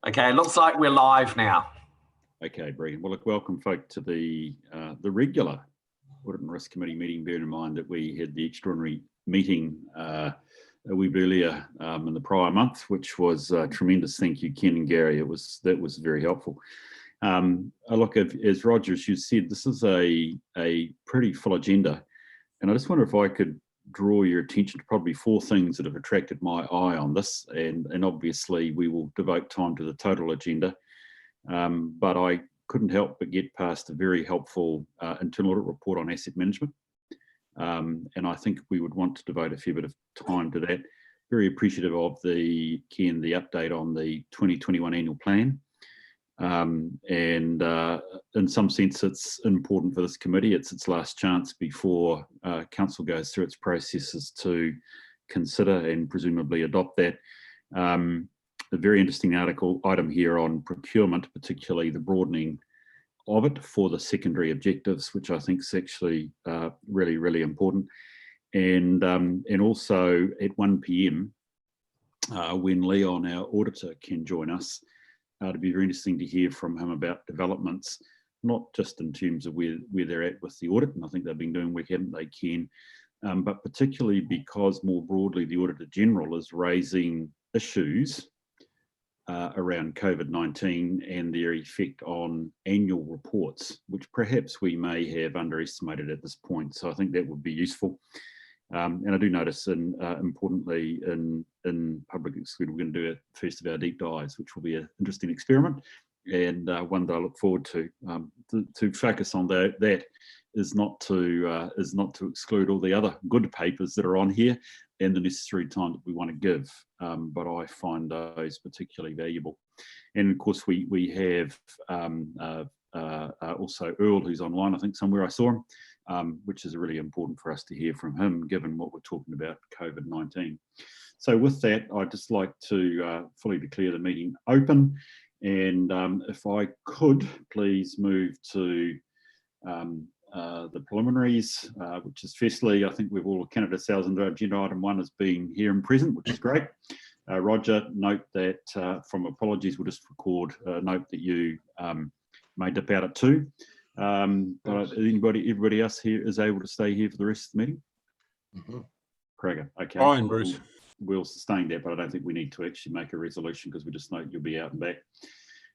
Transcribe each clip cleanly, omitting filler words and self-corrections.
Okay, it looks like we're live now. Okay, brilliant. Well, look, welcome folk to the regular Audit and Risk Committee meeting, bearing in mind that we had the extraordinary meeting a week earlier in the prior month, which was tremendous. Thank you, Ken and Gary. That was very helpful. Look, as Roger, as you said, this is a pretty full agenda, and I just wonder if I could draw your attention to probably four things that have attracted my eye on this, and obviously we will devote time to the total agenda. But I couldn't help but get past a very helpful internal audit report on asset management. And I think we would want to devote a fair bit of time to that. Very appreciative of the update on the 2021 annual plan. And in some sense, it's important for this committee. It's its last chance before council goes through its processes to consider and presumably adopt that. A very interesting item here on procurement, particularly the broadening of it for the secondary objectives, which I think is actually really, really important. And also at 1 p.m, when Leon, our auditor, can join us, it'd be very interesting to hear from him about developments, not just in terms of where they're at with the audit, and I think they've been doing work, haven't they, Ken? But particularly because more broadly the Auditor General is raising issues around COVID-19 and their effect on annual reports, which perhaps we may have underestimated at this point. So I think that would be useful. And I do notice, importantly, in public excluded, we're going to do a first of our deep dives, which will be an interesting experiment, and one that I look forward to focus on. That is not to exclude all the other good papers that are on here and the necessary time that we want to give, but I find those particularly valuable. And of course, we have also Earl, who's online, I think somewhere I saw him, which is really important for us to hear from him, given what we're talking about COVID-19. So with that, I'd just like to fully declare the meeting open, and if I could please move to the preliminaries, which is firstly, I think we've all counted ourselves into agenda item 1 as being here and present, which is great. Roger, note that from apologies, we'll just record note that you may dip out at 2. But everybody else here is able to stay here for the rest of the meeting? Mm-hmm. Craig, okay. Fine, Bruce. We'll sustain that, but I don't think we need to actually make a resolution because we just know you'll be out and back.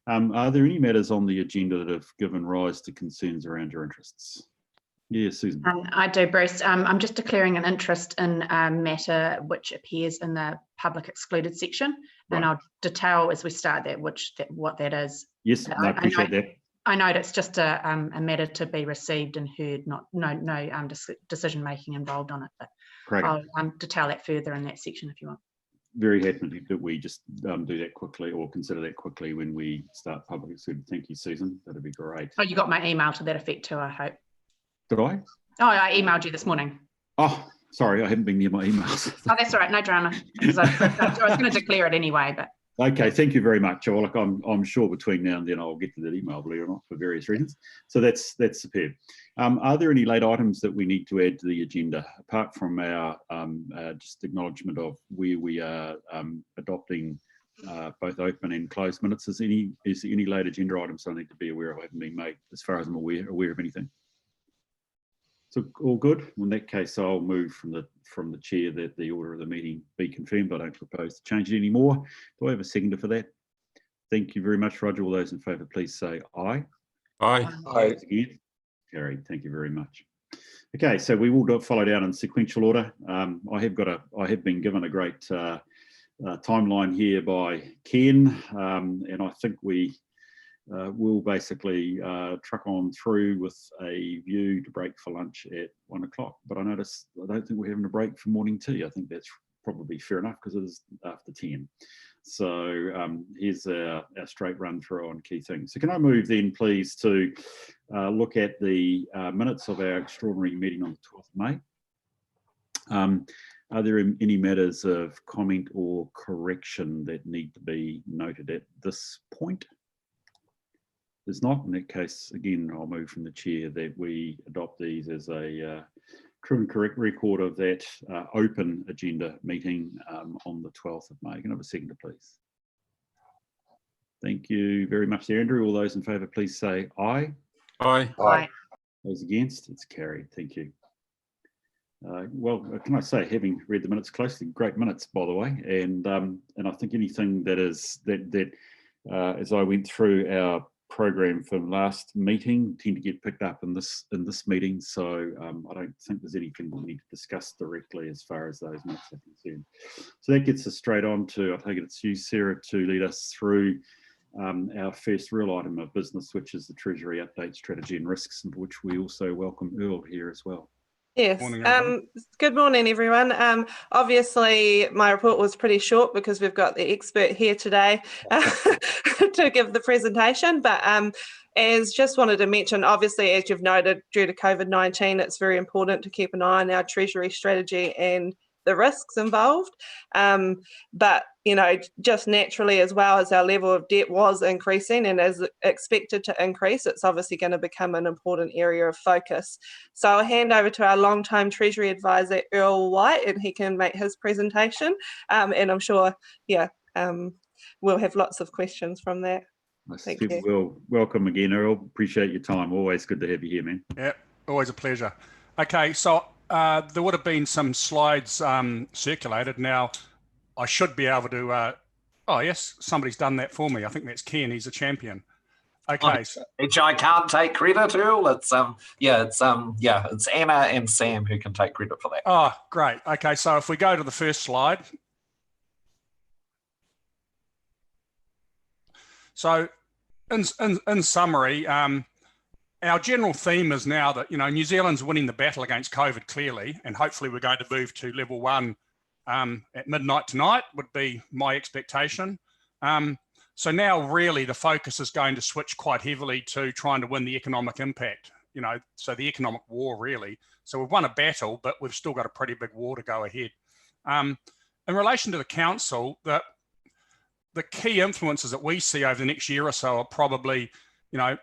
Are there any matters on the agenda that have given rise to concerns around your interests? Yes, Susan. I do, Bruce. I'm just declaring an interest in a matter which appears in the public excluded section, right. And I'll detail as we start that what that is. Yes, I appreciate that. I know it's just a matter to be received and heard, no decision making involved on it. But correct. I'll detail that further in that section if you want. Very happy that we just do that quickly or consider that quickly when we start public excluded. Thank you, Susan. That'd be great. Oh, you got my email to that effect too, I hope. Did I? Oh, I emailed you this morning. Oh, sorry, I haven't been near my emails. Oh, that's all right, no drama. I was going to declare it anyway, but. Okay, thank you very much. Well, look, I'm sure between now and then I'll get to that email, believe it or not, for various reasons. So that's superb. Are there any late items that we need to add to the agenda, apart from our just acknowledgement of where we are adopting both open and closed minutes? Is there any late agenda items I need to be aware of? I haven't been made, as far as I'm aware of anything. So all good. In that case, I'll move from the chair that the order of the meeting be confirmed. I don't propose to change it anymore. Do I have a seconder for that? Thank you very much, Roger. All those in favour, please say aye. Aye. Aye. Again. Carried. Thank you very much. Okay, so we will follow down in sequential order. I have been given a great timeline here by Ken, and I think we'll basically truck on through with a view to break for lunch at 1 o'clock. But I don't think we're having a break for morning tea. I think that's probably fair enough because it is after 10. So here's our straight run through on key things. So can I move then, please, to look at the minutes of our extraordinary meeting on the 12th of May. Are there any matters of comment or correction that need to be noted at this point? There's not. In that case, again, I'll move from the chair that we adopt these as a true and correct record of that open agenda meeting on the 12th of May. Can I have a seconder, please? Thank you very much there, Andrew. All those in favour, please say aye. Aye. Aye. Those against, it's carried. Thank you. Well, can I say, having read the minutes closely, great minutes, by the way, and I think anything that is as I went through our program from last meeting tend to get picked up in this meeting, so I don't think there's anything we need to discuss directly as far as those minutes are concerned. So that gets us straight on to, I take it it's you, Sarah, to lead us through our first real item of business, which is the Treasury Update Strategy and Risks, and which we also welcome Earl here as well. Yes. Morning, good morning, everyone. Obviously, my report was pretty short because we've got the expert here today to give the presentation. But as just wanted to mention, obviously, as you've noted, due to COVID-19, it's very important to keep an eye on our Treasury strategy and the risks involved. But, you know, just naturally, as well as our level of debt was increasing and as expected to increase, it's obviously going to become an important area of focus. So I'll hand over to our long-time Treasury advisor, Earl White, and he can make his presentation. And I'm sure, we'll have lots of questions from that. Thank you. Well, welcome again, Earl. Appreciate your time. Always good to have you here, man. Yeah, always a pleasure. Okay, so there would have been some slides circulated. Now, I should be able to, oh yes, somebody's done that for me. I think that's Ken, he's a champion. Okay. Which I can't take credit, Earl. It's it's Anna and Sam who can take credit for that. Oh, great. Okay, so if we go to the first slide. So in summary, our general theme is now that, you know, New Zealand's winning the battle against COVID clearly, and hopefully we're going to move to level 1 at midnight tonight would be my expectation. So now really the focus is going to switch quite heavily to trying to win the economic impact, you know, so the economic war really. So we've won a battle, but we've still got a pretty big war to go ahead. In relation to the council, the key influences that we see over the next year or so are probably, you know,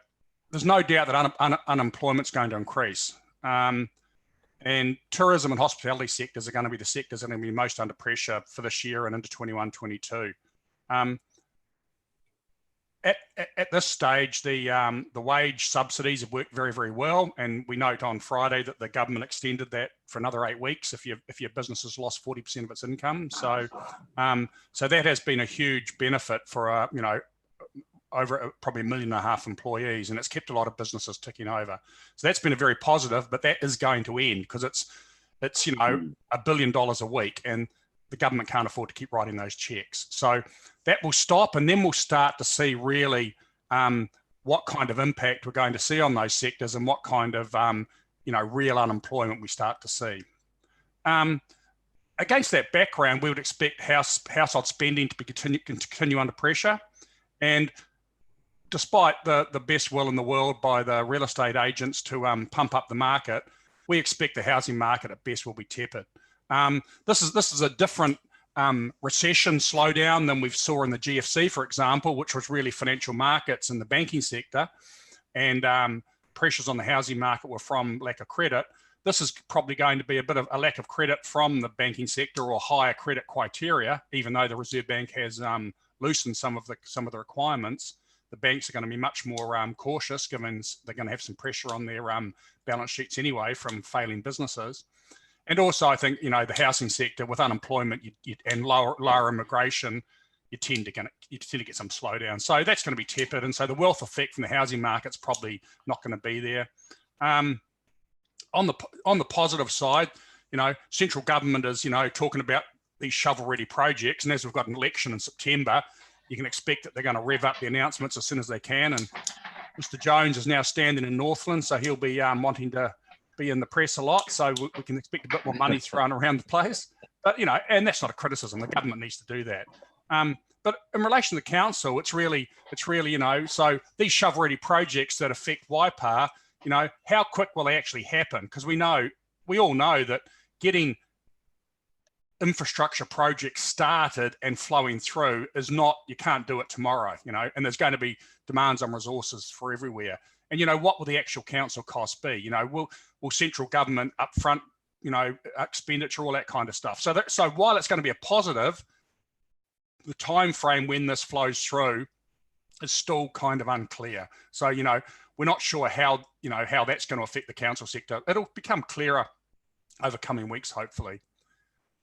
there's no doubt that unemployment's going to increase. And tourism and hospitality sectors are going to be the sectors that are going to be most under pressure for this year and into 21-22. At this stage, the wage subsidies have worked very, very well. And we note on Friday that the government extended that for another 8 weeks if your business has lost 40% of its income. So so that has been a huge benefit for, you know, over probably 1.5 million employees, and it's kept a lot of businesses ticking over. So that's been a very positive, but that is going to end because it's you know, $1 billion a week, and the government can't afford to keep writing those checks. So that will stop, and then we'll start to see really what kind of impact we're going to see on those sectors and what kind of you know, real unemployment we start to see. Against that background, we would expect household spending to continue under pressure, and despite the best will in the world by the real estate agents to pump up the market, we expect the housing market at best will be tepid. This is a different recession slowdown than we've saw in the GFC, for example, which was really financial markets and the banking sector, and pressures on the housing market were from lack of credit. This is probably going to be a bit of a lack of credit from the banking sector or higher credit criteria, even though the Reserve Bank has loosened some of the requirements. The banks are going to be much more cautious, given they're going to have some pressure on their balance sheets anyway from failing businesses. And also, I think, you know, the housing sector with unemployment and lower immigration, you tend to get some slowdown. So that's going to be tepid, and so the wealth effect from the housing market's probably not going to be there. On the positive side, you know, central government is, you know, talking about these shovel-ready projects, and as we've got an election in September, you can expect that they're going to rev up the announcements as soon as they can. And Mr. Jones is now standing in Northland, so he'll be wanting to be in the press a lot. So we can expect a bit more money thrown around the place. But, you know, and that's not a criticism. The government needs to do that. But in relation to the council, it's really, you know, so these shovel-ready projects that affect Waipa, you know, how quick will they actually happen? Because we all know that getting infrastructure projects started and flowing through is not, you can't do it tomorrow, you know, and there's going to be demands on resources for everywhere. And, you know, what will the actual council costs be? You know, will central government upfront, you know, expenditure, all that kind of stuff. So while it's going to be a positive, the time frame when this flows through is still kind of unclear. So, you know, we're not sure how, you know, how that's going to affect the council sector. It'll become clearer over coming weeks, hopefully.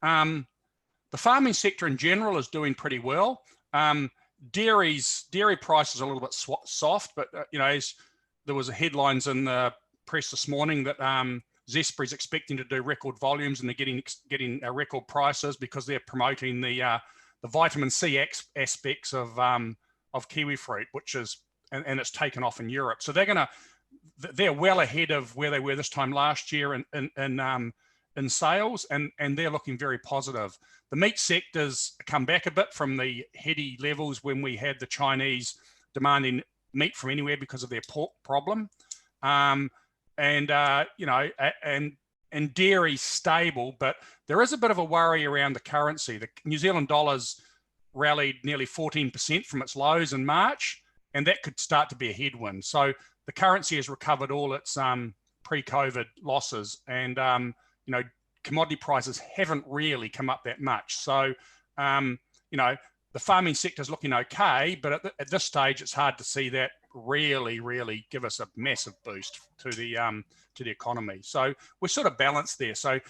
The farming sector in general is doing pretty well. Dairy prices are a little bit soft, but you know, there was headlines in the press this morning that Zespri is expecting to do record volumes, and they're getting record prices because they're promoting the vitamin C aspects of kiwi fruit, which is and it's taken off in Europe. So they're well ahead of where they were this time last year in sales, and they're looking very positive. The meat sector's come back a bit from the heady levels when we had the Chinese demanding meat from anywhere because of their pork problem. You know, and dairy's stable, but there is a bit of a worry around the currency. The New Zealand dollar's rallied nearly 14% from its lows in March, and that could start to be a headwind. So the currency has recovered all its pre-COVID losses, and you know, commodity prices haven't really come up that much. So you know, the farming sector is looking okay, but at this stage, it's hard to see that really give us a massive boost to the economy. So we're sort of balanced there. So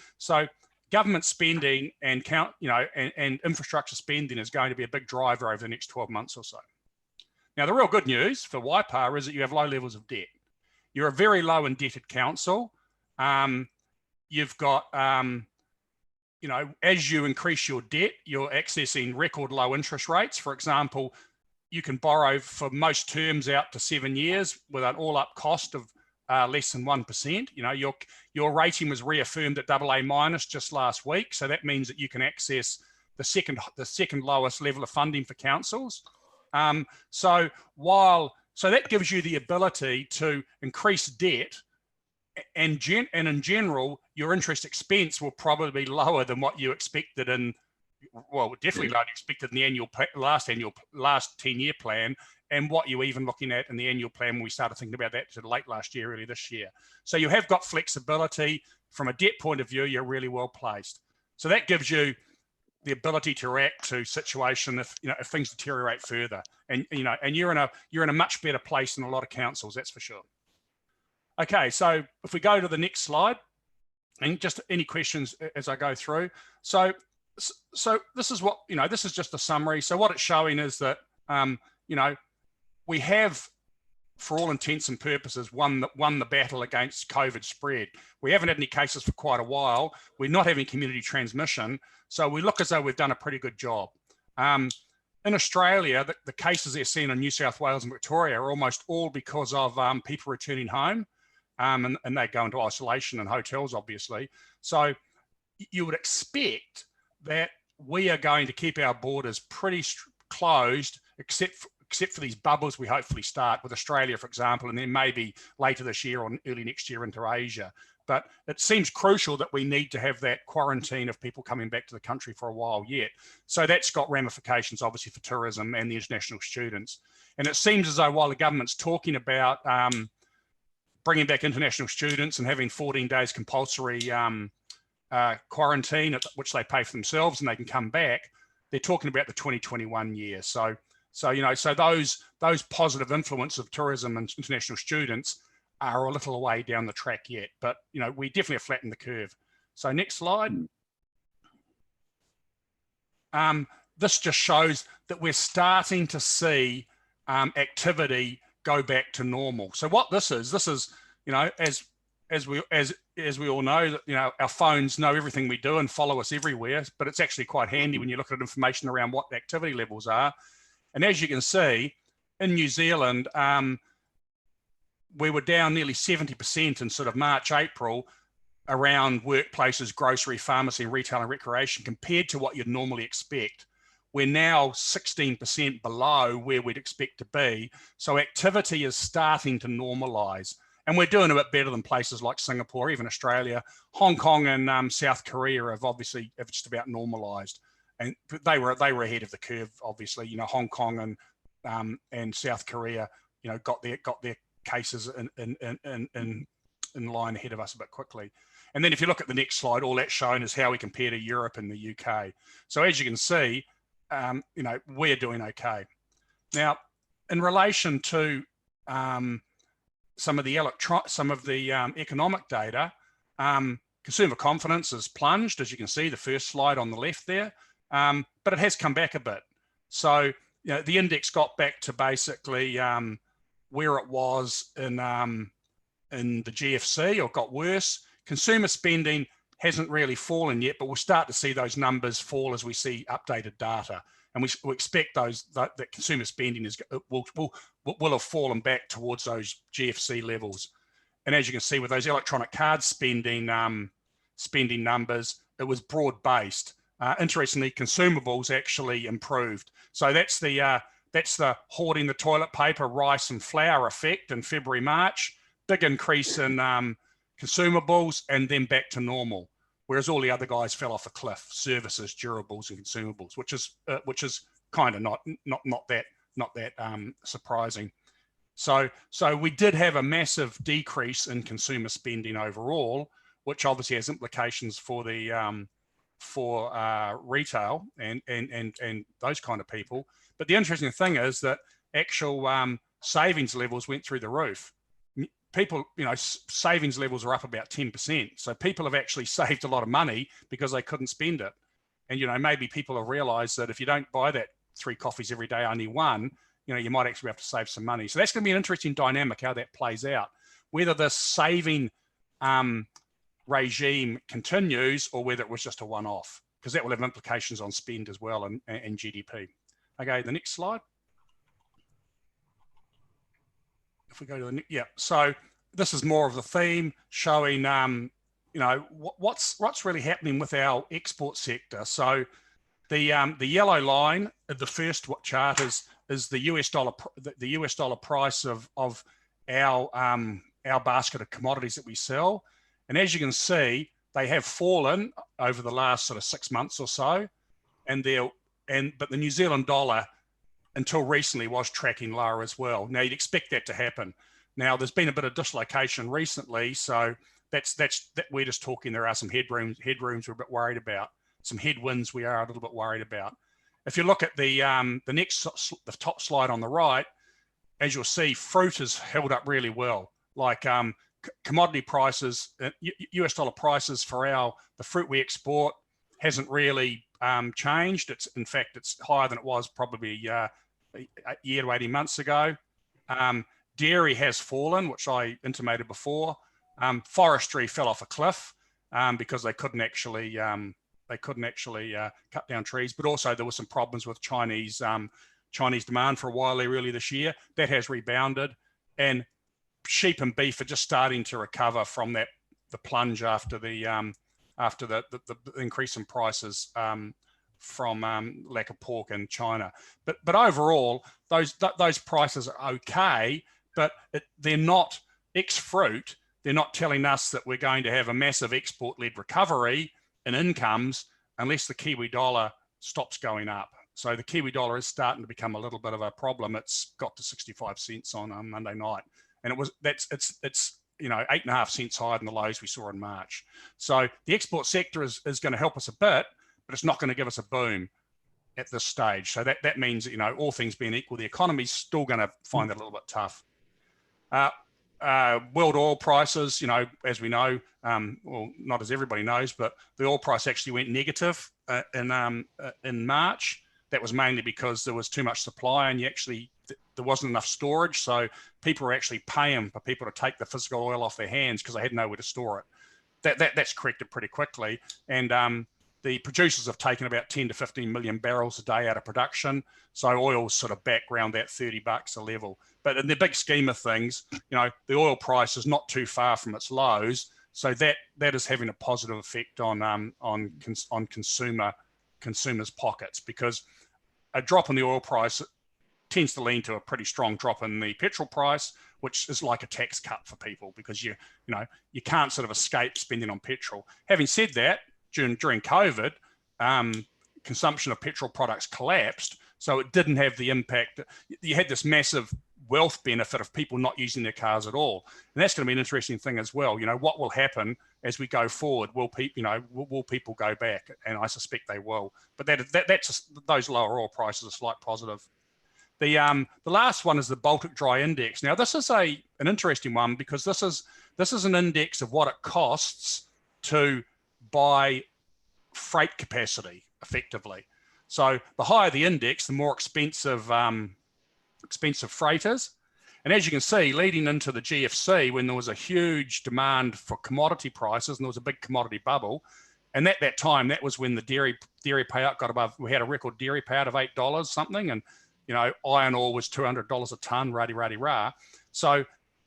government spending and and infrastructure spending is going to be a big driver over the next 12 months or so. Now, the real good news for Waipa is that you have low levels of debt. You're a very low indebted council. You've got, you know, as you increase your debt, you're accessing record low interest rates. For example, you can borrow for most terms out to 7 years with an all-up cost of less than 1%. You know, your rating was reaffirmed at AA- just last week, so that means that you can access the second lowest level of funding for councils. So that gives you the ability to increase debt, and in general, your interest expense will probably be lower than what you expected definitely lower than expected in the last 10-year plan, and what you even looking at in the annual plan when we started thinking about that to late last year, early this year. So you have got flexibility. From a debt point of view, you're really well placed. So that gives you the ability to react to situation if things deteriorate further, and you're in a much better place than a lot of councils, that's for sure. Okay, so if we go to the next slide, and just any questions as I go through. So this is what, this is just a summary. So what it's showing is that, we have, for all intents and purposes, won the battle against COVID spread. We haven't had any cases for quite a while. We're not having community transmission. So we look as though we've done a pretty good job. In Australia, the cases they're seeing in New South Wales and Victoria are almost all because of people returning home, and they go into isolation in hotels, obviously. So you would expect that we are going to keep our borders pretty closed, except for these bubbles we hopefully start with Australia, for example, and then maybe later this year or early next year into Asia. But it seems crucial that we need to have that quarantine of people coming back to the country for a while yet. So that's got ramifications, obviously, for tourism and the international students. And it seems as though while the government's talking about bringing back international students and having 14 days compulsory quarantine, which they pay for themselves and they can come back, they're talking about the 2021 year. So those positive influences of tourism and international students are a little way down the track yet, but we definitely have flattened the curve. So next slide. This just shows that we're starting to see activity go back to normal. So what this is, as we all know, that our phones know everything we do and follow us everywhere, but it's actually quite handy when you look at information around what the activity levels are. And as you can see, in New Zealand, we were down nearly 70% in sort of March, April around workplaces, grocery, pharmacy, retail and recreation compared to what you'd normally expect. We're now 16% below where we'd expect to be. So activity is starting to normalise. And we're doing a bit better than places like Singapore, even Australia. Hong Kong and South Korea have obviously just about normalised. And they were ahead of the curve, obviously. Hong Kong and South Korea, got their cases in line ahead of us a bit quickly. And then if you look at the next slide, all that's shown is how we compare to Europe and the UK. So as you can see, we're doing okay. Now, in relation to some of the economic data, consumer confidence has plunged, as you can see, the first slide on the left there, but it has come back a bit. So, you know, the index got back to basically where it was in the GFC, or got worse. Consumer spending hasn't really fallen yet, but we'll start to see those numbers fall as we see updated data. And we expect that consumer spending will have fallen back towards those GFC levels. And as you can see with those electronic card spending numbers, it was broad-based. Interestingly, consumables actually improved. So that's the hoarding the toilet paper, rice and flour effect in February, March. Big increase in consumables, and then back to normal. Whereas all the other guys fell off a cliff: services, durables, and consumables, which is kind of not that surprising. So we did have a massive decrease in consumer spending overall, which obviously has implications for the retail and those kind of people. But the interesting thing is that actual savings levels went through the roof. People, you know, savings levels are up about 10%. So people have actually saved a lot of money because they couldn't spend it. And, you know, maybe people have realized that if you don't buy that 3 coffees every day, only 1, you know, you might actually have to save some money. So that's going to be an interesting dynamic, how that plays out, whether this saving regime continues or whether it was just a one-off, because that will have implications on spend as well and GDP. Okay, the next slide. If we go to the next, yeah. So this is more of the theme showing, you know, what's really happening with our export sector. So the yellow line at the first chart is the US dollar price of our basket of commodities that we sell. And as you can see, they have fallen over the last sort of 6 months or so. But the New Zealand dollar until recently was tracking lower as well. Now you'd expect that to happen. Now there's been a bit of dislocation recently, so that's we're just talking. There are some headrooms we're a bit worried about. Some headwinds we are a little bit worried about. If you look at the top slide on the right, as you'll see, fruit has held up really well. Like commodity prices, US dollar prices for the fruit we export hasn't really changed. In fact, it's higher than it was probably a year to 18 months ago. Dairy has fallen, which I intimated before. Forestry fell off a cliff because they couldn't actually cut down trees, but also there were some problems with Chinese demand for a while there earlier this year. That has rebounded, and sheep and beef are just starting to recover from the plunge after the increase in prices from lack of pork in China. But overall, those prices are okay, but they're not ex-fruit. They're not telling us that we're going to have a massive export-led recovery in incomes unless the Kiwi dollar stops going up. So the Kiwi dollar is starting to become a little bit of a problem. It's got to 65 cents on Monday night, and it's you know 8.5 cents higher than the lows we saw in March. So the export sector is going to help us a bit, but it's not going to give us a boom at this stage. So that means that, you know, all things being equal, the economy's still going to find it a little bit tough. World oil prices, you know, as we know, well, not as everybody knows, but the oil price actually went negative in March. That was mainly because there was too much supply and there wasn't enough storage. So people were actually paying for people to take the physical oil off their hands because they had nowhere to store it. That's corrected pretty quickly. And the producers have taken about 10 to 15 million barrels a day out of production. So oil's sort of back around that $30 a level. But in the big scheme of things, you know, the oil price is not too far from its lows. So that is having a positive effect on consumers' pockets, because a drop in the oil price tends to lead to a pretty strong drop in the petrol price, which is like a tax cut for people, because you can't sort of escape spending on petrol. Having said that, during COVID, consumption of petrol products collapsed, so it didn't have the impact. You had this massive wealth benefit of people not using their cars at all, and that's going to be an interesting thing as well. You know, what will happen as we go forward? Will people go back? And I suspect they will. But that's just, those lower oil prices are a slight positive. The last one is the Baltic Dry Index. Now, this is an interesting one because this is an index of what it costs to buy freight capacity effectively. So the higher the index, the more expensive freight is. And as you can see, leading into the GFC, when there was a huge demand for commodity prices and there was a big commodity bubble, and at that time, that was when the dairy payout got above, we had a record dairy payout of $8 something, and iron ore was $200 a ton, rah-de-rah-de-rah. So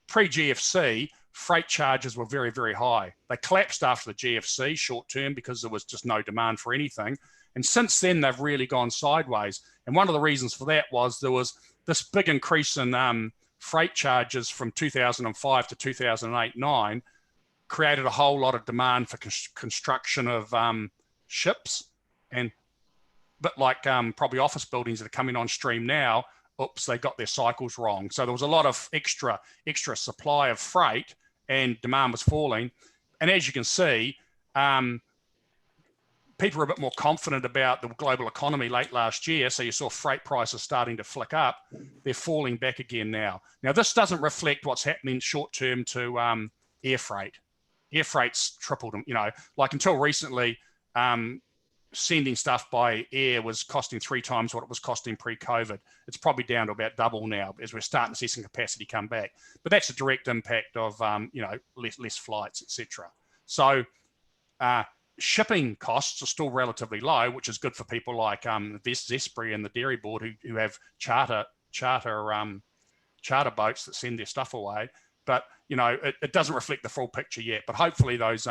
pre-GFC, freight charges were very, very high. They collapsed after the GFC short term because there was just no demand for anything. And since then, they've really gone sideways. And one of the reasons for that was there was this big increase in freight charges from 2005 to 2008-9, created a whole lot of demand for construction of ships, and but like probably office buildings that are coming on stream now, oops, they got their cycles wrong. So there was a lot of extra supply of freight and demand was falling. And as you can see, people are a bit more confident about the global economy late last year. So you saw freight prices starting to flick up. They're falling back again now. Now, this doesn't reflect what's happening short term to air freight. Air freight's tripled, like until recently, sending stuff by air was costing 3 times what it was costing pre-COVID. It's probably down to about double now as we're starting to see some capacity come back. But that's a direct impact of, less flights, etc. So shipping costs are still relatively low, which is good for people like Zespri and the Dairy Board who have charter boats that send their stuff away. But it doesn't reflect the full picture yet. But hopefully those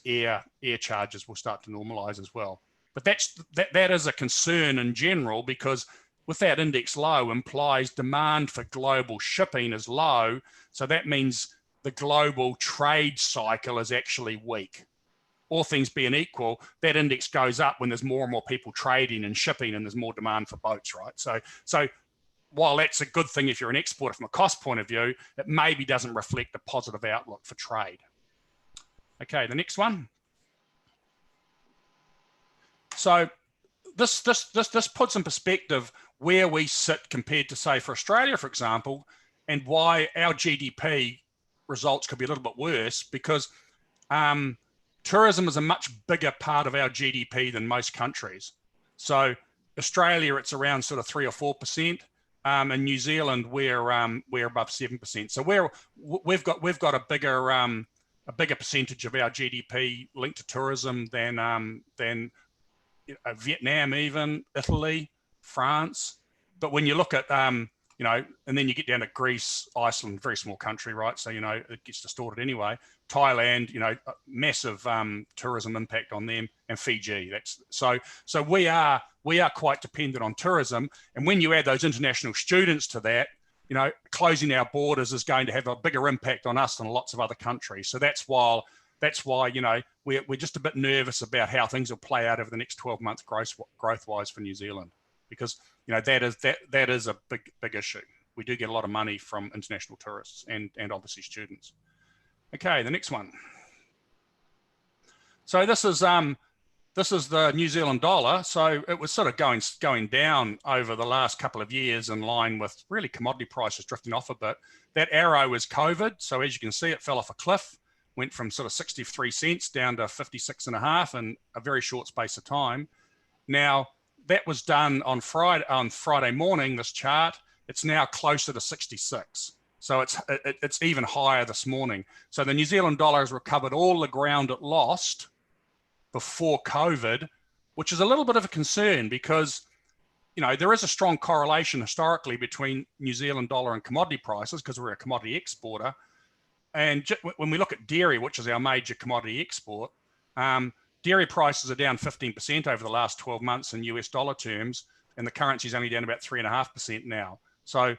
air charges will start to normalize as well. But that is a concern in general, because with that index low implies demand for global shipping is low. So that means the global trade cycle is actually weak. All things being equal, that index goes up when there's more and more people trading and shipping and there's more demand for boats, right? So while that's a good thing if you're an exporter from a cost point of view, it maybe doesn't reflect a positive outlook for trade. Okay, the next one. So this puts in perspective where we sit compared to, say, for Australia, for example, and why our GDP results could be a little bit worse, because tourism is a much bigger part of our GDP than most countries. So Australia, it's around sort of 3 or 4%. In New Zealand, we're above 7%. So we've got a bigger percentage of our GDP linked to tourism than Vietnam, even Italy, France. But when you look at and then you get down to Greece, Iceland, very small country, right? So it gets distorted anyway. Thailand, massive tourism impact on them, and Fiji. So we are quite dependent on tourism. And when you add those international students to that, closing our borders is going to have a bigger impact on us than lots of other countries. So that's why we're just a bit nervous about how things will play out over the next 12 months growth-wise for New Zealand, because that is a big issue. We do get a lot of money from international tourists and obviously students. Okay, the next one. So this is the New Zealand dollar. So it was sort of going down over the last couple of years in line with really commodity prices drifting off a bit. That arrow is COVID. So as you can see, it fell off a cliff, went from sort of 63 cents down to 56.5 in a very short space of time. Now, that was done on Friday morning, this chart. It's now closer to 66. So it's even higher this morning. So the New Zealand dollar has recovered all the ground it lost before COVID, which is a little bit of a concern, because there is a strong correlation historically between New Zealand dollar and commodity prices, because we're a commodity exporter. And when we look at dairy, which is our major commodity export, dairy prices are down 15% over the last 12 months in US dollar terms, and the currency is only down about 3.5% now. So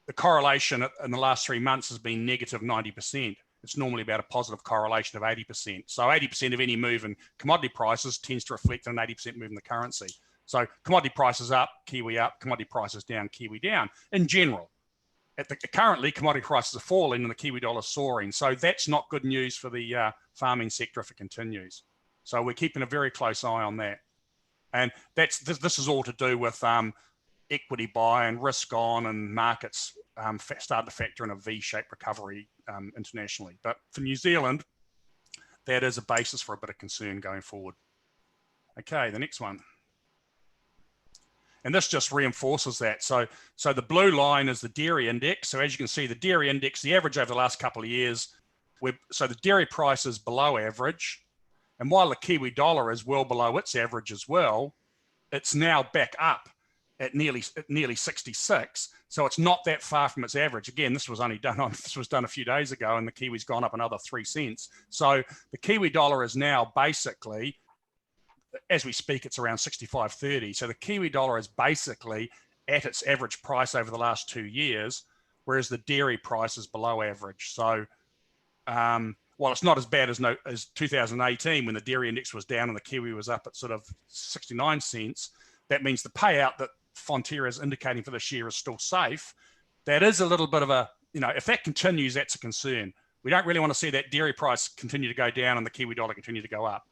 the correlation in the last 3 months has been negative 90%. It's normally about a positive correlation of 80%. So 80% of any move in commodity prices tends to reflect an 80% move in the currency. So commodity prices up, Kiwi up, commodity prices down, Kiwi down in general. Currently, commodity prices are falling and the Kiwi dollar is soaring. So that's not good news for the farming sector if it continues. So we're keeping a very close eye on that. And this is all to do with equity buy and risk on, and markets start to factor in a V-shaped recovery internationally. But for New Zealand, that is a basis for a bit of concern going forward. Okay, the next one. And this just reinforces that. So the blue line is the dairy index. So as you can see, the dairy index, the average over the last couple of years, so the dairy price is below average. And while the Kiwi dollar is well below its average as well, it's now back up at nearly 66. So it's not that far from its average. Again, this was done a few days ago, and the Kiwi's gone up another 3 cents. So the Kiwi dollar is now basically, as we speak, it's around 65.30. So the Kiwi dollar is basically at its average price over the last 2 years, whereas the dairy price is below average. So while it's not as bad as 2018 when the dairy index was down and the Kiwi was up at sort of 69 cents, that means the payout that Fonterra is indicating for this year is still safe. That is a little bit of a, if that continues, that's a concern. We don't really want to see that dairy price continue to go down and the Kiwi dollar continue to go up.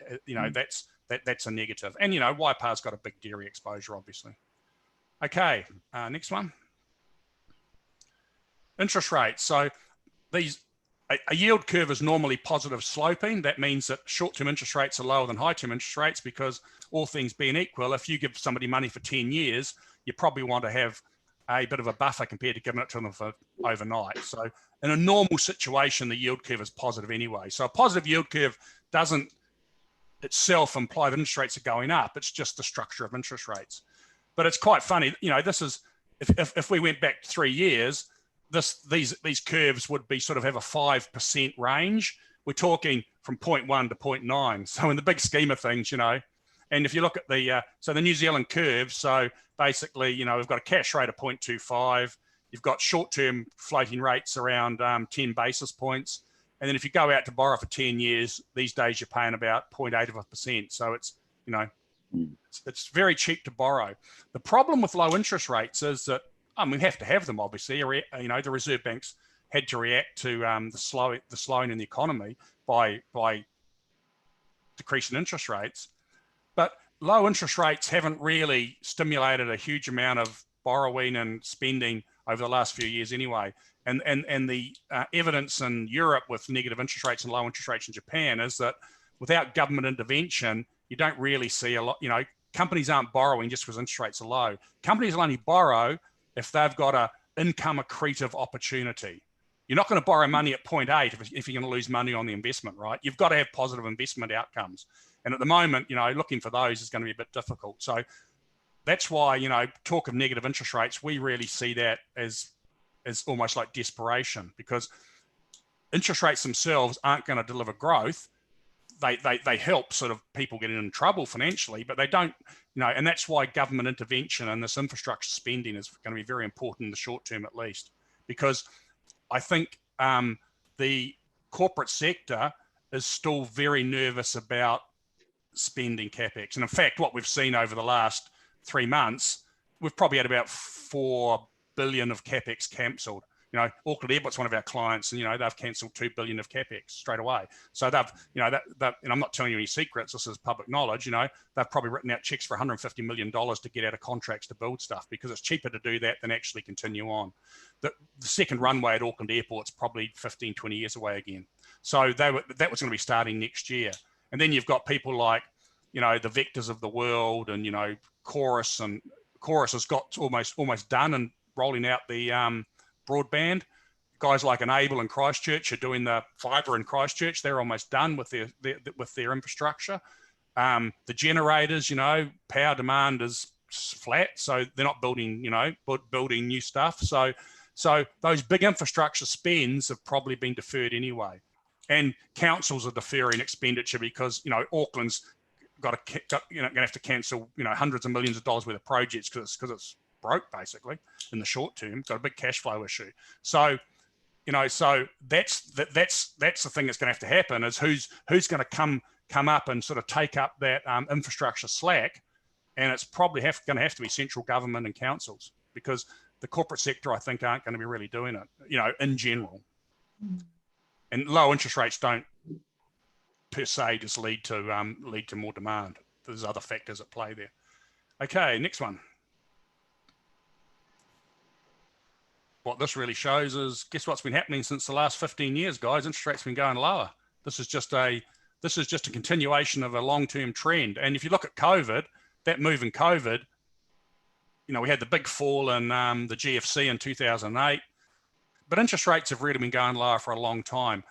That's a negative. And, Waipa's got a big dairy exposure, obviously. Okay, next one. Interest rates. So a yield curve is normally positive sloping. That means that short-term interest rates are lower than high-term interest rates, because all things being equal, if you give somebody money for 10 years, you probably want to have a bit of a buffer compared to giving it to them for overnight. So in a normal situation, the yield curve is positive anyway. So a positive yield curve doesn't itself imply that interest rates are going up. It's just the structure of interest rates. But it's quite funny, this is, if we went back 3 years, these curves would be sort of have a 5% range. We're talking from 0.1 to 0.9. So in the big scheme of things, and if you look at the New Zealand curve, so basically, we've got a cash rate of 0.25. You've got short-term floating rates around 10 basis points. And then if you go out to borrow for 10 years, these days you're paying about 0.8%. So it's, it's very cheap to borrow. The problem with low interest rates is that, we have to have them, obviously. The Reserve Banks had to react to the slowing in the economy by decreasing interest rates. But low interest rates haven't really stimulated a huge amount of borrowing and spending over the last few years anyway. And the evidence in Europe with negative interest rates and low interest rates in Japan is that without government intervention, you don't really see a lot. Companies aren't borrowing just because interest rates are low. Companies will only borrow if they've got an income accretive opportunity. You're not going to borrow money at 0.8 if you're going to lose money on the investment, right? You've got to have positive investment outcomes. And at the moment, looking for those is going to be a bit difficult. So that's why, talk of negative interest rates, we really see that as almost like desperation, because interest rates themselves aren't going to deliver growth. They help sort of people getting in trouble financially, but they don't, and that's why government intervention and this infrastructure spending is going to be very important in the short term, at least, because I think the corporate sector is still very nervous about spending CapEx. And in fact, what we've seen over the last 3 months, we've probably had about 4 billion of CapEx cancelled. Auckland Airport's one of our clients, and they've cancelled 2 billion of CapEx straight away. So they've, and I'm not telling you any secrets, this is public knowledge, they've probably written out checks for $150 million to get out of contracts to build stuff, because it's cheaper to do that than actually continue on. The second runway at Auckland Airport's probably 15, 20 years away again. So that was going to be starting next year. And then you've got people like, the Vectors of the world, and, Chorus has got almost done and rolling out the broadband. Guys like Enable in Christchurch are doing the fibre in Christchurch. They're almost done with their infrastructure. The generators, power demand is flat, so they're not building, building new stuff. So those big infrastructure spends have probably been deferred anyway. And councils are deferring expenditure because, Auckland's going to have to cancel, hundreds of millions of dollars worth of projects because it's broke basically in the short term. Got a big cash flow issue. So, so that's the thing that's going to have to happen, is who's going to come up and sort of take up that infrastructure slack, and it's probably going to have to be central government and councils, because the corporate sector, I think, aren't going to be really doing it, in general. And low interest rates don't per se just lead to more demand. There's other factors at play there. Okay, next one. what this really shows is, guess what's been happening since the last 15 years, guys? Interest rates have been going lower. This is just a continuation of a long-term trend. And if you look at COVID, that move in COVID, you know, we had the big fall in the GFC in 2008, but interest rates have really been going lower for a long time.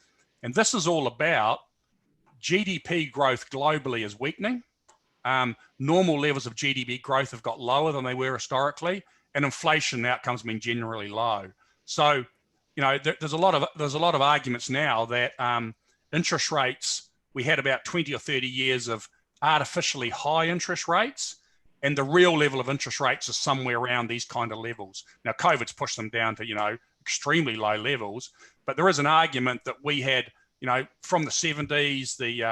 And this is all about GDP growth globally is weakening. Normal levels of GDP growth have got lower than they were historically, and inflation outcomes have been generally low. So, you know, there's a lot of arguments now that interest rates, we had about 20 or 30 years of artificially high interest rates, and the real level of interest rates is somewhere around these kind of levels. Now, COVID's pushed them down to, you know, extremely low levels, but there is an argument that we had, you know, from the 70s, the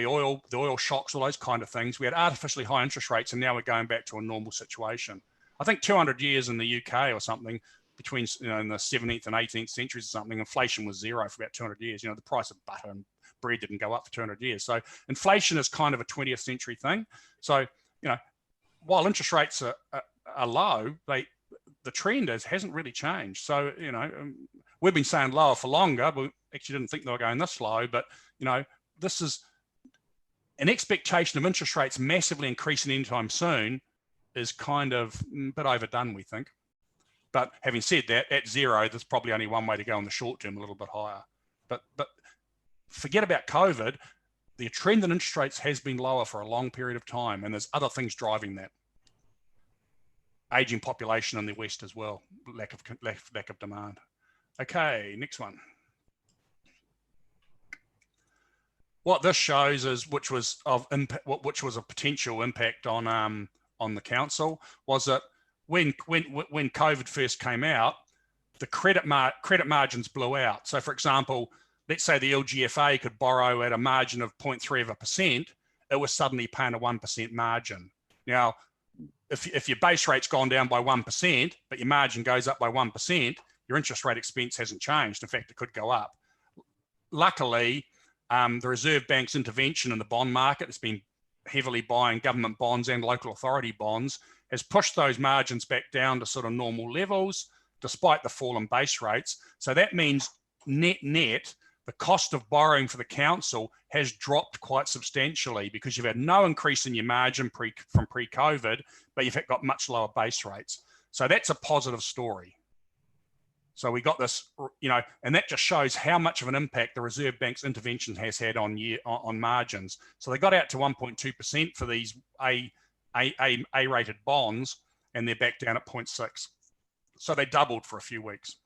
oil shocks, all those kind of things, we had artificially high interest rates, and now we're going back to a normal situation. I think 200 years in the UK or something, between, you know, in the 17th and 18th centuries or something, inflation was zero for about 200 years. You know, the price of butter and bread didn't go up for 200 years. So inflation is kind of a 20th century thing. So, you know, while interest rates are low, the trend hasn't really changed. So, you know, we've been saying lower for longer, but we actually didn't think they were going this low. But, you know, this is an expectation of interest rates massively increasing anytime soon is kind of a bit overdone, we think. But having said that, at zero, there's probably only one way to go in the short term, a little bit higher. But forget about COVID. The trend in interest rates has been lower for a long period of time, and there's other things driving that. Aging population in the West as well, lack of demand. Okay, next one. What this shows is, which was a potential impact on the council, was that when COVID first came out, the credit margins blew out. So, for example, let's say the LGFA could borrow at a margin of 0.3%, it was suddenly paying a 1% margin. Now, if your base rate's gone down by 1%, but your margin goes up by 1%, your interest rate expense hasn't changed. In fact, it could go up. Luckily, the Reserve Bank's intervention in the bond market has been heavily buying government bonds and local authority bonds, has pushed those margins back down to sort of normal levels, despite the fall in base rates. So that means net, the cost of borrowing for the council has dropped quite substantially because you've had no increase in your margin from pre-COVID, but you've got much lower base rates. So that's a positive story. So we got this, you know, and that just shows how much of an impact the Reserve Bank's intervention has had on margins. So they got out to 1.2% for these A-rated bonds, and they're back down at 0.6. So they doubled for a few weeks.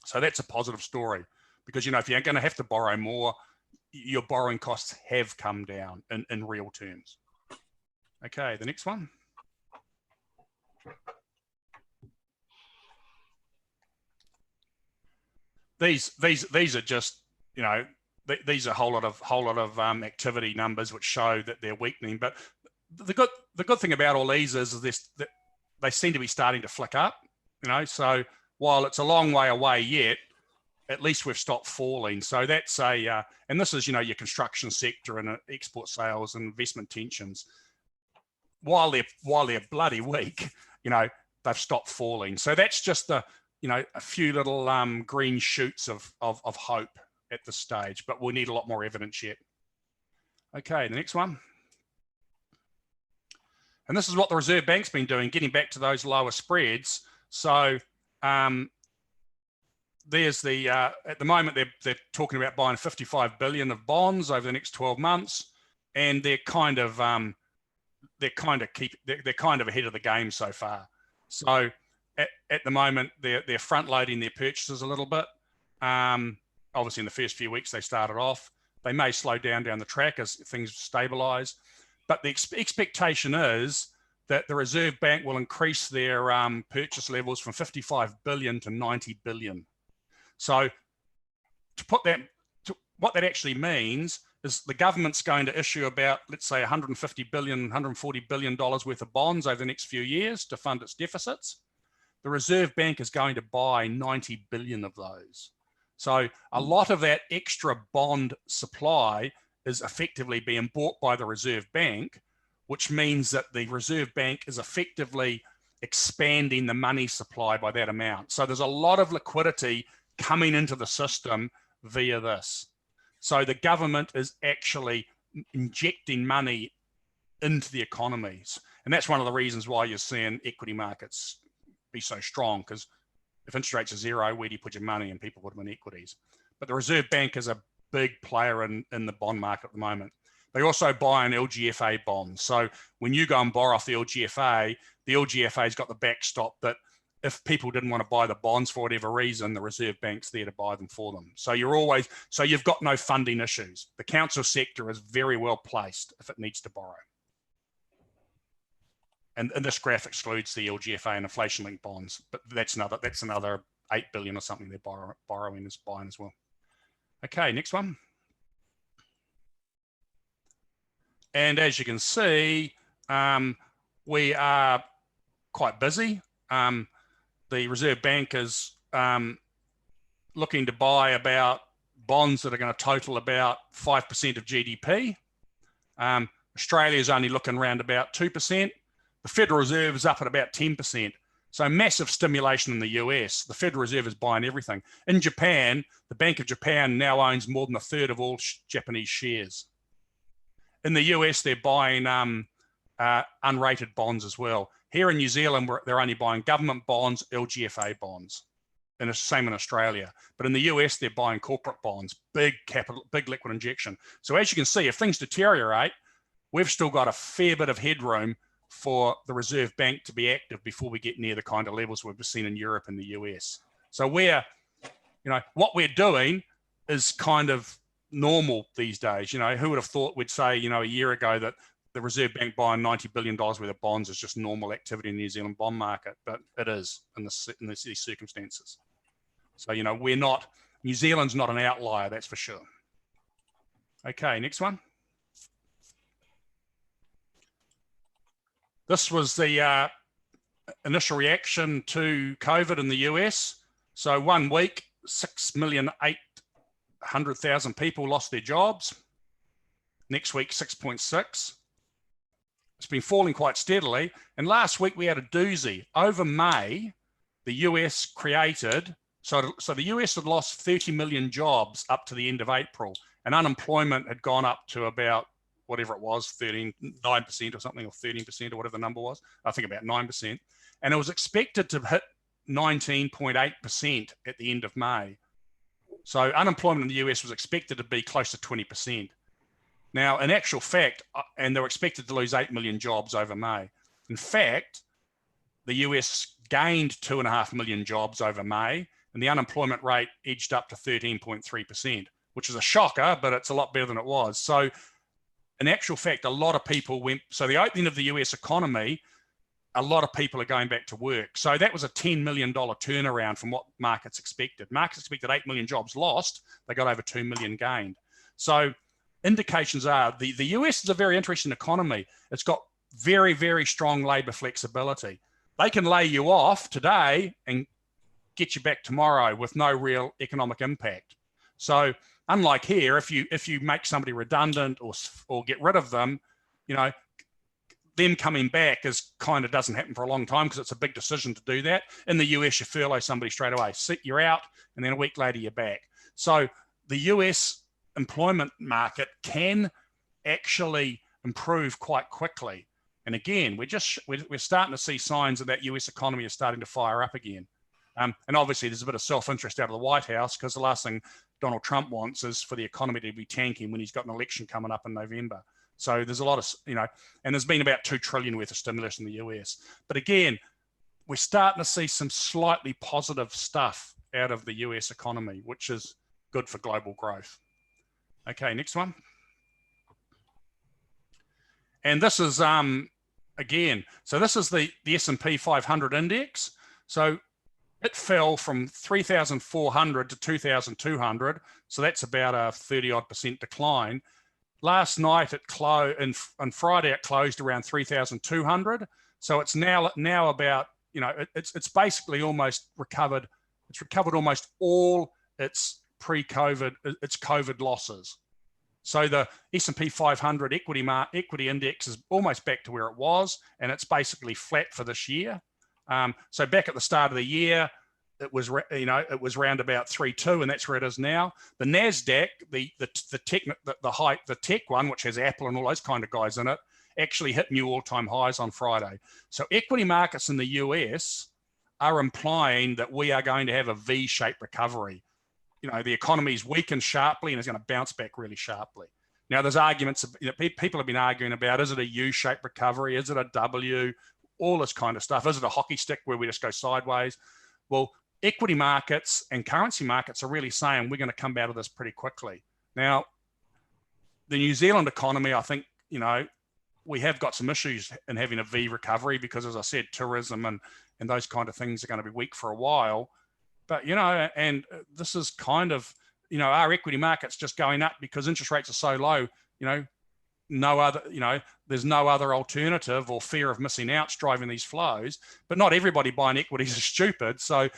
So that's a positive story because, you know, if you're going to have to borrow more, your borrowing costs have come down in real terms. Okay, the next one. These are just, you know, these are a whole lot of activity numbers which show that they're weakening. But the good thing about all these is this, that they seem to be starting to flick up. You know, so while it's a long way away yet, at least we've stopped falling. So that's and this is, you know, your construction sector and export sales and investment tensions. While they're bloody weak, you know, they've stopped falling. So that's just you know, a few little green shoots of hope at this stage, but we'll need a lot more evidence yet. Okay, the next one. And this is what the Reserve Bank's been doing, getting back to those lower spreads. So there's the, at the moment, they're talking about buying 55 billion of bonds over the next 12 months. And they're kind of ahead of the game so far. So at the moment, they're front loading their purchases a little bit. Obviously, in the first few weeks, they started off. They may slow down the track as things stabilize. But the expectation is that the Reserve Bank will increase their purchase levels from 55 billion to 90 billion. So to put that, what that actually means is the government's going to issue about, let's say, 150 billion, $140 billion worth of bonds over the next few years to fund its deficits. The Reserve Bank is going to buy 90 billion of those. So a lot of that extra bond supply is effectively being bought by the Reserve Bank, which means that the Reserve Bank is effectively expanding the money supply by that amount. So there's a lot of liquidity coming into the system via this. So the government is actually injecting money into the economies. And that's one of the reasons why you're seeing equity markets be so strong, because if interest rates are zero, where do you put your money? And people put them in equities. But the Reserve Bank is a big player in the bond market at the moment. They also buy an LGFA bonds. So when you go and borrow off the LGFA's got the backstop that if people didn't want to buy the bonds for whatever reason, the Reserve Bank's there to buy them for them. So you've got no funding issues. The council sector is very well placed if it needs to borrow. And this graph excludes the LGFA and inflation-linked bonds, but that's another 8 billion or something they're buying as well. Okay, next one. And as you can see, we are quite busy. The Reserve Bank is looking to buy about bonds that are going to total about 5% of GDP. Australia is only looking around about 2%. The Federal Reserve is up at about 10%. So massive stimulation in the US. The Federal Reserve is buying everything. In Japan, the Bank of Japan now owns more than a third of all Japanese shares. In the US, they're buying unrated bonds as well. Here in New Zealand, they're only buying government bonds, LGFA bonds, and it's the same in Australia. But in the US, they're buying corporate bonds, big capital, big liquid injection. So as you can see, if things deteriorate, we've still got a fair bit of headroom for the Reserve Bank to be active before we get near the kind of levels we've seen in Europe and the US. So what we're doing is kind of normal these days. Who would have thought we'd say, a year ago that the Reserve Bank buying $90 billion worth of bonds is just normal activity in the New Zealand bond market, but it is in these circumstances. So, New Zealand's not an outlier, that's for sure. Okay, next one. This was the initial reaction to COVID in the US. So 1 week, 6,800,000 people lost their jobs. Next week, 6.6. It's been falling quite steadily. And last week we had a doozy. Over May, the US created, so the US had lost 30 million jobs up to the end of April, and unemployment had gone up to about whatever it was, 9% or something, or 13% or whatever the number was. I think about 9%. And it was expected to hit 19.8% at the end of May. So unemployment in the US was expected to be close to 20%. Now, in actual fact, and they were expected to lose 8 million jobs over May. In fact, the US gained 2.5 million jobs over May, and the unemployment rate edged up to 13.3%, which is a shocker, but it's a lot better than it was. So in actual fact, a lot of people so the opening of the US economy, a lot of people are going back to work. So that was a $10 million turnaround from what markets expected. Markets expected 8 million jobs lost. They got over 2 million gained. So indications are the US is a very interesting economy. It's got very, very strong labor flexibility. They can lay you off today and get you back tomorrow with no real economic impact. So unlike here, if you make somebody redundant or get rid of them, them coming back doesn't happen for a long time because it's a big decision to do that. In the US, you furlough somebody straight away. You're out, and then a week later you're back. So the US employment market can actually improve quite quickly. And again, we're starting to see signs that US economy is starting to fire up again. And obviously there's a bit of self-interest out of the White House, because the last thing Donald Trump wants is for the economy to be tanking when he's got an election coming up in November. So there's a lot of, and there's been about 2 trillion worth of stimulus in the US. But again, we're starting to see some slightly positive stuff out of the US economy, which is good for global growth. Okay, next one. And this is, again, so this is the S&P 500 index. So it fell from 3,400 to 2,200. So that's about a 30-odd% decline. Last night it closed, and on Friday it closed around 3,200. So it's now about, it's basically almost recovered. It's recovered almost all its COVID losses. So the S&P 500 equity index is almost back to where it was, and it's basically flat for this year. So back at the start of the year, it was round about 3.2, and that's where it is now. The Nasdaq, the tech one, which has Apple and all those kind of guys in it, actually hit new all-time highs on Friday. So equity markets in the US are implying that we are going to have a V-shaped recovery. The economy's weakened sharply and is going to bounce back really sharply. Now, there's arguments, people have been arguing about, is it a U-shaped recovery? Is it a W? All this kind of stuff. Is it a hockey stick where we just go sideways? Well, equity markets and currency markets are really saying we're going to come out of this pretty quickly. Now, the New Zealand economy, I think, we have got some issues in having a V recovery because, as I said, tourism and those kind of things are going to be weak for a while. But, and this is kind of, our equity markets just going up because interest rates are so low, no other, there's no other alternative or fear of missing out driving these flows. But not everybody buying equities is stupid. So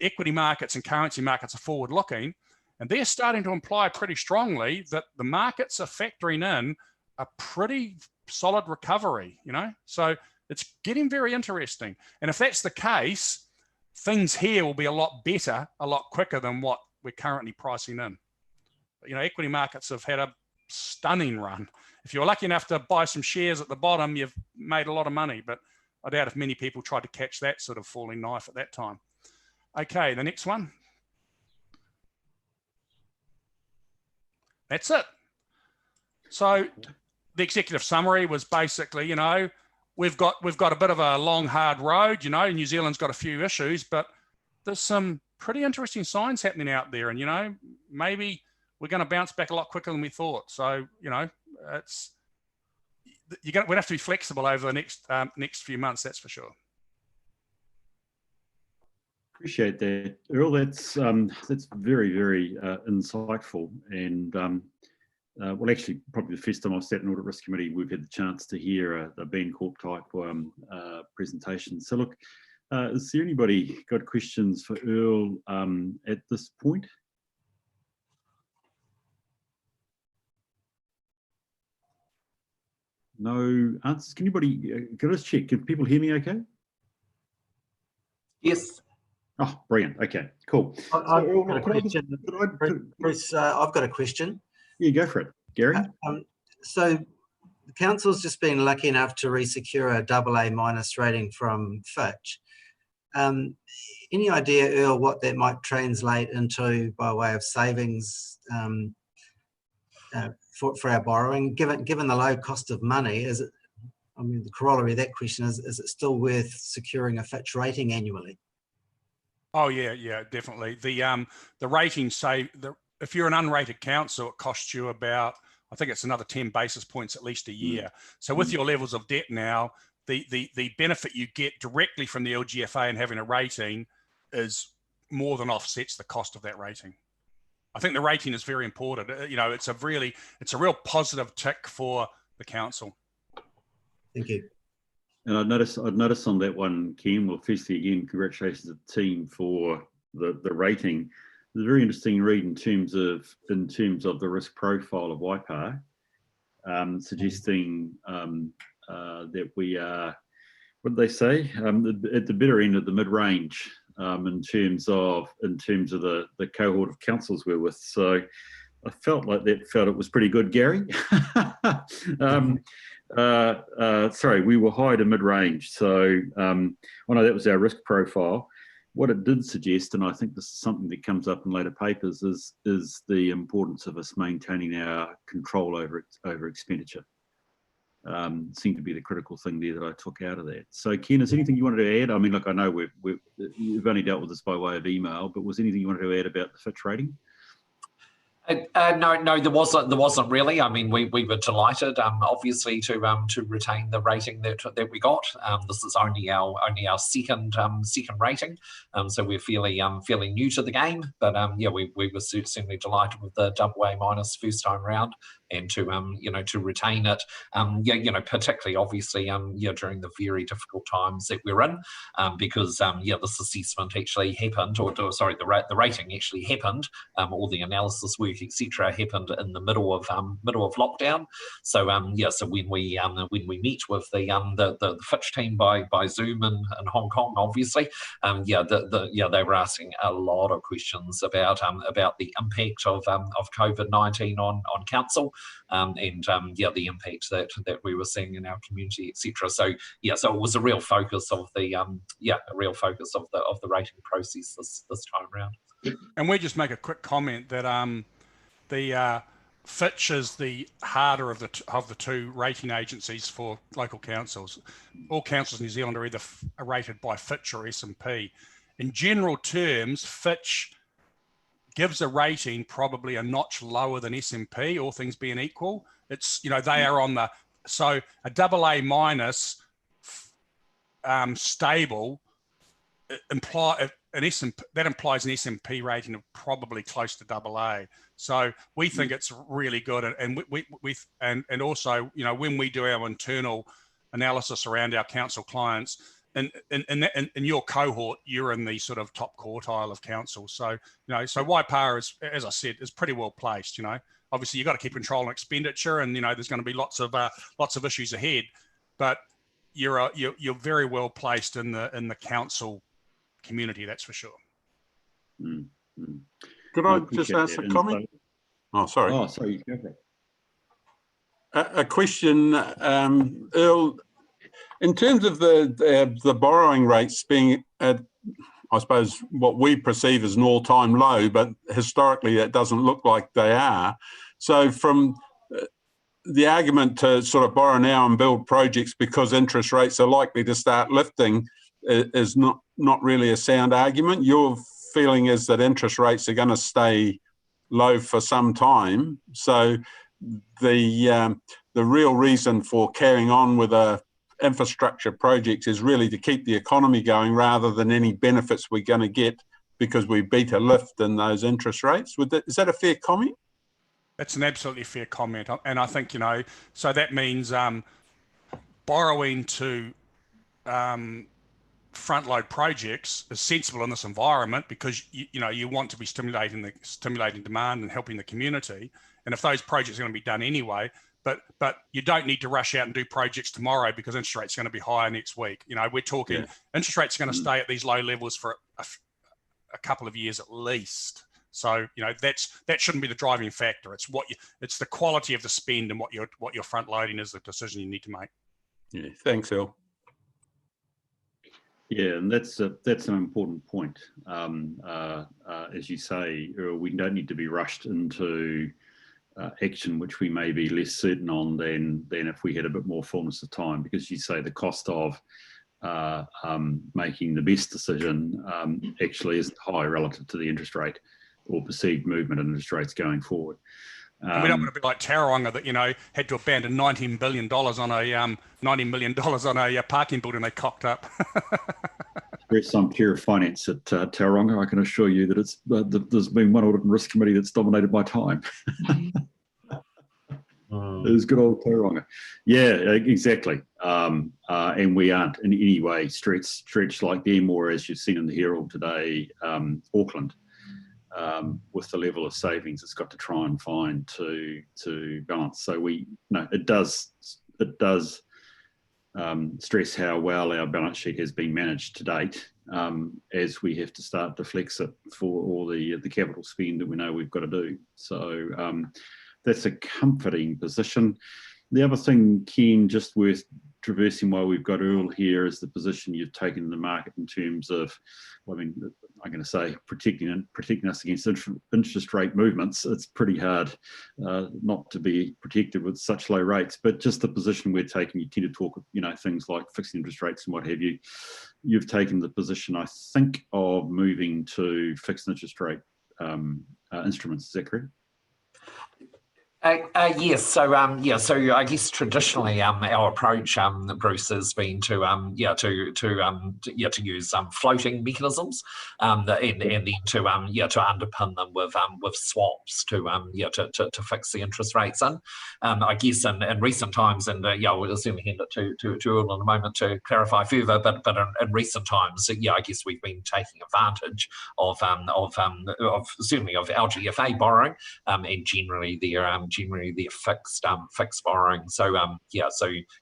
equity markets and currency markets are forward looking, and they're starting to imply pretty strongly that the markets are factoring in a pretty solid recovery, so it's getting very interesting. And if that's the case, things here will be a lot better, a lot quicker than what we're currently pricing in. But, equity markets have had a stunning run. If you're lucky enough to buy some shares at the bottom, you've made a lot of money, but I doubt if many people tried to catch that sort of falling knife at that time. Okay, the next one. That's it. So the executive summary was basically, we've got a bit of a long, hard road. New Zealand's got a few issues, but there's some pretty interesting signs happening out there. And, maybe we're going to bounce back a lot quicker than we thought. So, we'll have to be flexible over the next few months, that's for sure. Appreciate that, Earl. That's very, very insightful. And well, actually, probably the first time I've sat in Audit Risk Committee, we've had the chance to hear the Ben Corp type presentation. So look, is there anybody got questions for Earl at this point? No answers. Can I just check? Can people hear me okay? Yes. Oh, brilliant. Okay, cool. I've got a question. Bruce, I've got a question. Yeah, go for it, Gary. So the council's just been lucky enough to re-secure a AA- rating from Fitch. Any idea, Earl, what that might translate into by way of savings for our borrowing? Given the low cost of money, is it? I mean, the corollary of that question is it still worth securing a Fitch rating annually? Oh yeah, definitely. The rating if you're an unrated council, it costs you about, I think it's another 10 basis points at least a year. So with your levels of debt now, the benefit you get directly from the LGFA and having a rating is more than offsets the cost of that rating. I think the rating is very important. It's a real positive tick for the council. Thank you. And I'd notice on that one, Ken, well, firstly, again, congratulations to the team for the rating. It's a very interesting read in terms of the risk profile of Waipa, suggesting that we are, what did they say, at the better end of the mid-range in terms of the cohort of councils we're with. So I felt it was pretty good, Gary. Sorry, we were high to mid-range. So I know that was our risk profile. What it did suggest, and I think this is something that comes up in later papers, is the importance of us maintaining our control over expenditure. Seemed to be the critical thing there that I took out of that. So Ken, is there anything you wanted to add? I mean, look, I know you've only dealt with this by way of email, but was there anything you wanted to add about the Fitch rating? No, there wasn't really. I mean, we were delighted, obviously, to retain the rating that we got. This is only our second rating, so we're fairly new to the game. But yeah, we were certainly delighted with the AA- first time round, and to retain it. Particularly obviously during the very difficult times that we're in, because this assessment actually happened, the rating actually happened, all the analysis work work, etc., happened in the middle of lockdown. So so when we meet with the Fitch team by Zoom in Hong Kong, obviously, they were asking a lot of questions about the impact of COVID-19 on council, and the impact that we were seeing in our community, etc. So so it was a real focus of the rating process this time around. And we just make a quick comment that the Fitch is the harder of the two rating agencies for local councils. All councils in New Zealand are either rated by Fitch or S&P. In general terms, Fitch gives a rating probably a notch lower than S&P, all things being equal. It's, they are on so a AA minus stable implies an S&P rating of probably close to AA. So we think it's really good, and also when we do our internal analysis around our council clients, and in your cohort, you're in the sort of top quartile of council. So so Waipawa is, as I said, is pretty well placed. Obviously you've got to keep control on expenditure, and there's going to be lots of issues ahead, but you're very well placed in the council community, that's for sure. Could I just ask a comment? Oh, sorry. Oh, sorry, you go for it. A question, Earl. In terms of the borrowing rates being at, I suppose, what we perceive as an all-time low, but historically that doesn't look like they are. So from the argument to sort of borrow now and build projects because interest rates are likely to start lifting is not really a sound argument. Your feeling is that interest rates are going to stay low for some time. So the real reason for carrying on with a infrastructure projects is really to keep the economy going rather than any benefits we're going to get because we beat a lift in those interest rates. Is that a fair comment? That's an absolutely fair comment. And I think, so that means borrowing to front load projects is sensible in this environment because you want to be stimulating demand and helping the community. And if those projects are going to be done anyway, but you don't need to rush out and do projects tomorrow because interest rates are going to be higher next week. We're talking interest rates are going to stay at these low levels for a couple of years at least. So that shouldn't be the driving factor. It's the quality of the spend and what you're front loading is the decision you need to make. Yeah, thanks, Earl. Yeah, and that's an important point. As you say, Earl, we don't need to be rushed into action which we may be less certain on than if we had a bit more fullness of time, because you say the cost of making the best decision actually isn't high relative to the interest rate or perceived movement in interest rates going forward. And we don't want to be like Tauranga that had to abandon $19 billion on a $90 million on a parking building they cocked up. There's some care of finance at Tauranga. I can assure you that there's been one audit and risk committee that's dominated by time. It was good old Tauranga. Yeah, exactly. And we aren't in any way stretched like them, or as you've seen in the Herald today, Auckland. With the level of savings it's got to try and find to balance. So it does stress how well our balance sheet has been managed to date, as we have to start to flex it for all the capital spend that we know we've got to do. So that's a comforting position. The other thing, Ken, just worth traversing while we've got Earl here, is the position you've taken in the market in terms of, I'm going to say protecting us against interest rate movements. It's pretty hard not to be protected with such low rates, but just the position we're taking, you tend to talk, things like fixed interest rates and what have you. You've taken the position, I think, of moving to fixed interest rate instruments. Is that correct? Yes. So yeah. So I guess traditionally our approach, Bruce, has been to to use floating mechanisms, and then to underpin them with swaps to fix the interest rates in. I guess in recent times, and we'll certainly hand it to Earl in a moment to clarify further. But in recent times, I guess we've been taking advantage of certainly of LGFA borrowing, and generally their fixed borrowing. So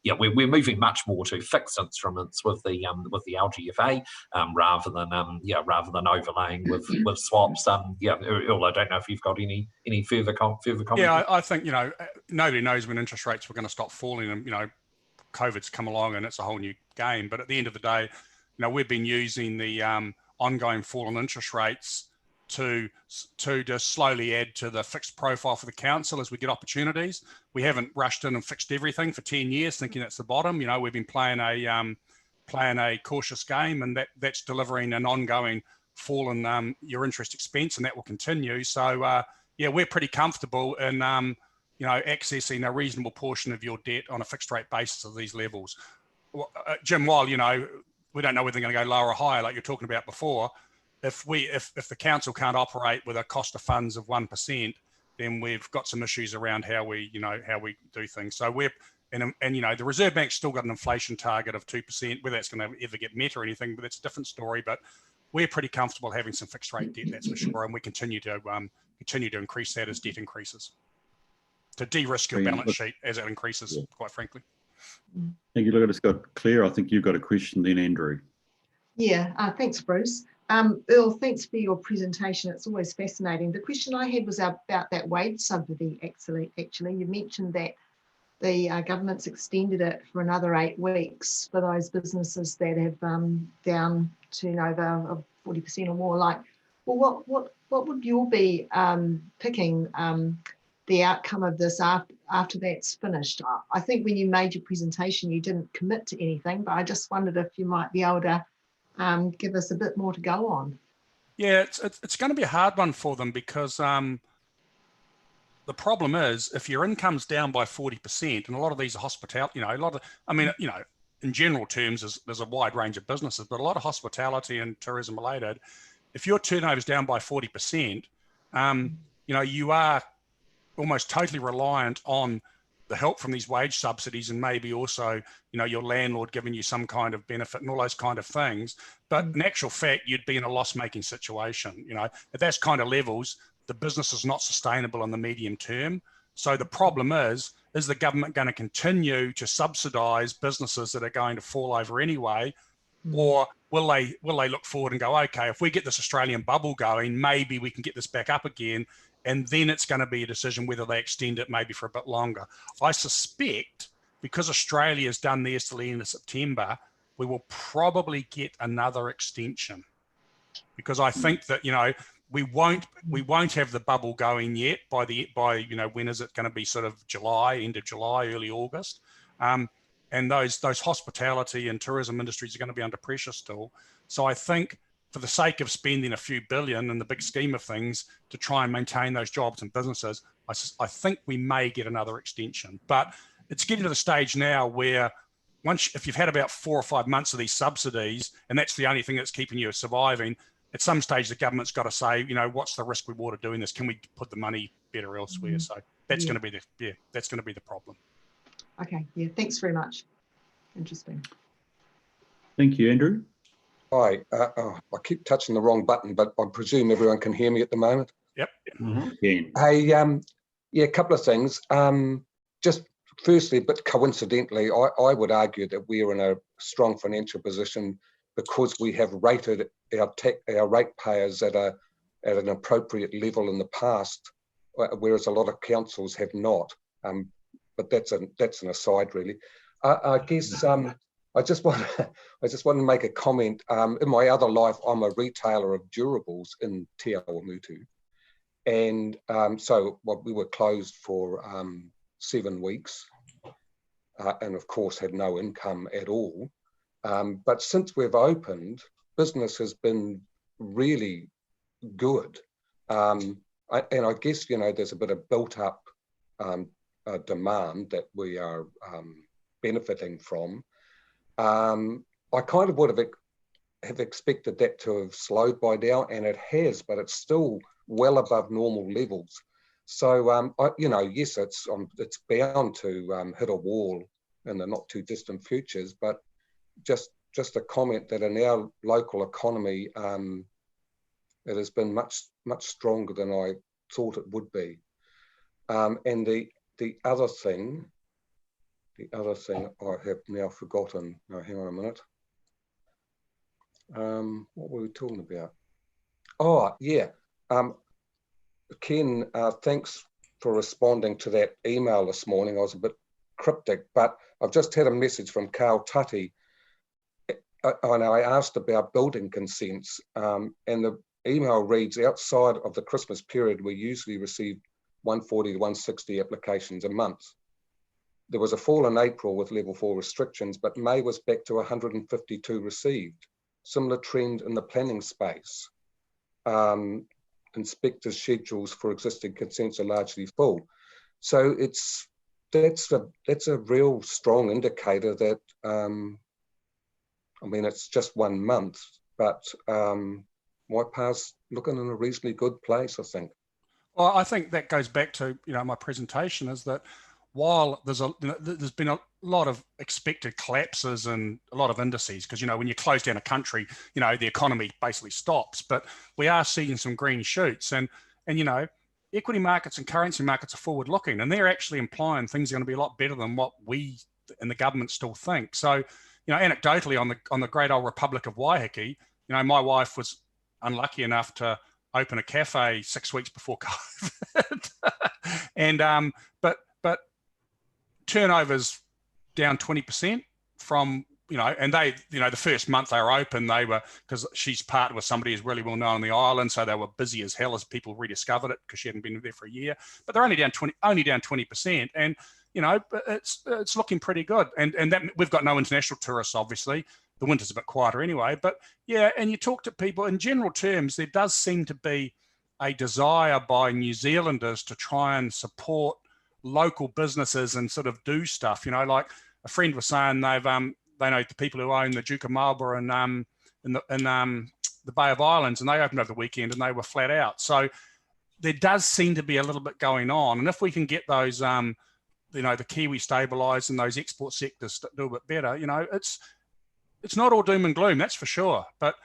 we're moving much more to fixed instruments with the LGFA rather than overlaying with swaps. Earl, I don't know if you've got any further comment. Yeah, I think nobody knows when interest rates were going to stop falling, and COVID's come along and it's a whole new game. But at the end of the day, we've been using the ongoing fall in interest rates to just slowly add to the fixed profile for the council as we get opportunities. We haven't rushed in and fixed everything for 10 years thinking that's the bottom. We've been playing a cautious game, and that's delivering an ongoing fall in your interest expense, and that will continue. So we're pretty comfortable in accessing a reasonable portion of your debt on a fixed rate basis at these levels. Jim, while we don't know whether they're going to go lower or higher, like you're talking about before, if the council can't operate with a cost of funds of 1%, then we've got some issues around how we do things. So the Reserve Bank's still got an inflation target of 2%. Whether that's going to ever get met or anything, but that's a different story. But we're pretty comfortable having some fixed rate debt, that's for sure, and we continue to increase that as debt increases, to de-risk your balance sheet as it increases. Yeah. Quite frankly. Thank you. Look, I just got Claire. I think you've got a question, then Andrew. Yeah, thanks, Bruce. Earl, thanks for your presentation. It's always fascinating. The question I had was about that wage subsidy. Actually, you mentioned that the government's extended it for another 8 weeks for those businesses that have down turnover of 40% or more. Like, well, what would you be picking the outcome of this after that's finished? I think when you made your presentation, you didn't commit to anything, but I just wondered if you might be able to give us a bit more to go on. Yeah, it's going to be a hard one for them because the problem is if your income's down by 40%, and a lot of these are hospitality, in general terms, there's a wide range of businesses, but a lot of hospitality and tourism related, if your turnover is down by 40%, you are almost totally reliant on the help from these wage subsidies, and maybe also, your landlord giving you some kind of benefit and all those kind of things. But in actual fact, you'd be in a loss-making situation. At those kind of levels, the business is not sustainable in the medium term. So the problem is the government going to continue to subsidise businesses that are going to fall over anyway, or will they look forward and go, okay, if we get this Australian bubble going, maybe we can get this back up again. And then it's going to be a decision whether they extend it maybe for a bit longer. I suspect because Australia has done theirs till the end of September, we will probably get another extension, because I think that, we won't have the bubble going yet by when is it going to be? Sort of July, end of July, early August. And those hospitality and tourism industries are going to be under pressure still. So I think, for the sake of spending a few billion in the big scheme of things to try and maintain those jobs and businesses, I think we may get another extension. But it's getting to the stage now where if you've had about 4 or 5 months of these subsidies, and that's the only thing that's keeping you surviving, at some stage the government's got to say, what's the risk reward of doing this? Can we put the money better elsewhere? So that's going to be the problem. Okay. Yeah. Thanks very much. Interesting. Thank you, Andrew. Hi, I keep touching the wrong button, but I presume everyone can hear me at the moment. Yep. Mm-hmm. Yeah. Hey, a couple of things. Just firstly, but coincidentally, I would argue that we are in a strong financial position because we have rated our ratepayers at an appropriate level in the past, whereas a lot of councils have not. But that's an aside, really. I guess. I just want to make a comment. In my other life, I'm a retailer of durables in Te Awamutu. And we were closed for 7 weeks and of course had no income at all. But since we've opened, business has been really good. And I guess, there's a bit of built up demand that we are benefiting from. I kind of would have expected that to have slowed by now, and it has, but it's still well above normal levels. So, yes, it's bound to hit a wall in the not too distant futures, but just a comment that in our local economy, it has been much stronger than I thought it would be. And the other thing I have now forgotten. No, hang on a minute. What were we talking about? Oh, yeah. Ken, thanks for responding to that email this morning. I was a bit cryptic, but I've just had a message from Carl Tutty. And I asked about building consents, and the email reads, outside of the Christmas period, we usually receive 140 to 160 applications a month. There was a fall in April with level 4 restrictions, but May was back to 152 received. Similar trend in the planning space. Inspectors' schedules for existing consents are largely full. So that's a real strong indicator that, I mean, it's just 1 month, but Waipa's looking in a reasonably good place, I think. Well, I think that goes back to, my presentation, is that while there's been a lot of expected collapses and a lot of indices, because, when you close down a country, the economy basically stops, but we are seeing some green shoots, and equity markets and currency markets are forward looking, and they're actually implying things are going to be a lot better than what we and the government still think. So, anecdotally on the great old Republic of Waiheke, my wife was unlucky enough to open a cafe 6 weeks before COVID. And but turnovers down 20% from, and they, the first month they were open, they were, because she's partnered with somebody who's really well known on the island, so they were busy as hell as people rediscovered it because she hadn't been there for a year. But they're only down 20%, and it's looking pretty good. And that we've got no international tourists, obviously. The winter's a bit quieter anyway. But yeah, and you talk to people in general terms, there does seem to be a desire by New Zealanders to try and support local businesses and sort of do stuff. Like a friend was saying, they know the people who own the Duke of Marlborough in the Bay of Islands, and they opened over the weekend and they were flat out. So there does seem to be a little bit going on, and if we can get those the Kiwi stabilised and those export sectors do a bit better, it's not all doom and gloom, that's for sure. But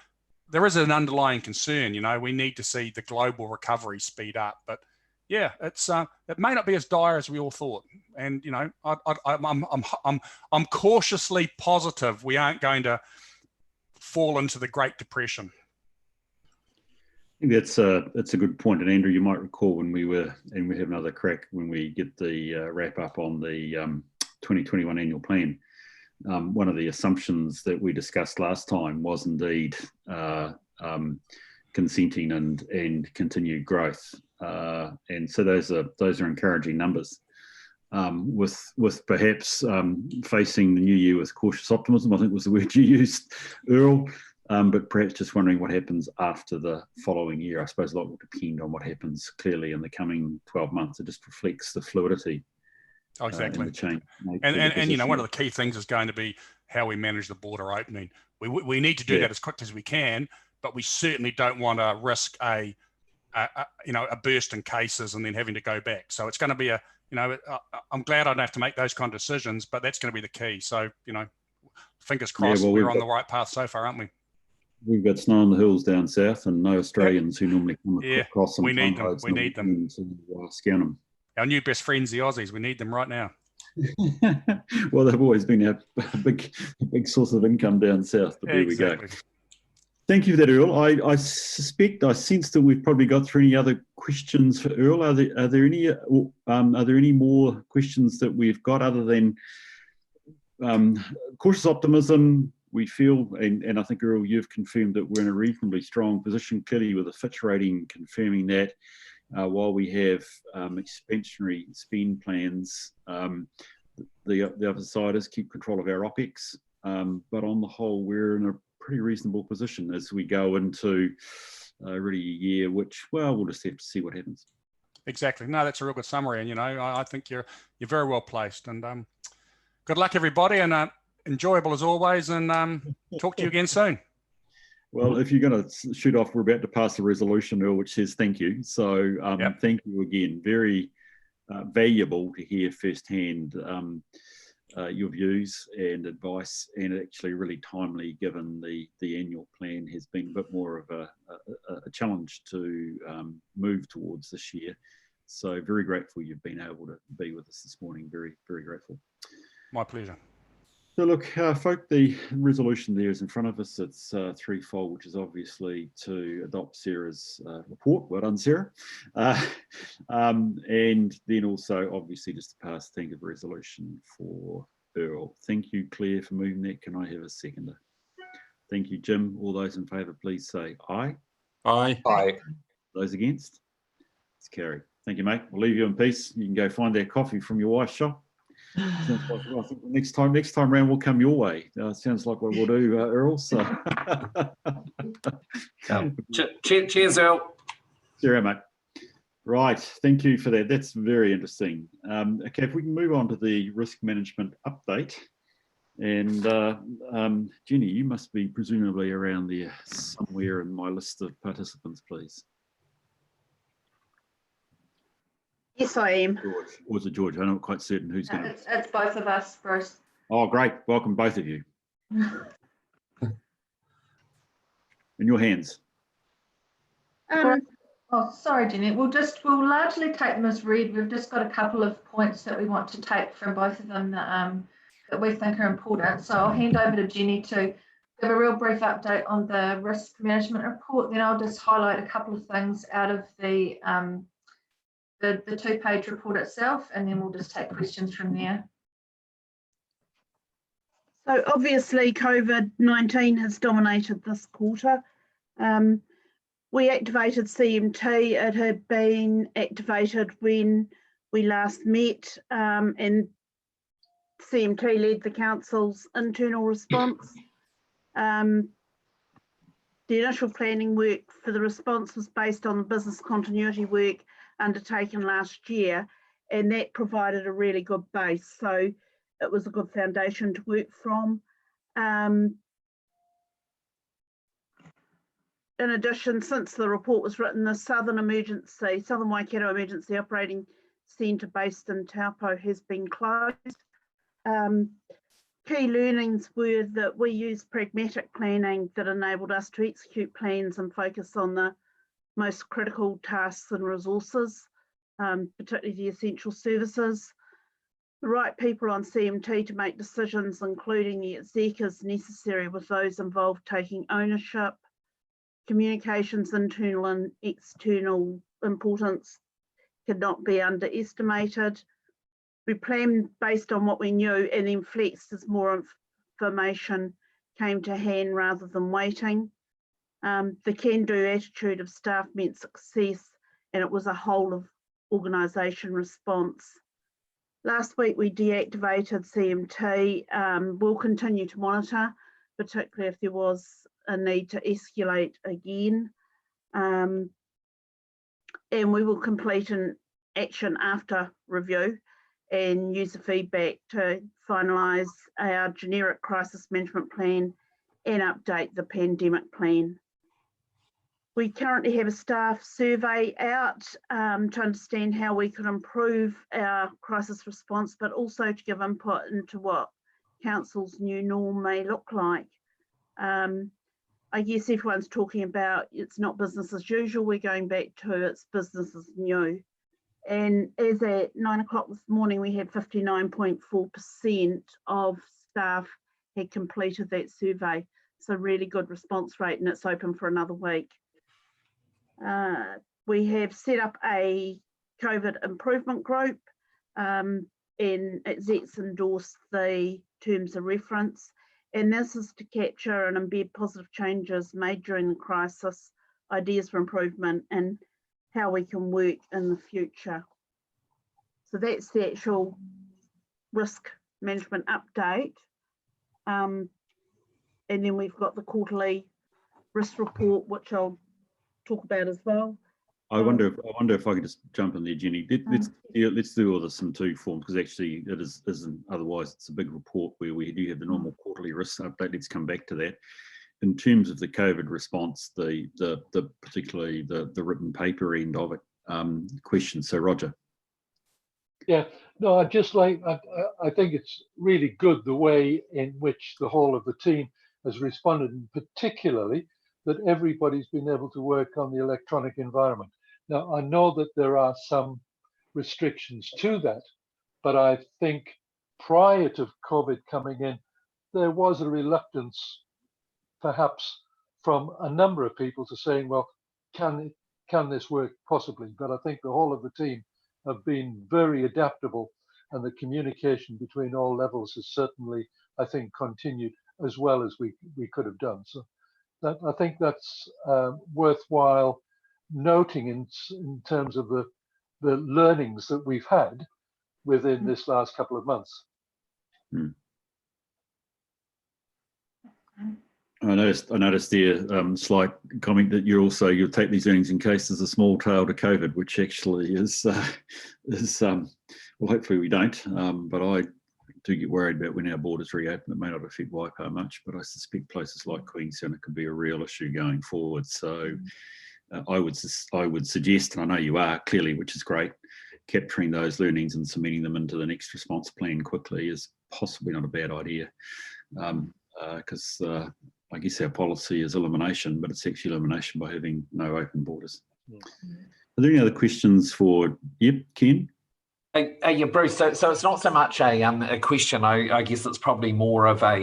there is an underlying concern. We need to see the global recovery speed up. But yeah, it may not be as dire as we all thought. And I'm cautiously positive we aren't going to fall into the Great Depression. I think that's a good point. And Andrew, you might recall when we have another crack when we get the wrap up on the 2021 annual plan. One of the assumptions that we discussed last time was indeed consenting and continued growth, and so those are encouraging numbers. With perhaps facing the new year with cautious optimism, I think was the word you used, Earl. But perhaps just wondering what happens after the following year. I suppose a lot will depend on what happens clearly in the coming 12 months. It just reflects the fluidity. Oh, exactly. The change. And one of the key things is going to be how we manage the border opening. We need to do that as quickly as we can, but we certainly don't want to risk a burst in cases and then having to go back. So it's going to be I'm glad I don't have to make those kind of decisions, but that's going to be the key. So, fingers crossed, we're on the right path so far, aren't we? We've got snow on the hills down south, and no Australians who normally come across them. We need them. We need them. Scan them. Our new best friends, the Aussies. We need them right now. Well, they've always been a big source of income down south, but there we go. Thank you for that, Earl. I sense that we've probably got through any other questions for Earl. Are there any more questions that we've got other than cautious optimism? We feel, and I think, Earl, you've confirmed that we're in a reasonably strong position, clearly with a Fitch rating confirming that. While we have expansionary spend plans, the other side is keep control of our OPEX. But on the whole, we're in a pretty reasonable position as we go into really a year, which, well, we'll just have to see what happens. Exactly. No, that's a real good summary. And, you know, I think you're very well placed. And good luck, everybody, and enjoyable as always. And talk to you again soon. Well, if you're going to shoot off, we're about to pass a resolution, Earl, which says thank you. So thank you again. Very valuable to hear firsthand your views and advice, and actually really timely given the annual plan has been a bit more of a challenge to move towards this year. So very grateful you've been able to be with us this morning. Very, very grateful. My pleasure. So look, folk, the resolution there is in front of us. It's threefold, which is obviously to adopt Sarah's report. Well done, Sarah. And then also, obviously, just to pass the thank you resolution for Earl. Thank you, Claire, for moving that. Can I have a seconder? Thank you, Jim. All those in favour, please say aye. Aye. Aye. Those against? It's carried. Thank you, mate. We'll leave you in peace. You can go find that coffee from your wife's shop. Sounds like, well, I think next time round we'll come your way. Sounds like what we'll do, Earl. So, cheers, Earl. Cheerio, mate. Right, thank you for that. That's very interesting. Okay, if we can move on to the risk management update, and Jenny, you must be presumably around there somewhere in my list of participants, please. Yes, I am. George. Or is it George? I'm not quite certain who's going to. It's both of us, Bruce. Oh, great. Welcome, both of you. In your hands. Oh, sorry, Jenny. We'll largely take them as read. We've just got a couple of points that we want to take from both of them that we think are important. So I'll hand over to Jenny to give a real brief update on the risk management report. Then I'll just highlight a couple of things out of the two-page report itself, and then we'll just take questions from there. So obviously COVID-19 has dominated this quarter. We activated CMT. It had been activated when we last met, and CMT led the council's internal response. The initial planning work for the response was based on the business continuity work undertaken last year, and that provided a really good base. So it was a good foundation to work from. In addition, since the report was written, the Southern Waikato Emergency Operating Centre based in Taupo has been closed. Key learnings were that we used pragmatic planning that enabled us to execute plans and focus on the most critical tasks and resources, particularly the essential services. The right people on CMT to make decisions, including the exec, is necessary, with those involved taking ownership. Communications, internal and external importance cannot be underestimated. We planned based on what we knew and then flexed as more information came to hand rather than waiting. The can-do attitude of staff meant success, and it was a whole of organisation response. Last week we deactivated CMT. We'll continue to monitor, particularly if there was a need to escalate again. And we will complete an action after review and use the feedback to finalise our generic crisis management plan and update the pandemic plan. We currently have a staff survey out to understand how we could improve our crisis response, but also to give input into what council's new norm may look like. I guess everyone's talking about it's not business as usual. We're going back to it's business as new. And as at 9 o'clock this morning, we had 59.4% of staff had completed that survey. So really good response rate, and it's open for another week. We have set up a COVID improvement group, and execs endorsed the terms of reference. And this is to capture and embed positive changes made during the crisis, ideas for improvement, and how we can work in the future. So that's the actual risk management update. And then we've got the quarterly risk report, which I'll talk about as well. I wonder if I could just jump in there, Jenny. Let's do all this in two forms, because actually it isn't. Otherwise, it's a big report where we do have the normal quarterly risk update. Let's come back to that. In terms of the COVID response, the particularly the written paper end of it, question. So Roger. Yeah, no, I think it's really good the way in which the whole of the team has responded, and particularly that everybody's been able to work on the electronic environment. Now, I know that there are some restrictions to that, but I think prior to COVID coming in, there was a reluctance, perhaps from a number of people, to saying, well, can this work possibly? But I think the whole of the team have been very adaptable, and the communication between all levels has certainly, I think, continued as well as we could have done. So I think that's worthwhile noting in terms of the learnings that we've had within this last couple of months. I noticed there slight comment that you'll take these earnings in case there's a small tail to COVID, which actually is well, hopefully we don't, but I do get worried about when our borders reopen. It may not affect Waipa much, but I suspect places like Queenstown, it could be a real issue going forward. So I would suggest, and I know you are clearly, which is great, capturing those learnings and cementing them into the next response plan quickly is possibly not a bad idea, because I guess our policy is elimination, but it's actually elimination by having no open borders. Are there any other questions for, Ken? Yeah, Bruce. So it's not so much a question. I guess it's probably more of a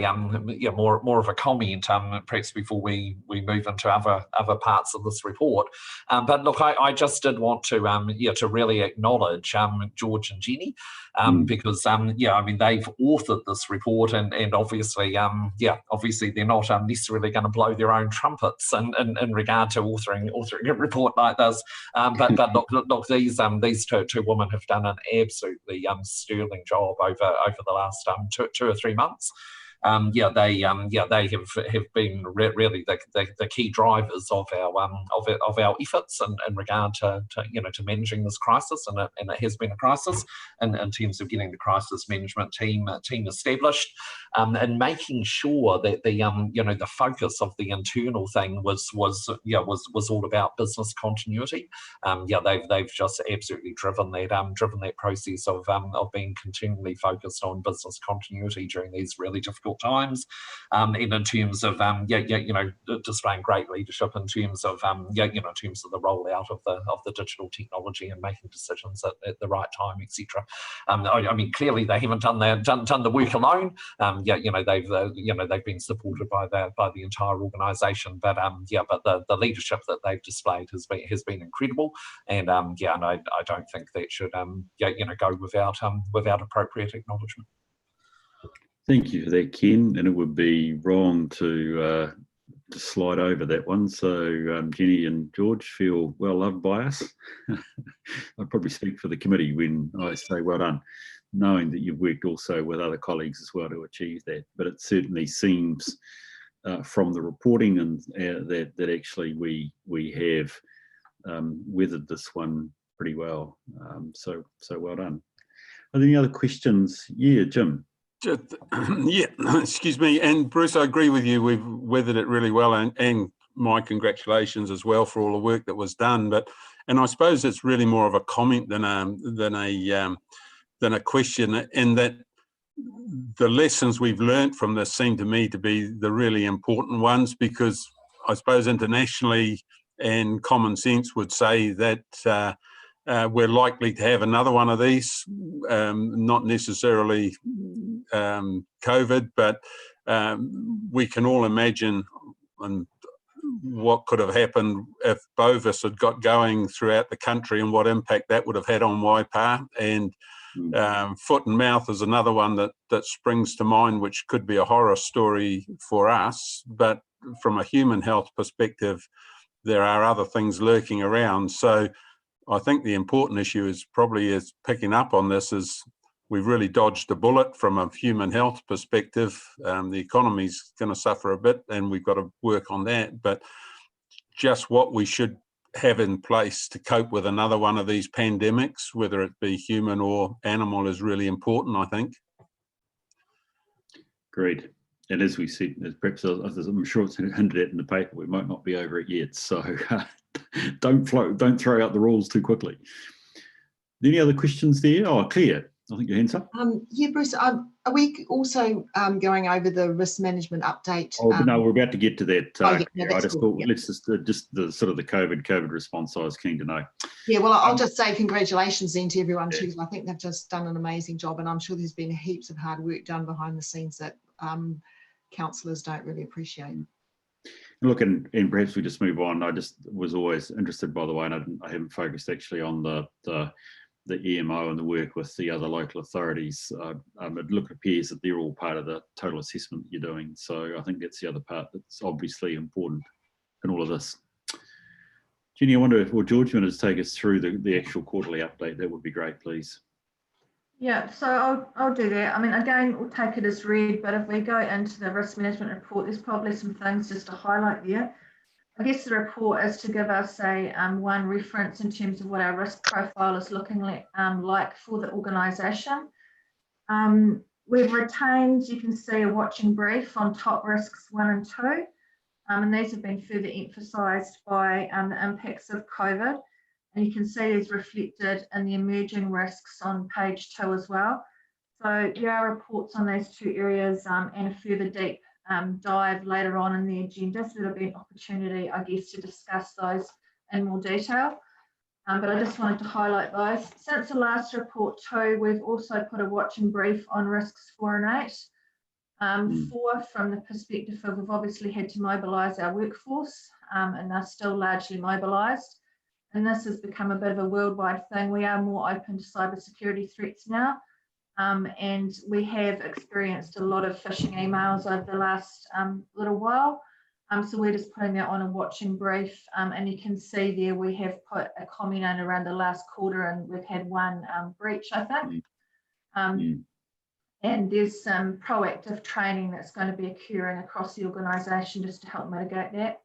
more of a comment. Perhaps before we move into other parts of this report. But look, I just did want to to really acknowledge George and Jenny, because I mean, they've authored this report, and obviously obviously they're not necessarily going to blow their own trumpets in regard to authoring a report like this. But look, these two women have done an absolutely sterling job over the last 2 or 3 months. They have been really the key drivers of our efforts in regard to managing this crisis, and it has been a crisis in terms of getting the crisis management team established, and making sure that the focus of the internal thing was all about business continuity. They've just absolutely driven that process of being continually focused on business continuity during these really difficult times, and in terms of displaying great leadership in terms of in terms of the rollout of the digital technology and making decisions at the right time, etc. I mean, clearly they haven't done the work alone. They've been supported by the entire organisation, but the leadership that they've displayed has been incredible, and I don't think that should go without appropriate acknowledgement. Thank you for that, Ken, and it would be wrong to slide over that one. So Jenny and George feel well loved by us. I probably speak for the committee when I say well done, knowing that you've worked also with other colleagues as well to achieve that. But it certainly seems from the reporting and that actually we have weathered this one pretty well. So well done. Are there any other questions? Yeah, Jim. Excuse me, and Bruce, I agree with you. We've weathered it really well, and my congratulations as well for all the work that was done. And I suppose it's really more of a comment than a question, in that the lessons we've learnt from this seem to me to be the really important ones, because I suppose internationally and common sense would say that we're likely to have another one of these, not necessarily COVID, but we can all imagine what could have happened if Bovis had got going throughout the country and what impact that would have had on Waipa. And foot and mouth is another one that springs to mind, which could be a horror story for us. But from a human health perspective, there are other things lurking around. So I think the important issue is picking up on this is we've really dodged a bullet from a human health perspective. The economy's going to suffer a bit, and we've got to work on that. But just what we should have in place to cope with another one of these pandemics, whether it be human or animal, is really important, I think. Agreed. And as we said, perhaps I'm sure it's hinted at in the paper, we might not be over it yet. So don't throw out the rules too quickly. Any other questions there? Oh, Claire, I think your hand's up. Yeah, Bruce, are we also going over the risk management update? Oh, no, we're about to get to that. Yeah, I just cool. thought, let's just the sort of the COVID response I was keen to know. Yeah, well, I'll just say congratulations then to everyone too, because I think they've just done an amazing job, and I'm sure there's been heaps of hard work done behind the scenes that councillors don't really appreciate. Look, and perhaps we just move on. I just was always interested, by the way, and I haven't focused actually on the EMO and the work with the other local authorities. It appears that they're all part of the total assessment that you're doing. So I think that's the other part that's obviously important in all of this. Jenny, I wonder, or George, you want to take us through the actual quarterly update? That would be great, please. Yeah, so I'll do that. I mean, again, we'll take it as read, but if we go into the risk management report, there's probably some things just to highlight there. I guess the report is to give us one reference in terms of what our risk profile is looking like for the organisation. We've retained, you can see, a watching brief on top risks 1 and 2, and these have been further emphasised by the impacts of COVID. And you can see these reflected in the emerging risks on page 2 as well. So there are reports on those 2 areas and a further deep dive later on in the agenda. So there'll be an opportunity, I guess, to discuss those in more detail. But I just wanted to highlight those. Since the last report too, we've also put a watching brief on risks 4 and 8. 4 from the perspective of we've obviously had to mobilise our workforce and they're still largely mobilised. And this has become a bit of a worldwide thing. We are more open to cybersecurity threats now. And we have experienced a lot of phishing emails over the last little while. So we're just putting that on a watching brief. And you can see there we have put a comment in around the last quarter and we've had 1 breach, I think. And there's some proactive training that's going to be occurring across the organisation just to help mitigate that.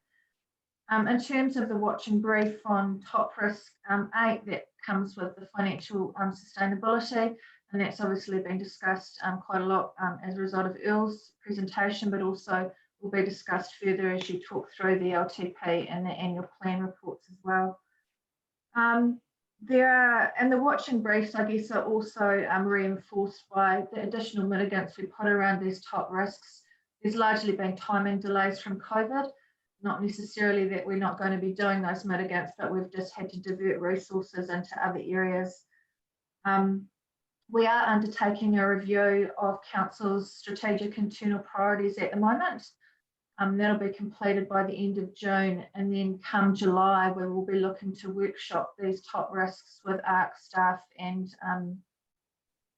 In terms of the watching brief on top risk 8, that comes with the financial sustainability, and that's obviously been discussed quite a lot as a result of Earl's presentation, but also will be discussed further as you talk through the LTP and the annual plan reports as well. There are, and the watching briefs, I guess, are also reinforced by the additional mitigants we put around these top risks. There's largely been timing delays from COVID. Not necessarily that we're not going to be doing those mitigants, but we've just had to divert resources into other areas. We are undertaking a review of Council's strategic internal priorities at the moment. That'll be completed by the end of June, and then come July, we will be looking to workshop these top risks with ARC staff and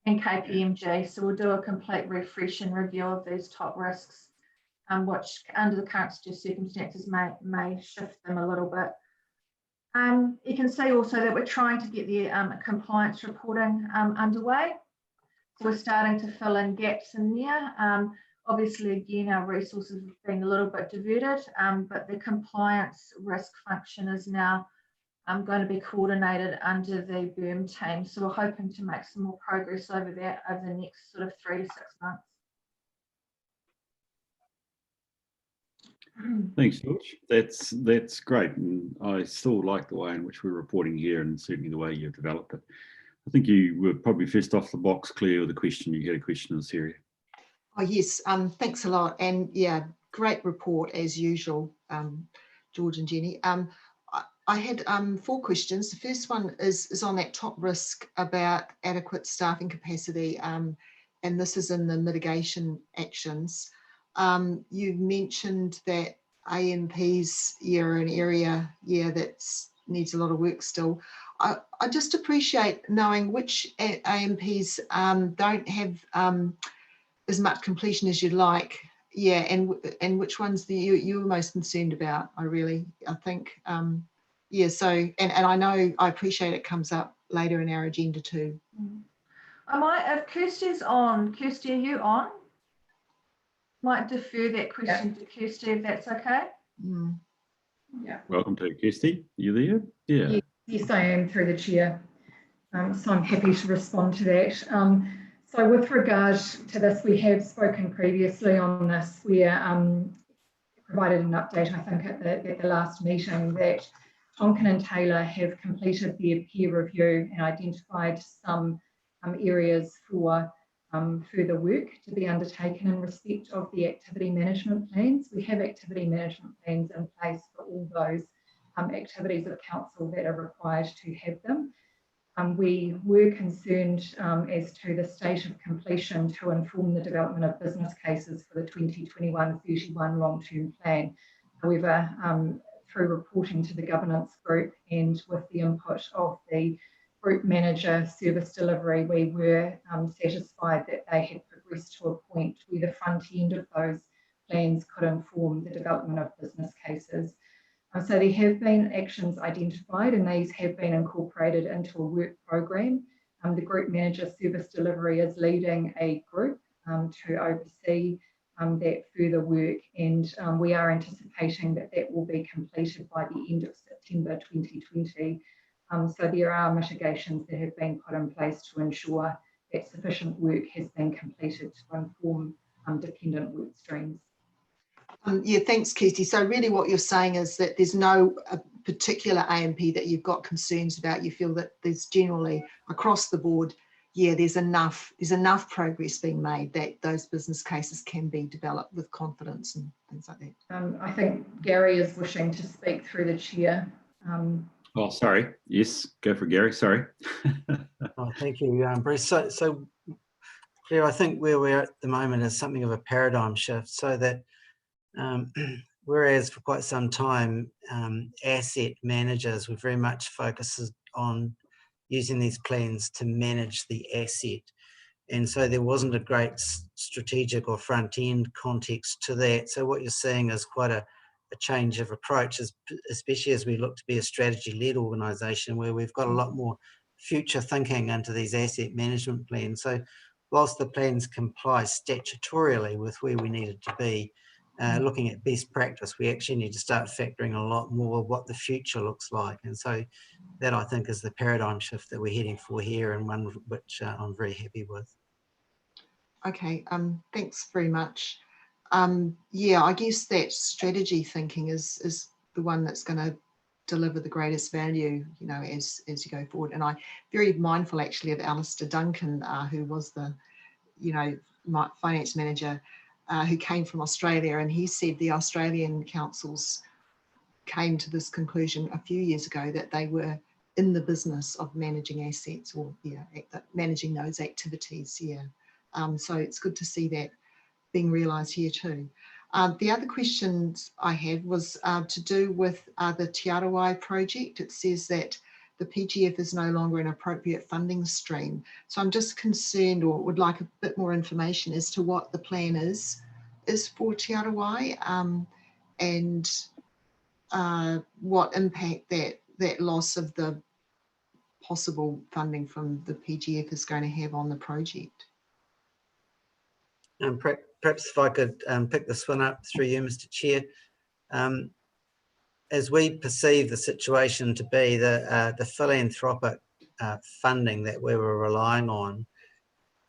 KPMG. So we'll do a complete refresh and review of these top risks. Which under the current circumstances may shift them a little bit. You can see also that we're trying to get the compliance reporting underway. So we're starting to fill in gaps in there. Obviously, again, our resources have been a little bit diverted, but the compliance risk function is now going to be coordinated under the BIRM team. So we're hoping to make some more progress over that over the next sort of 3 to 6 months. Thanks, George. That's great, and I still like the way in which we're reporting here, and certainly the way you've developed it. I think you were probably first off the box, Claire, with a question. You had a question in this area. Oh yes, thanks a lot, and yeah, great report as usual, George and Jenny. I had 4 questions. The first one is on that top risk about adequate staffing capacity, and this is in the mitigation actions. You mentioned that AMPs are an area, that needs a lot of work still. I just appreciate knowing which AMPs don't have as much completion as you'd like, and which ones you're most concerned about. I think, so, and I know, I appreciate it comes up later in our agenda too. If Kirsty's on, Kirsty, are you on? Might defer that question to Kirsty if that's okay. Yeah. Welcome to Kirsty. You there? Yeah. Yes, I am, through the chair. So I'm happy to respond to that. So with regard to this, we have spoken previously on this. We provided an update, I think, at the last meeting, that Tonkin and Taylor have completed their peer review and identified some areas for further work to be undertaken in respect of the activity management plans. We have activity management plans in place for all those activities of council that are required to have them. We were concerned as to the state of completion to inform the development of business cases for the 2021-31 long-term plan. However, through reporting to the governance group and with the input of the group manager service delivery, we were satisfied that they had progressed to a point where the front end of those plans could inform the development of business cases. So there have been actions identified and these have been incorporated into a work program. The group manager service delivery is leading a group to oversee that further work, and we are anticipating that that will be completed by the end of September 2020. So there are mitigations that have been put in place to ensure that sufficient work has been completed to inform dependent work streams. Yeah, thanks, Kirsty. So really what you're saying is that there's no particular AMP that you've got concerns about. You feel that there's generally across the board, yeah, there's enough progress being made that those business cases can be developed with confidence and things like that. I think Gary is wishing to speak through the chair. Oh, sorry. Yes, go for Gary. Sorry. Oh, thank you, Bruce. So Claire, I think where we're at the moment is something of a paradigm shift, so that whereas for quite some time asset managers were very much focused on using these plans to manage the asset, and so there wasn't a great strategic or front end context to that. So what you're seeing is quite a change of approach, especially as we look to be a strategy-led organisation where we've got a lot more future thinking into these asset management plans. So whilst the plans comply statutorily with where we needed to be, looking at best practice, we actually need to start factoring a lot more of what the future looks like. And so that, I think, is the paradigm shift that we're heading for here, and one which I'm very happy with. Okay, thanks very much. Yeah, I guess that strategy thinking is the one that's going to deliver the greatest value, you know, as you go forward. And I'm very mindful actually of Alistair Duncan, who was the, you know, my finance manager, who came from Australia, and he said the Australian councils came to this conclusion a few years ago that they were in the business of managing assets, or yeah, managing those activities. Yeah, so it's good to see that being realised here too. The other questions I had was to do with the Te Arawai project. It says that the PGF is no longer an appropriate funding stream. So I'm just concerned, or would like a bit more information as to what the plan is for Te Arawai, and what impact that loss of the possible funding from the PGF is going to have on the project. Perhaps if I could pick this one up through you, Mr. Chair. As we perceive the situation to be, the philanthropic funding that we were relying on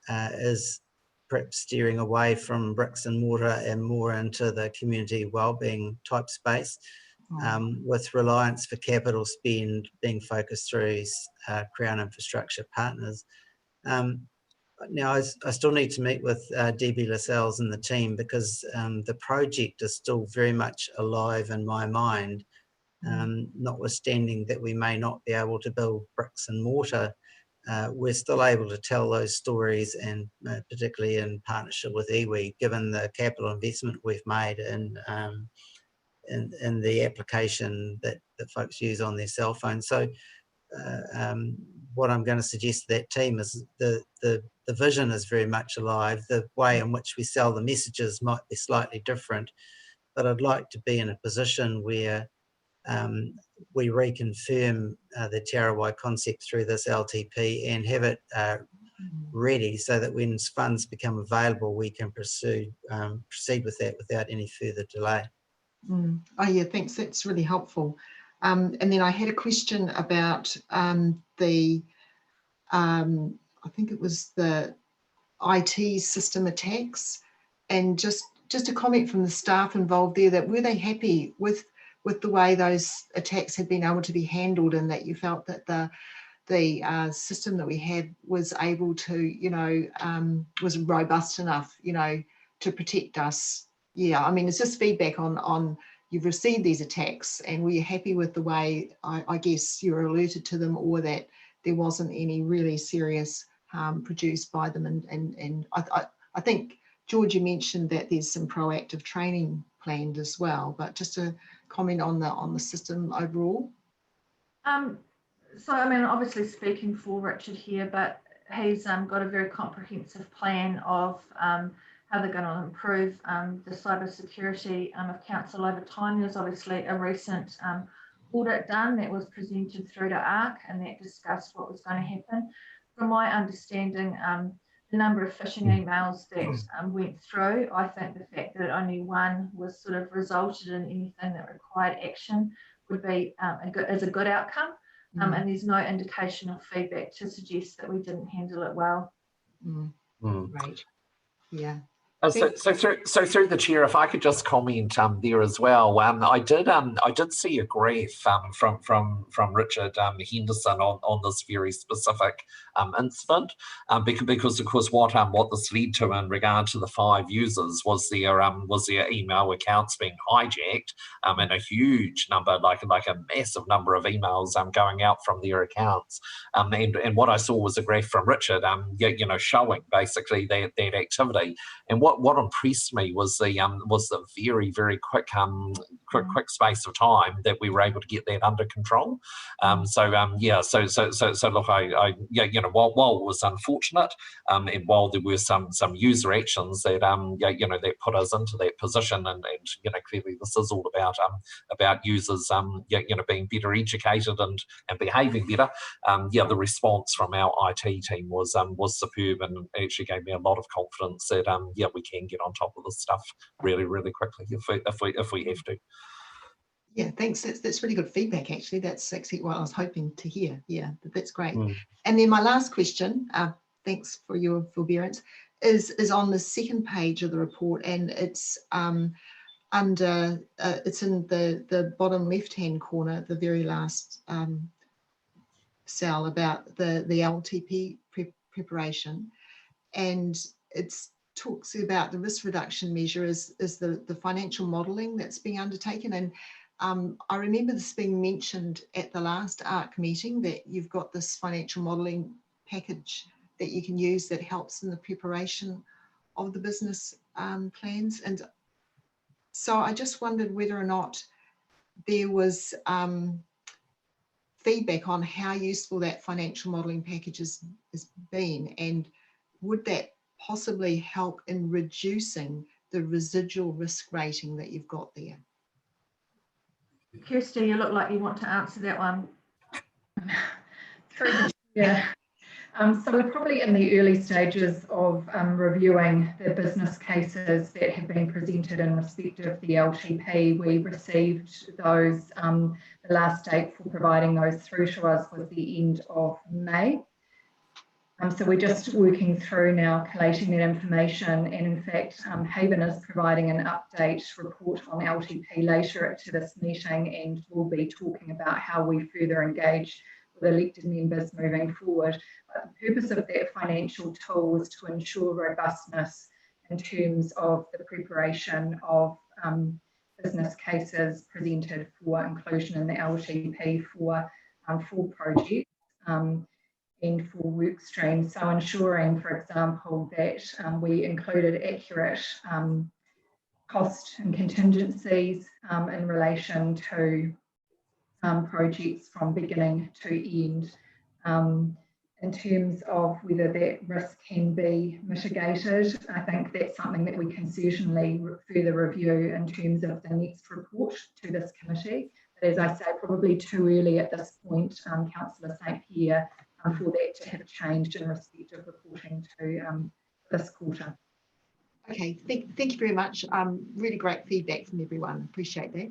is perhaps steering away from bricks and mortar and more into the community wellbeing type space, with reliance for capital spend being focused through Crown Infrastructure Partners. Now, I still need to meet with Debbie Lascelles and the team, because the project is still very much alive in my mind, notwithstanding that we may not be able to build bricks and mortar. We're still able to tell those stories, and particularly in partnership with iwi, given the capital investment we've made in the application that folks use on their cell phone. So what I'm going to suggest to that team is the vision is very much alive. The way in which we sell the messages might be slightly different, but I'd like to be in a position where we reconfirm the Te Arawai concept through this LTP and have it ready, so that when funds become available, we can proceed with that without any further delay. Oh yeah, thanks. That's really helpful. And then I had a question about I think it was the IT system attacks, and just a comment from the staff involved there, that were they happy with the way those attacks had been able to be handled, and that you felt that the system that we had was able to, you know, was robust enough, you know, to protect us. Yeah, I mean, it's just feedback on you've received these attacks, and were you happy with the way, I guess, you were alerted to them, or that there wasn't any really serious harm produced by them? And I think, George, you mentioned that there's some proactive training planned as well, but just a comment on the system overall. So, I mean, obviously speaking for Richard here, but he's got a very comprehensive plan of how they're going to improve the cybersecurity of council over time. There's obviously a recent audit done that was presented through to ARC, and that discussed what was going to happen. From my understanding, the number of phishing emails that went through, I think the fact that only one was sort of resulted in anything that required action would be is a good outcome. And there's no indication or feedback to suggest that we didn't handle it well. Right. Yeah. So through the chair, if I could just comment there as well. I did see a graph from Richard Henderson on this very specific incident, because of course what this led to in regard to the 5 users was their email accounts being hijacked, and a huge number, like a massive number of emails going out from their accounts. And what I saw was a graph from Richard, you know, showing basically that activity. And what impressed me was the very, very quick space of time that we were able to get that under control. So look, I you know, while it was unfortunate, and while there were some user actions that you know, that put us into that position, and you know, clearly this is all about users you know, being better educated and behaving better. The response from our IT team was superb, and actually gave me a lot of confidence that we can get on top of this stuff really, really quickly if we have to. Yeah, thanks. That's really good feedback, actually. That's actually what I was hoping to hear. Yeah, that's great. And then my last question, thanks for your forbearance, is on the second page of the report, and it's under it's in the bottom left-hand corner, the very last cell, about the LTP preparation, and it's talks about the risk reduction measure is the financial modelling that's being undertaken. And I remember this being mentioned at the last ARC meeting, that you've got this financial modelling package that you can use that helps in the preparation of the business plans. And so I just wondered whether or not there was feedback on how useful that financial modelling package has been, and would that possibly help in reducing the residual risk rating that you've got there? Kirsty, you look like you want to answer that one. Yeah. So we're probably in the early stages of reviewing the business cases that have been presented in respect of the LTP. We received those, the last date for providing those through to us was the end of May. So we're just working through now, collating that information, and in fact, Haven is providing an update report on LTP later to this meeting, and we'll be talking about how we further engage with elected members moving forward. But the purpose of that financial tool is to ensure robustness in terms of the preparation of business cases presented for inclusion in the LTP for projects. And for work streams, so ensuring, for example, that we included accurate cost and contingencies in relation to projects from beginning to end, in terms of whether that risk can be mitigated. I think that's something that we can certainly further review in terms of the next report to this committee. But as I say, probably too early at this point, Councillor St Pierre, for that to have changed in respect of reporting to this quarter. Okay, thank you very much. Really great feedback from everyone. Appreciate that.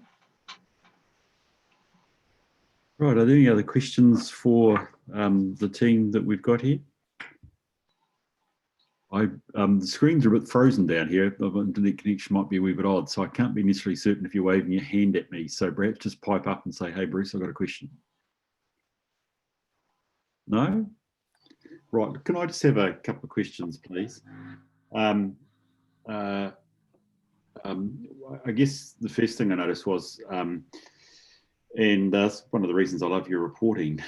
Right, are there any other questions for the team that we've got here? The screens are a bit frozen down here. The internet connection might be a wee bit odd, so I can't be necessarily certain if you're waving your hand at me. So perhaps just pipe up and say, hey, Bruce, I've got a question. No? Right, can I just have a couple of questions, please? I guess the first thing I noticed was, and that's one of the reasons I love your reporting,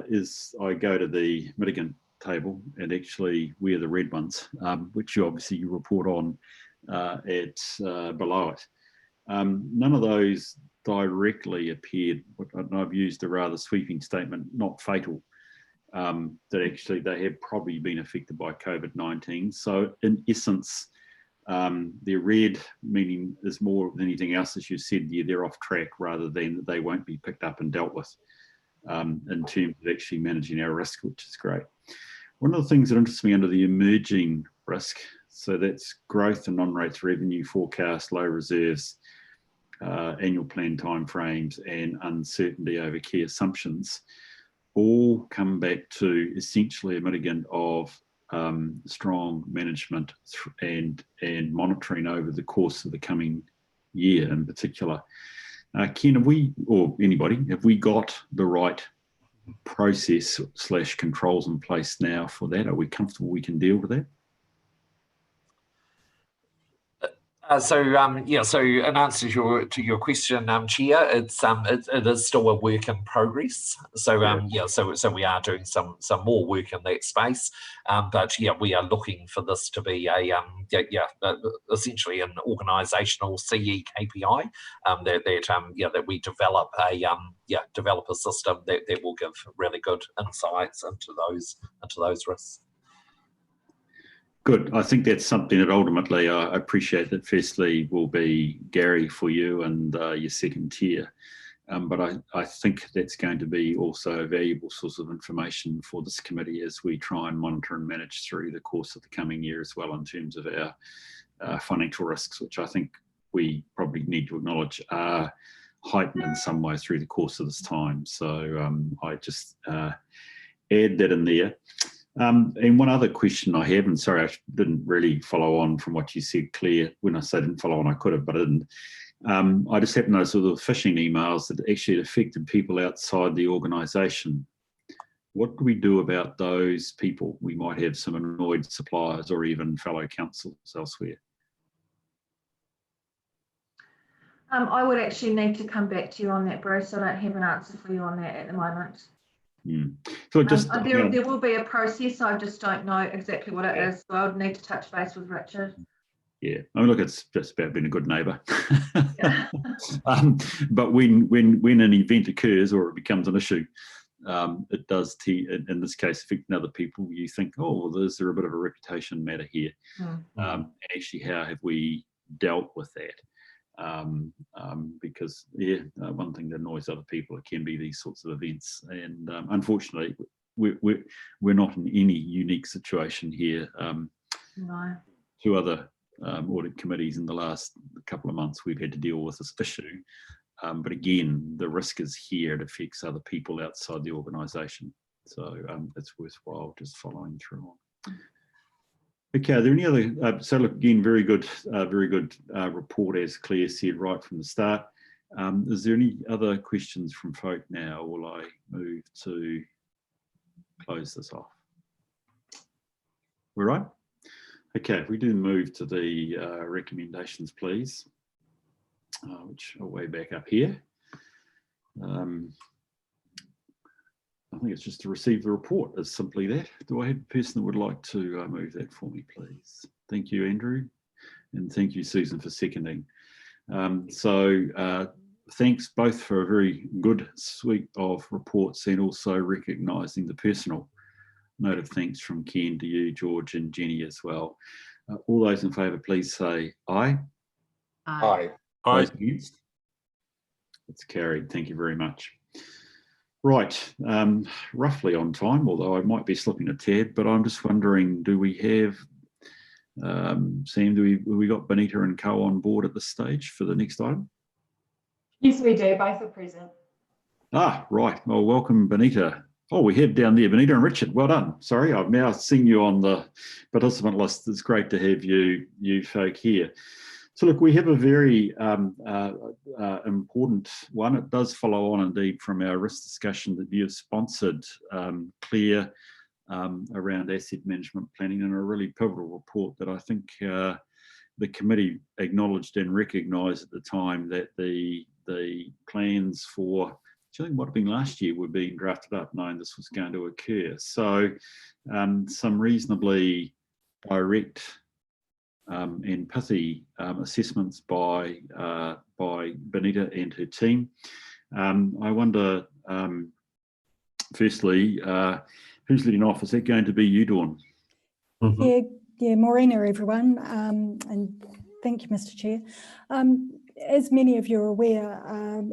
is I go to the mitigant table and actually we're the red ones, which you obviously you report on below it. None of those directly appeared, and I've used a rather sweeping statement, not fatal, that actually they have probably been affected by COVID-19. So in essence, they're red, meaning there's more than anything else, as you said, they're off track rather than they won't be picked up and dealt with in terms of actually managing our risk, which is great. One of the things that interests me under the emerging risk, so that's growth and non-rates revenue forecast, low reserves, annual plan timeframes, and uncertainty over key assumptions, all come back to essentially a mitigant of strong management and monitoring over the course of the coming year in particular. Ken, have we, or anybody, have we got the right process / controls in place now for that? Are we comfortable we can deal with that? So in answer to your question, Chair, it is still a work in progress. So so we are doing some more work in that space, but yeah, we are looking for this to be a essentially an organisational CE KPI that we develop a system that will give really good insights into those risks. Good. I think that's something that ultimately I appreciate that firstly will be Gary for you and your second tier. But I think that's going to be also a valuable source of information for this committee as we try and monitor and manage through the course of the coming year as well in terms of our financial risks, which I think we probably need to acknowledge are heightened in some way through the course of this time. So I just add that in there. And one other question I have, and sorry, I didn't really follow on from what you said, Claire. When I say didn't follow on, I could have, but I didn't. I just happened to notice with the phishing emails that actually it affected people outside the organisation. What do we do about those people? We might have some annoyed suppliers or even fellow councils elsewhere. I would actually need to come back to you on that, Bruce. I don't have an answer for you on that at the moment. So just there will be a process. I just don't know exactly what it is. So I would need to touch base with Richard. Yeah, I mean, look, it's just about being a good neighbour. But when an event occurs or it becomes an issue, it does, in this case, affect other people. You think, oh, well, is there a bit of a reputation matter here? And actually, how have we dealt with that? Because one thing that annoys other people, it can be these sorts of events, and unfortunately we're not in any unique situation here. No. Two other audit committees in the last couple of months we've had to deal with this issue, but again the risk is here. It affects other people outside the organisation, so it's worthwhile just following through on. Okay, are there any other, so look, again, very good report, as Claire said right from the start. Is there any other questions from folk now, or will I move to close this off? We're right? Okay, if we do move to the recommendations, please, which are way back up here. I think it's just to receive the report, as simply that. Do I have a person that would like to move that for me, please? Thank you, Andrew. And thank you, Susan, for seconding. Thanks both for a very good suite of reports and also recognising the personal note of thanks from Ken to you, George, and Jenny as well. All those in favour, please say aye. Aye. Aye. Those against? It's carried. Thank you very much. Right, roughly on time, although I might be slipping a tad, but I'm just wondering, do we have Sam, have we got Benita and Co on board at this stage for the next item? Yes, we do. Both are present. Ah, right. Well, welcome, Benita. Oh, we have down there Benita and Richard. Well done. Sorry, I've now seen you on the participant list. It's great to have you folk here. So look, we have a very important one. It does follow on indeed from our risk discussion that you have sponsored, Claire, around asset management planning, and a really pivotal report that I think the committee acknowledged and recognised at the time that the plans for, which I think might have been last year, were being drafted up knowing this was going to occur. So some reasonably direct and pithy assessments by Benita and her team. I wonder, firstly, who's leading off? Is that going to be you, Dawn? Mm-hmm. Yeah, Morena, everyone, and thank you, Mr. Chair. As many of you are aware,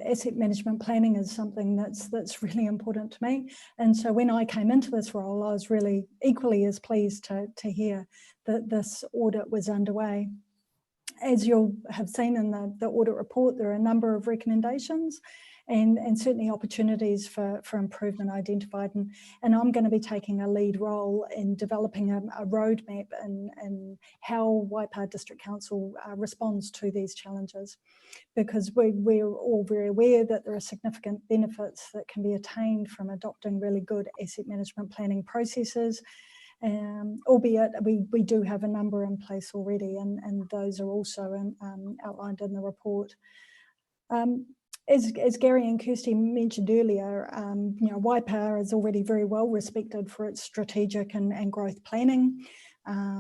asset management planning is something that's really important to me. And so when I came into this role, I was really equally as pleased to hear that this audit was underway. As you'll have seen in the audit report, there are a number of recommendations and certainly opportunities for improvement identified. And I'm going to be taking a lead role in developing a roadmap and how Waipa District Council responds to these challenges, because we're all very aware that there are significant benefits that can be attained from adopting really good asset management planning processes. Albeit we do have a number in place already, and those are also outlined in the report. As Gary and Kirsty mentioned earlier, Waipa is already very well respected for its strategic and growth planning.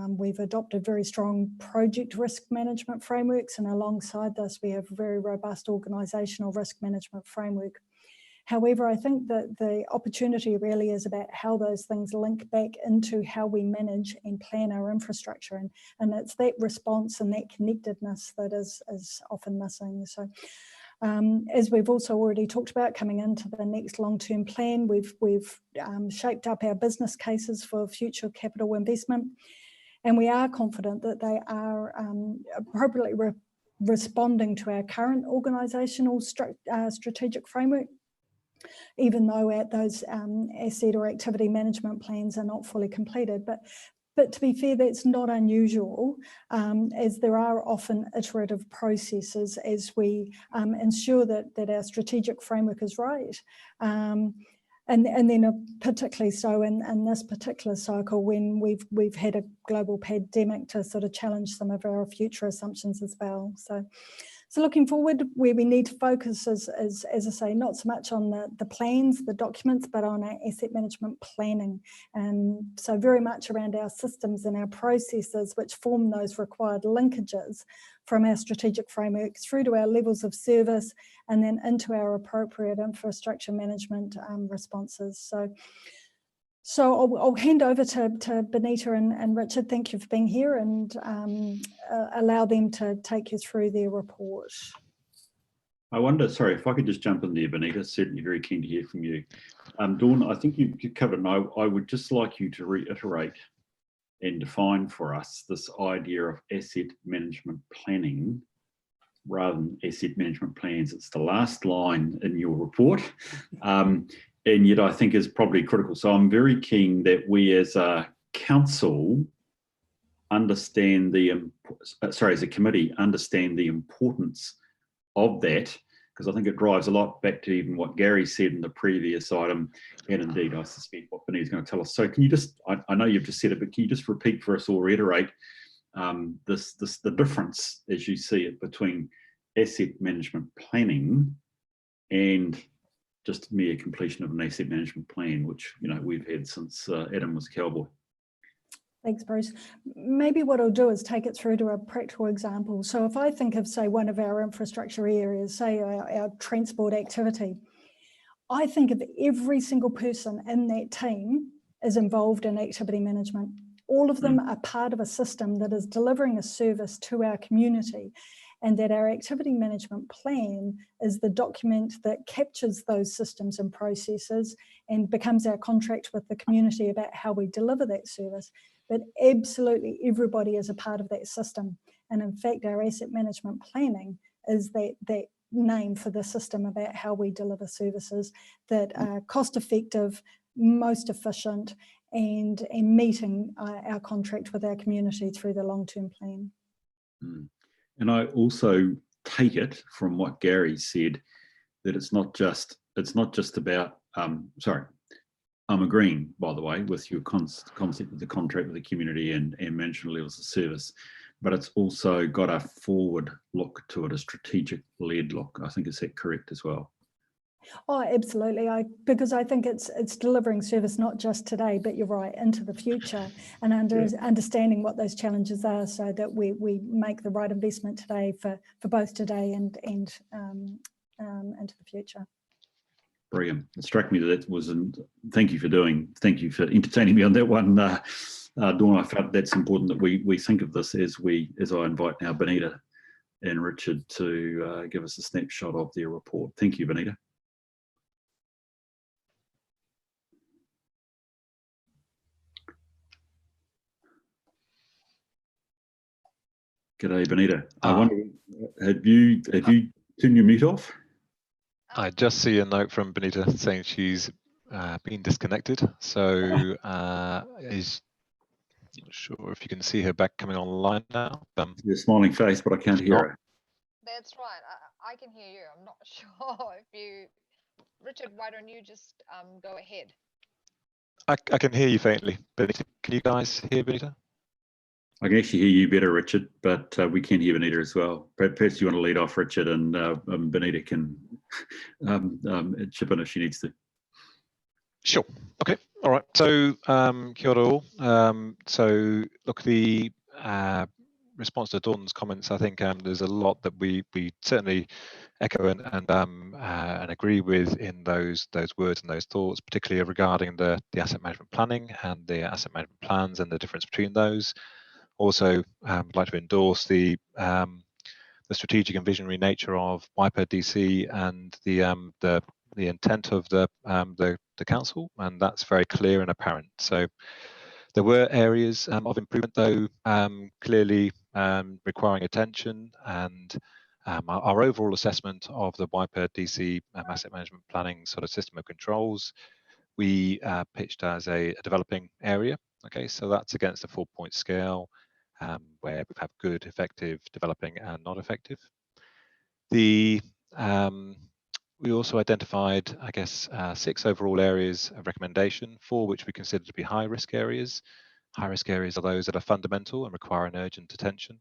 We've adopted very strong project risk management frameworks, and alongside this, we have a very robust organisational risk management framework. However, I think that the opportunity really is about how those things link back into how we manage and plan our infrastructure. And it's that response and that connectedness that is often missing. So as we've also already talked about, coming into the next long-term plan, we've shaped up our business cases for future capital investment. And we are confident that they are appropriately responding to our current organisational strategic framework, even though those asset or activity management plans are not fully completed. But to be fair, that's not unusual, as there are often iterative processes as we ensure that our strategic framework is right. And then particularly so in this particular cycle, when we've had a global pandemic to sort of challenge some of our future assumptions as well. So looking forward, where we need to focus is, as I say, not so much on the plans, the documents, but on our asset management planning. And so very much around our systems and our processes, which form those required linkages from our strategic framework through to our levels of service and then into our appropriate infrastructure management responses. So I'll hand over to Benita and Richard. Thank you for being here, and allow them to take you through their report. I wonder, sorry, if I could just jump in there, Benita, certainly very keen to hear from you. Dawn, I think you covered, and I would just like you to reiterate and define for us this idea of asset management planning rather than asset management plans. It's the last line in your report. And yet I think is probably critical. So I'm very keen that we as a council understand as a committee, understand the importance of that, because I think it drives a lot back to even what Gary said in the previous item, and indeed I suspect what Benita's going to tell us. So can you just, I know you've just said it, but can you just repeat for us or reiterate the difference as you see it between asset management planning and just mere completion of an asset management plan, which we've had since Adam was cowboy. Thanks, Bruce. Maybe what I'll do is take it through to a practical example. So if I think of, say, one of our infrastructure areas, say our transport activity, I think of every single person in that team is involved in activity management. All of them are part of a system that is delivering a service to our community. and that our activity management plan is the document that captures those systems and processes and becomes our contract with the community about how we deliver that service. But absolutely everybody is a part of that system. And in fact, our asset management planning is that name for the system about how we deliver services that are cost effective, most efficient, and meeting our contract with our community through the long-term plan. And I also take it from what Gary said that it's not just about, sorry, I'm agreeing, by the way, with your concept of the contract with the community and management levels of service, but it's also got a forward look to it, a strategic led look. I think, is that correct as well? Oh, absolutely. Because I think it's delivering service not just today, but you're right, into the future, and understanding what those challenges are, so that we make the right investment today for both today and into the future. Brilliant. It struck me that was, and thank you for entertaining me on that one, Dawn. I felt that's important that we think of this as I invite now Benita and Richard to give us a snapshot of their report. Thank you, Benita. G'day, Benita. I wonder, have you turned your mute off? I just see a note from Benita saying she's been disconnected. So is not sure if you can see her back coming online now. Your smiling face, but I can't hear her. That's right. I can hear you. I'm not sure if you, Richard. Why don't you just go ahead? I can hear you faintly, Benita. Can you guys hear Benita? I can actually hear you better, Richard, but we can hear Benita as well. Perhaps you want to lead off, Richard, and Benita can chip in if she needs to. Sure. Okay. All right. So, kia ora all. So, look, the response to Dawn's comments, I think there's a lot that we certainly echo and agree with in those words and those thoughts, particularly regarding the asset management planning and the asset management plans and the difference between those. Also, I'd like to endorse the strategic and visionary nature of WIPA DC and the intent of the council, and that's very clear and apparent. So there were areas of improvement, though, clearly requiring attention, and our overall assessment of the WIPA DC asset management planning sort of system of controls, we pitched as a developing area. Okay, so that's against a 4-point scale, where we have good, effective, developing, and not effective. We also identified, I guess, 6 overall areas of recommendation, 4 which we consider to be high-risk areas. High-risk areas are those that are fundamental and require an urgent attention.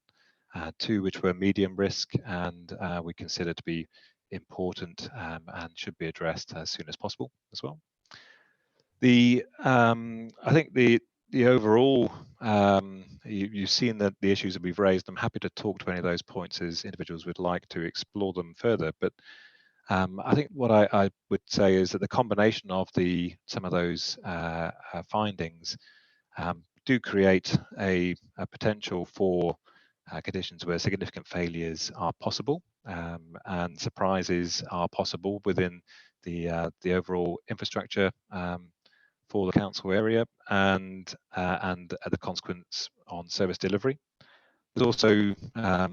2 which were medium risk and we consider to be important and should be addressed as soon as possible as well. I think the overall, you've seen that the issues that we've raised. I'm happy to talk to any of those points as individuals would like to explore them further. But I think what I would say is that the combination of some of those findings do create a potential for conditions where significant failures are possible and surprises are possible within the overall infrastructure for the council area and the consequence on service delivery. There's also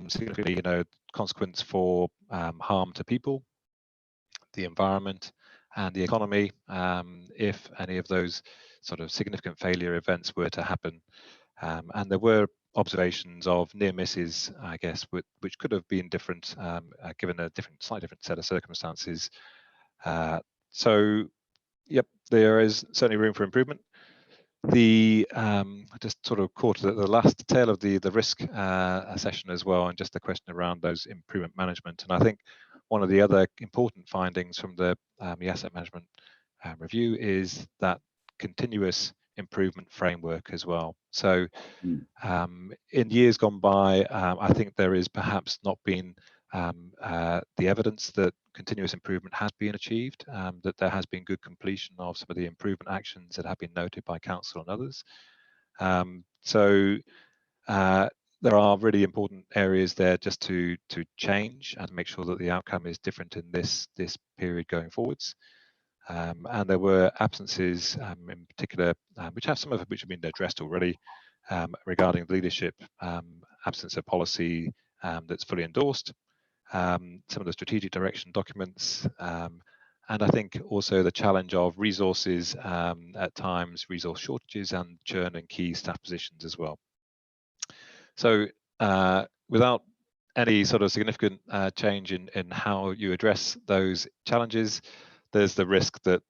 significantly, consequence for harm to people, the environment, and the economy if any of those sort of significant failure events were to happen. And there were observations of near misses, I guess, which could have been different given a slightly different set of circumstances. So, yep, there is certainly room for improvement. I just sort of caught the last tail of the risk session as well, and just the question around those improvement management. And I think one of the other important findings from the asset management review is that continuous improvement framework as well. So in years gone by, I think there is perhaps not been the evidence that continuous improvement has been achieved, that there has been good completion of some of the improvement actions that have been noted by council and others. So there are really important areas there just to change and make sure that the outcome is different in this period going forwards. And there were absences in particular, which have some of which have been addressed already, regarding leadership, absence of policy that's fully endorsed, some of the strategic direction documents, and I think also the challenge of resources, at times resource shortages and churn in key staff positions as well. So without any sort of significant change in how you address those challenges, there's the risk that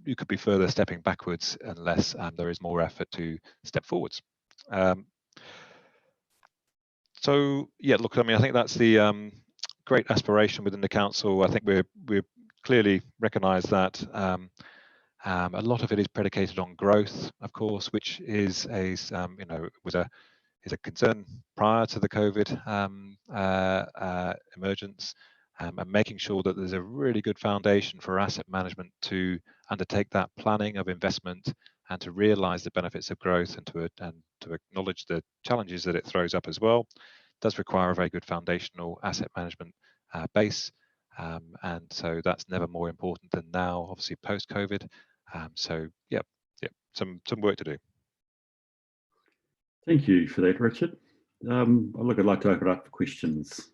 you could be further stepping backwards unless there is more effort to step forwards. So yeah, look, I mean, I think that's the great aspiration within the council. I think we're clearly recognise that a lot of it is predicated on growth, of course, which is is a concern prior to the COVID emergence, and making sure that there's a really good foundation for asset management to undertake that planning of investment and to realise the benefits of growth and to acknowledge the challenges that it throws up as well. It does require a very good foundational asset management base, and so that's never more important than now, obviously post-COVID. So yeah, some work to do. Thank you for that, Richard. I'd like to open up for questions.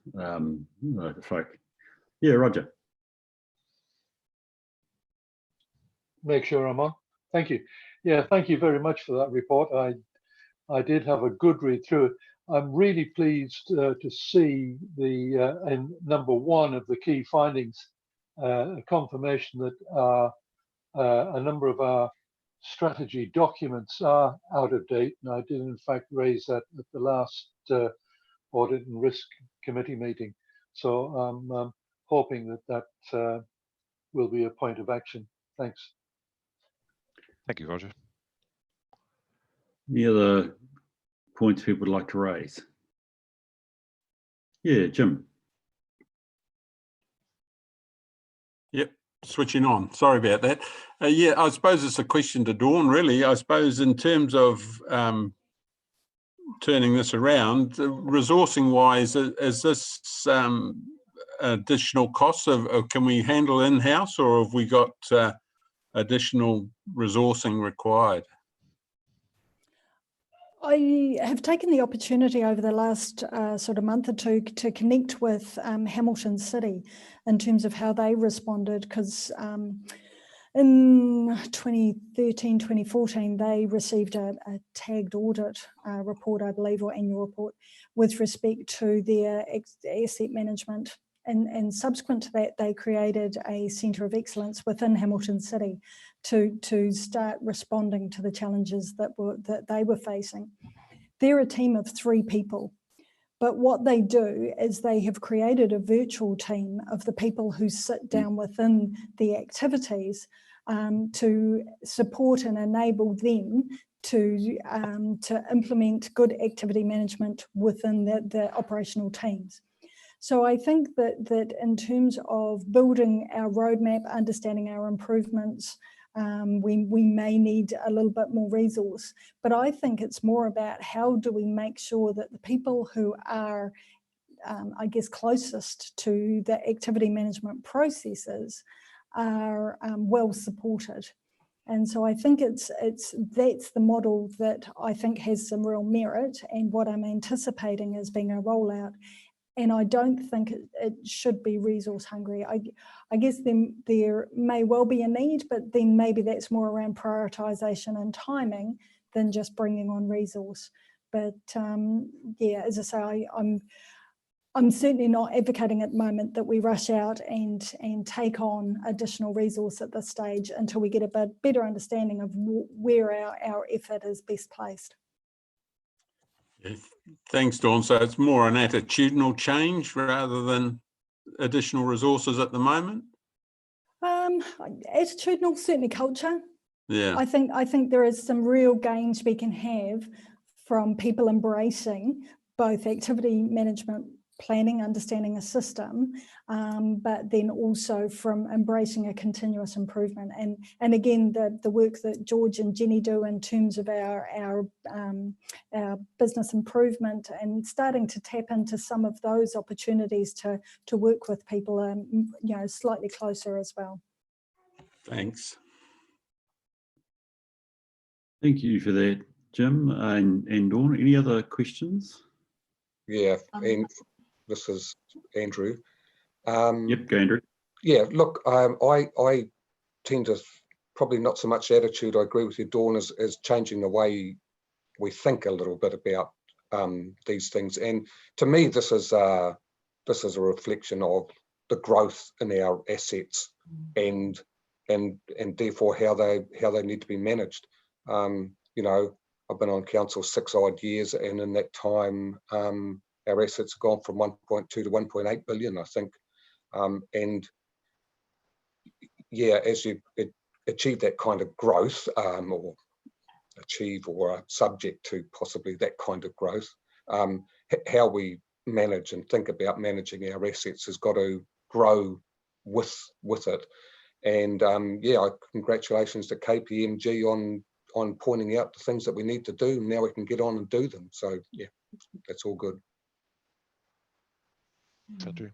Yeah, Roger. Make sure I'm on. Thank you. Yeah, thank you very much for that report. I did have a good read through it. I'm really pleased to see the in number one of the key findings, a confirmation that a number of our strategy documents are out of date, and I did in fact raise that at the last Audit and Risk Committee meeting. So I'm hoping that will be a point of action. Thanks. Thank you, Roger. Any other points people would like to raise? Yeah, Jim. Yep, switching on. Sorry about that. Yeah, I suppose it's a question to Dawn, really. I suppose in terms of turning this around, resourcing-wise, is this additional costs? Can we handle in-house, or have we got additional resourcing required? I have taken the opportunity over the last sort of month or two to connect with Hamilton City in terms of how they responded, because in 2013, 2014, they received a tagged audit report, I believe, or annual report with respect to their asset management. And subsequent to that, they created a centre of excellence within Hamilton City to start responding to the challenges that they were facing. They're a team of 3 people, but what they do is they have created a virtual team of the people who sit down within the activities to support and enable them to implement good activity management within the operational teams. So I think that in terms of building our roadmap, understanding our improvements, we may need a little bit more resource. But I think it's more about how do we make sure that the people who are, I guess, closest to the activity management processes are well supported. And so I think that's the model that I think has some real merit, and what I'm anticipating as being a rollout. And I don't think it should be resource hungry. I guess there may well be a need, but then maybe that's more around prioritisation and timing than just bringing on resource. But yeah, as I say, I'm certainly not advocating at the moment that we rush out and take on additional resource at this stage until we get a better understanding of where our effort is best placed. Thanks, Dawn. So it's more an attitudinal change rather than additional resources at the moment? Attitudinal, certainly culture. Yeah. I think there is some real gains we can have from people embracing both activity management planning, understanding a system, but then also from embracing a continuous improvement. And again, the work that George and Jenny do in terms of our business improvement and starting to tap into some of those opportunities to work with people, you know, slightly closer as well. Thanks. Thank you for that, Jim and Dawn. Any other questions? Yeah, and this is Andrew. Yep, go Andrew. Yeah, look, I tend to, probably not so much attitude, I agree with you, Dawn, is changing the way we think a little bit about these things. And to me, this is a reflection of the growth in our assets and therefore how they need to be managed. You know, I've been on council 6 odd years, and in that time, our assets have gone from 1.2 to 1.8 billion, I think. And yeah, as you achieve that kind of growth, or are subject to possibly that kind of growth, how we manage and think about managing our assets has got to grow with it. And yeah, congratulations to KPMG on pointing out the things that we need to do. Now we can get on and do them. So yeah, that's all good. Andrew.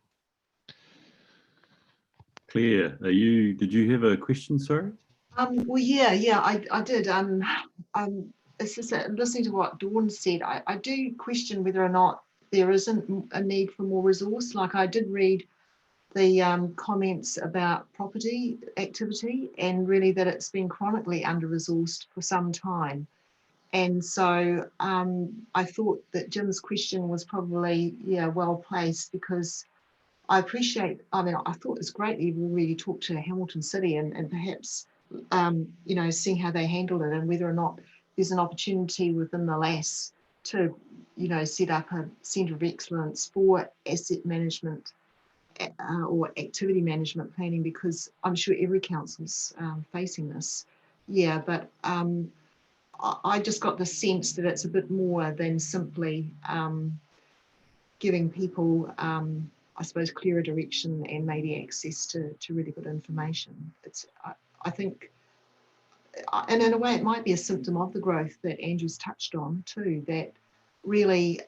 Claire, did you have a question, sorry? Well, yeah, I did. It's just that listening to what Dawn said, I do question whether or not there isn't a need for more resource. Like, I did read the comments about property activity, and really that it's been chronically under-resourced for some time. And so I thought that Jim's question was probably, yeah, well placed, because I appreciate, I mean, I thought it was great that you've already talked to Hamilton City and perhaps, you know, seeing how they handled it and whether or not there's an opportunity within the LAS to, you know, set up a centre of excellence for asset management or activity management planning, because I'm sure every council's facing this. Yeah, but I just got the sense that it's a bit more than simply giving people, I suppose, clearer direction and maybe access to really good information. It's, I think, and in a way, it might be a symptom of the growth that Andrew's touched on too, that really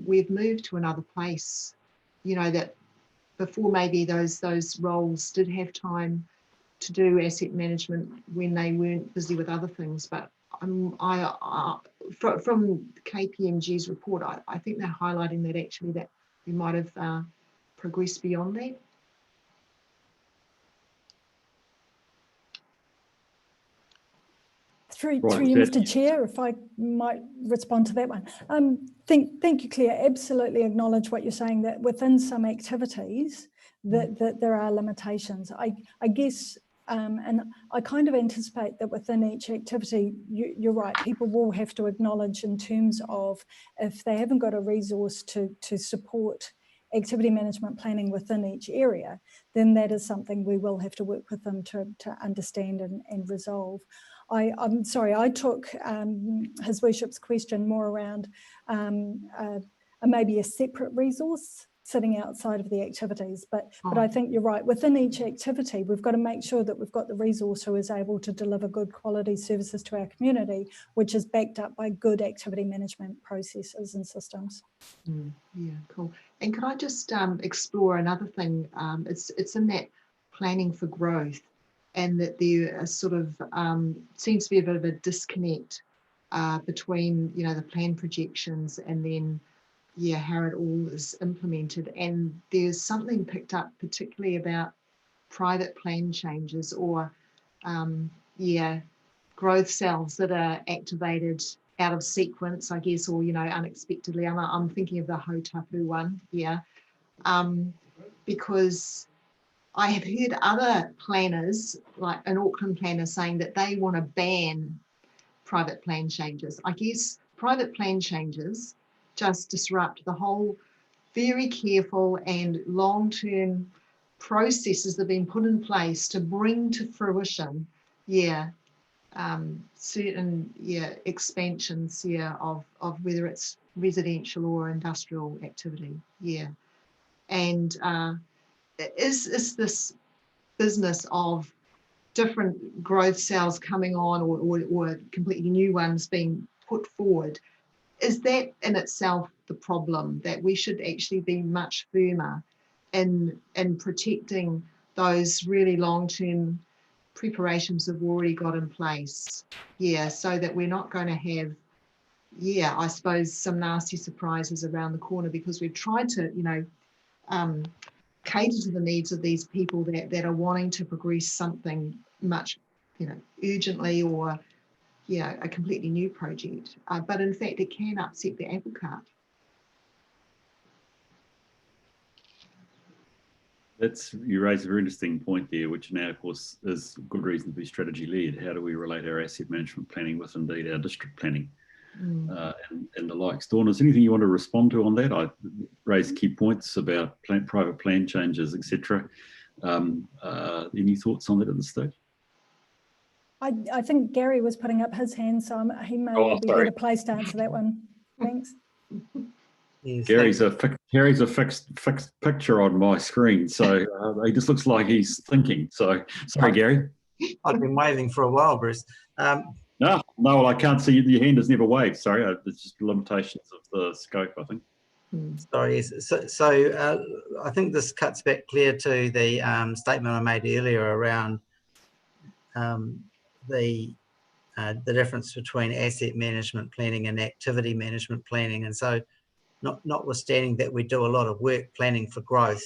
we've moved to another place, you know, that before maybe those roles did have time to do asset management when they weren't busy with other things. But from KPMG's report, I think they're highlighting that actually that we might have progressed beyond that. Through you, Mr. Chair, if I might respond to that one. Thank you, Claire. Absolutely acknowledge what you're saying, that within some activities that there are limitations. I guess, and I kind of anticipate that within each activity, you're right, people will have to acknowledge in terms of if they haven't got a resource to support activity management planning within each area, then that is something we will have to work with them to understand and resolve. I'm sorry, I took His Worship's question more around maybe a separate resource sitting outside of the activities, but I think you're right. Within each activity, we've got to make sure that we've got the resource who is able to deliver good quality services to our community, which is backed up by good activity management processes and systems. Yeah, cool. And could I just explore another thing? It's in that planning for growth, and that there is sort of seems to be a bit of a disconnect between, you know, the plan projections and then, yeah, how it all is implemented. And there's something picked up particularly about private plan changes or, yeah, growth cells that are activated out of sequence, I guess, or, you know, unexpectedly. I'm thinking of the Hautapu one, yeah, because I have heard other planners, like an Auckland planner, saying that they want to ban private plan changes. I guess private plan changes just disrupt the whole very careful and long-term processes that have been put in place to bring to fruition, yeah, certain, yeah, expansions, yeah, of whether it's residential or industrial activity, yeah. And is this business of different growth cells coming on or completely new ones being put forward, is that in itself the problem, that we should actually be much firmer in protecting those really long-term preparations we've already got in place? Yeah, so that we're not going to have, yeah, I suppose some nasty surprises around the corner, because we've tried to, you know, cater to the needs of these people that are wanting to progress something much, you know, urgently, or yeah, a completely new project. But in fact, it can upset the apple cart. You raise a very interesting point there, which now, of course, is good reason to be strategy led. How do we relate our asset management planning with indeed our district planning and the likes? Dawn, is there anything you want to respond to on that? I raised key points about private plan changes, etc. Any thoughts on that at this stage? I think Gary was putting up his hand, so he may be better placed to answer that one. Thanks. Yes, Gary's a fixed picture on my screen, so he just looks like he's thinking. So sorry, Gary. I've been waving for a while, Bruce. No, well, I can't see your hand has never waved. Sorry, it's just limitations of the scope, I think. Sorry. So I think this cuts back clear to the statement I made earlier around the difference between asset management planning and activity management planning. And so, notwithstanding that we do a lot of work planning for growth,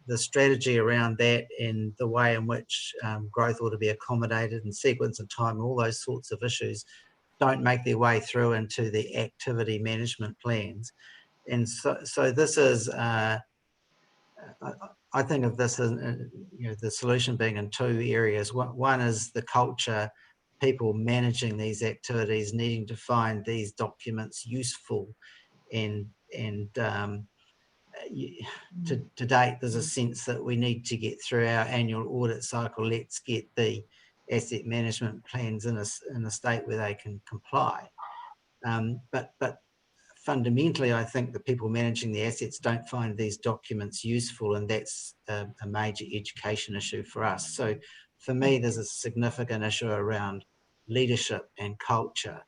the strategy around that and the way in which growth ought to be accommodated and sequence and time, all those sorts of issues don't make their way through into the activity management plans. And so this is, I think of this as, you know, the solution being in two areas. One is the culture, people managing these activities needing to find these documents useful, and to date, there's a sense that we need to get through our annual audit cycle. Let's get the asset management plans in a state where they can comply. But fundamentally, I think the people managing the assets don't find these documents useful, and that's a major education issue for us. So for me, there's a significant issue around leadership and culture.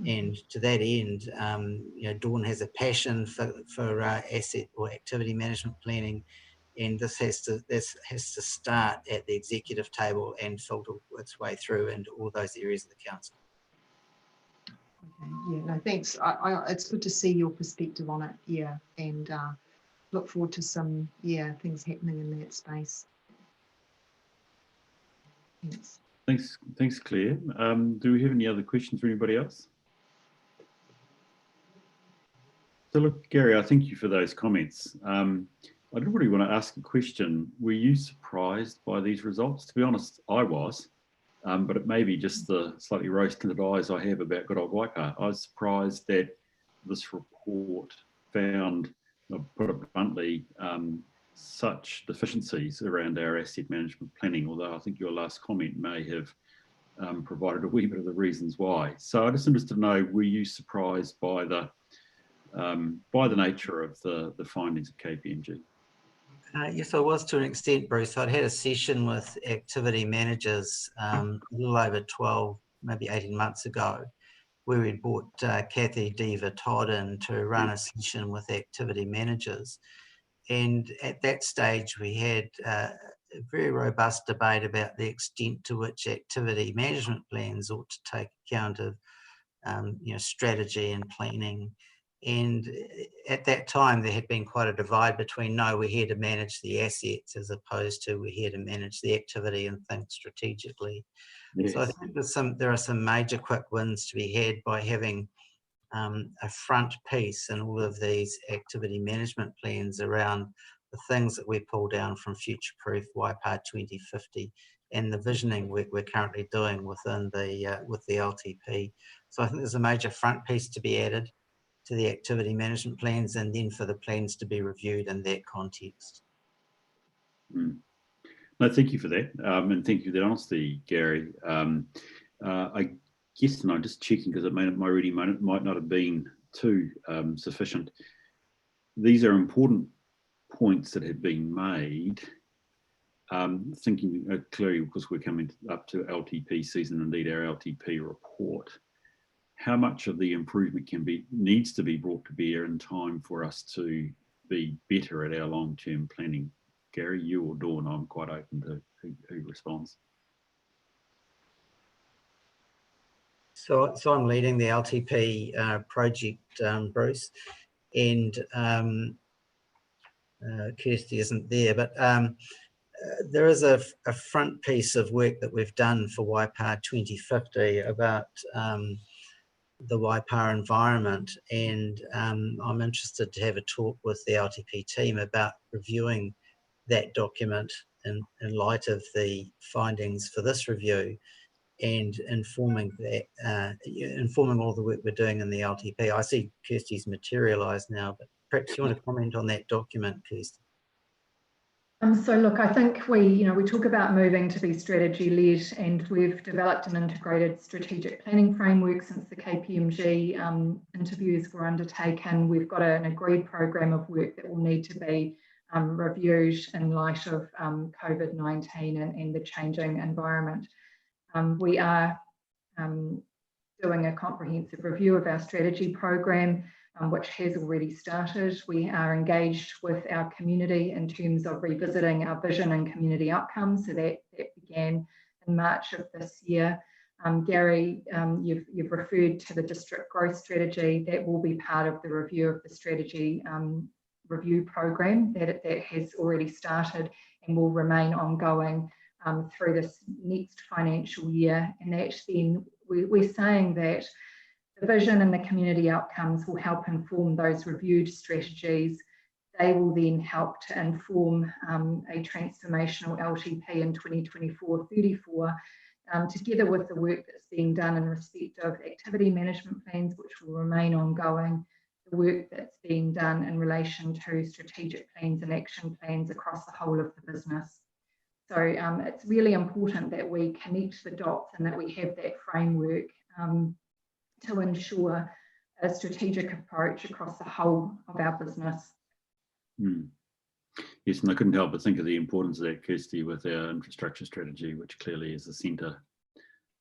And to that end, you know, Dawn has a passion for asset or activity management planning, and this has to start at the executive table and filter its way through into all those areas of the council. Okay, yeah, no, thanks. It's good to see your perspective on it, yeah, and look forward to some, yeah, things happening in that space. Thanks. Thanks, Claire. Do we have any other questions for anybody else? So look, Gary, I thank you for those comments. I don't really want to ask a question. Were you surprised by these results? To be honest, I was, but it may be just the slightly rose-tinted eyes I have about good old Waipa. I was surprised that this report found, I'll put it bluntly, such deficiencies around our asset management planning, although I think your last comment may have provided a wee bit of the reasons why. So I'm just interested to know, were you surprised by the nature of the findings of KPMG? Yes, I was to an extent, Bruce. I'd had a session with activity managers a little over 12, maybe 18 months ago, where we'd brought Kathy Diva-Todd in to run a session with activity managers. And at that stage, we had a very robust debate about the extent to which activity management plans ought to take account of you know, strategy and planning. And at that time, there had been quite a divide between, no, we're here to manage the assets, as opposed to we're here to manage the activity and think strategically. Yes. So I think there are some major quick wins to be had by having a front piece in all of these activity management plans around the things that we pull down from Future Proof Waipa 2050 and the visioning we're currently doing within with the LTP. So I think there's a major front piece to be added to the activity management plans, and then for the plans to be reviewed in that context. No, thank you for that, and thank you for that honesty, Gary. I guess, and I'm just checking because my reading might not have been too sufficient. these are important points that have been made. Thinking clearly, because we're coming up to LTP season, indeed our LTP report, how much of the improvement needs to be brought to bear in time for us to be better at our long-term planning? Gary, you or Dawn, I'm quite open to who responds. So I'm leading the LTP project, Bruce, and Kirsty isn't there, but there is a front piece of work that we've done for Waipā 2050 about the Waipā environment, and I'm interested to have a talk with the LTP team about reviewing that document in light of the findings for this review, and informing that, informing all the work we're doing in the LTP. I see Kirsty's materialised now, but perhaps you want to comment on that document, Kirsty. So look, I think we talk about moving to be strategy led, and we've developed an integrated strategic planning framework since the KPMG interviews were undertaken. We've got an agreed program of work that will need to be reviewed in light of COVID-19 and the changing environment. We are doing a comprehensive review of our strategy program, which has already started. We are engaged with our community in terms of revisiting our vision and community outcomes. So that began in March of this year. Gary, you've referred to the district growth strategy. That will be part of the review of the strategy review program that has already started and will remain ongoing through this next financial year. And that then we're saying that the vision and the community outcomes will help inform those reviewed strategies. They will then help to inform a transformational LTP in 2024-34, together with the work that's being done in respect of activity management plans, which will remain ongoing, the work that's being done in relation to strategic plans and action plans across the whole of the business. So it's really important that we connect the dots and that we have that framework to ensure a strategic approach across the whole of our business. Yes, and I couldn't help but think of the importance of that, Kirsty, with our infrastructure strategy, which clearly is the centre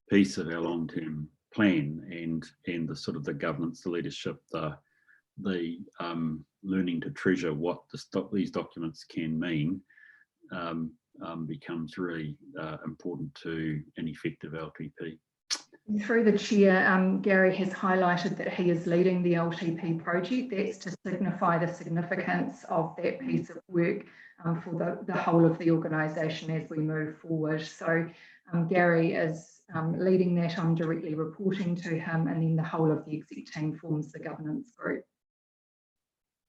piece of our long-term plan, and the sort of the governance, the leadership, the learning to treasure what these documents can mean becomes really important to an effective LTP. Through the chair, Gary has highlighted that he is leading the LTP project. That's to signify the significance of that piece of work for the whole of the organisation as we move forward. So Gary is leading that. I'm directly reporting to him, and then the whole of the exec team forms the governance group.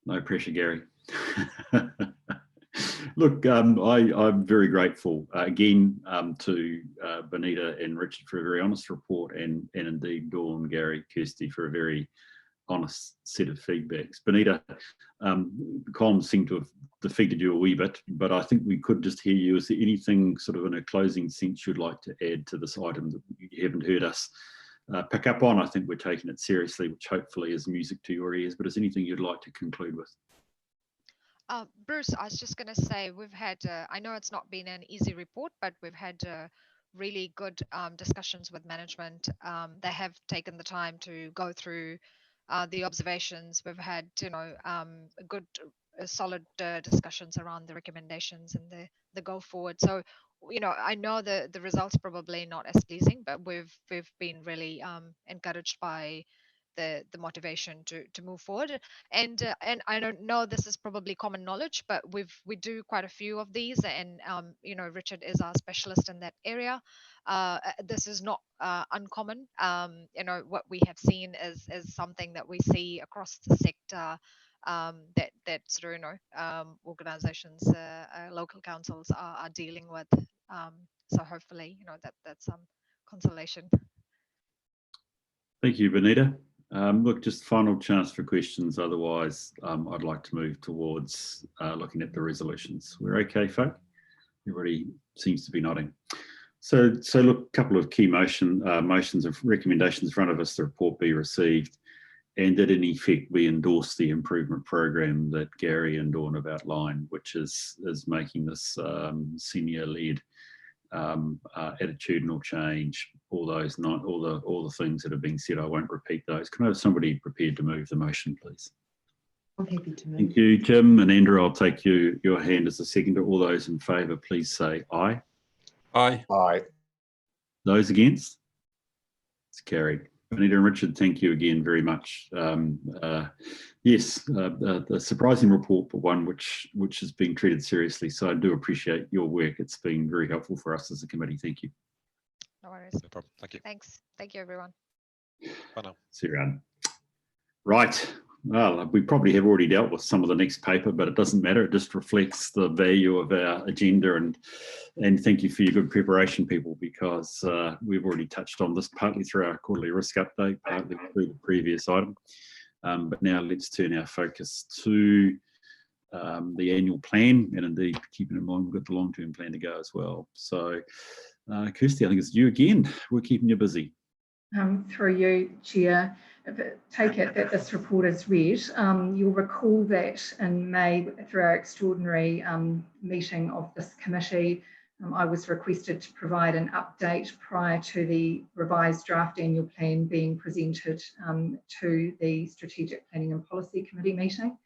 No pressure, Gary. Look, I'm very grateful again to Benita and Richard for a very honest report, and indeed Dawn, Gary, Kirsty for a very honest set of feedbacks. Benita, columns seem to have defeated you a wee bit, but I think we could just hear you. Is there anything sort of in a closing sense you'd like to add to this item that you haven't heard us pick up on? I think we're taking it seriously, which hopefully is music to your ears, but is anything you'd like to conclude with? Bruce, I was just going to say, we've had, I know it's not been an easy report, but we've had really good discussions with management. They have taken the time to go through the observations. We've had, good, solid discussions around the recommendations and the go forward. So, I know the results probably not as pleasing, but we've been really encouraged by the motivation to move forward, and I don't know, this is probably common knowledge, but we do quite a few of these, and Richard is our specialist in that area. This is not uncommon. What we have seen is something that we see across the sector, that sort of organizations, local councils are dealing with. So hopefully that's some consolation. Thank you, Benita. Look, just final chance for questions. Otherwise, I'd like to move towards looking at the resolutions. We're okay, folk? Everybody seems to be nodding. So look, a couple of key motions of recommendations in front of us. The report be received and that in effect we endorse the improvement program that Gary and Dawn have outlined, which is making this senior-led attitudinal change. All the things that have been said, I won't repeat those. Can I have somebody prepared to move the motion, please? I'm happy to move. Thank you, Jim. And Andrew, I'll take your hand as a seconder. All those in favour, please say aye. Aye. Aye. Those against? It's carried. Anita and Richard, thank you again very much. Yes, a surprising report, but one which is being treated seriously. So I do appreciate your work. It's been very helpful for us as a committee. Thank you. No worries. No problem. Thank you. Thanks. Thank you, everyone. Bye now. See you around. Right. Well, we probably have already dealt with some of the next paper, but it doesn't matter. It just reflects the value of our agenda, and thank you for your good preparation, people, because we've already touched on this partly through our quarterly risk update, partly through the previous item. But now let's turn our focus to the annual plan, and indeed keeping in mind we've got the long-term plan to go as well. So, Kirsty, I think it's you again. We're keeping you busy. Through you, Chair. Take it that this report is read. You'll recall that in May, through our extraordinary meeting of this committee, I was requested to provide an update prior to the revised draft annual plan being presented to the Strategic Planning and Policy Committee meeting.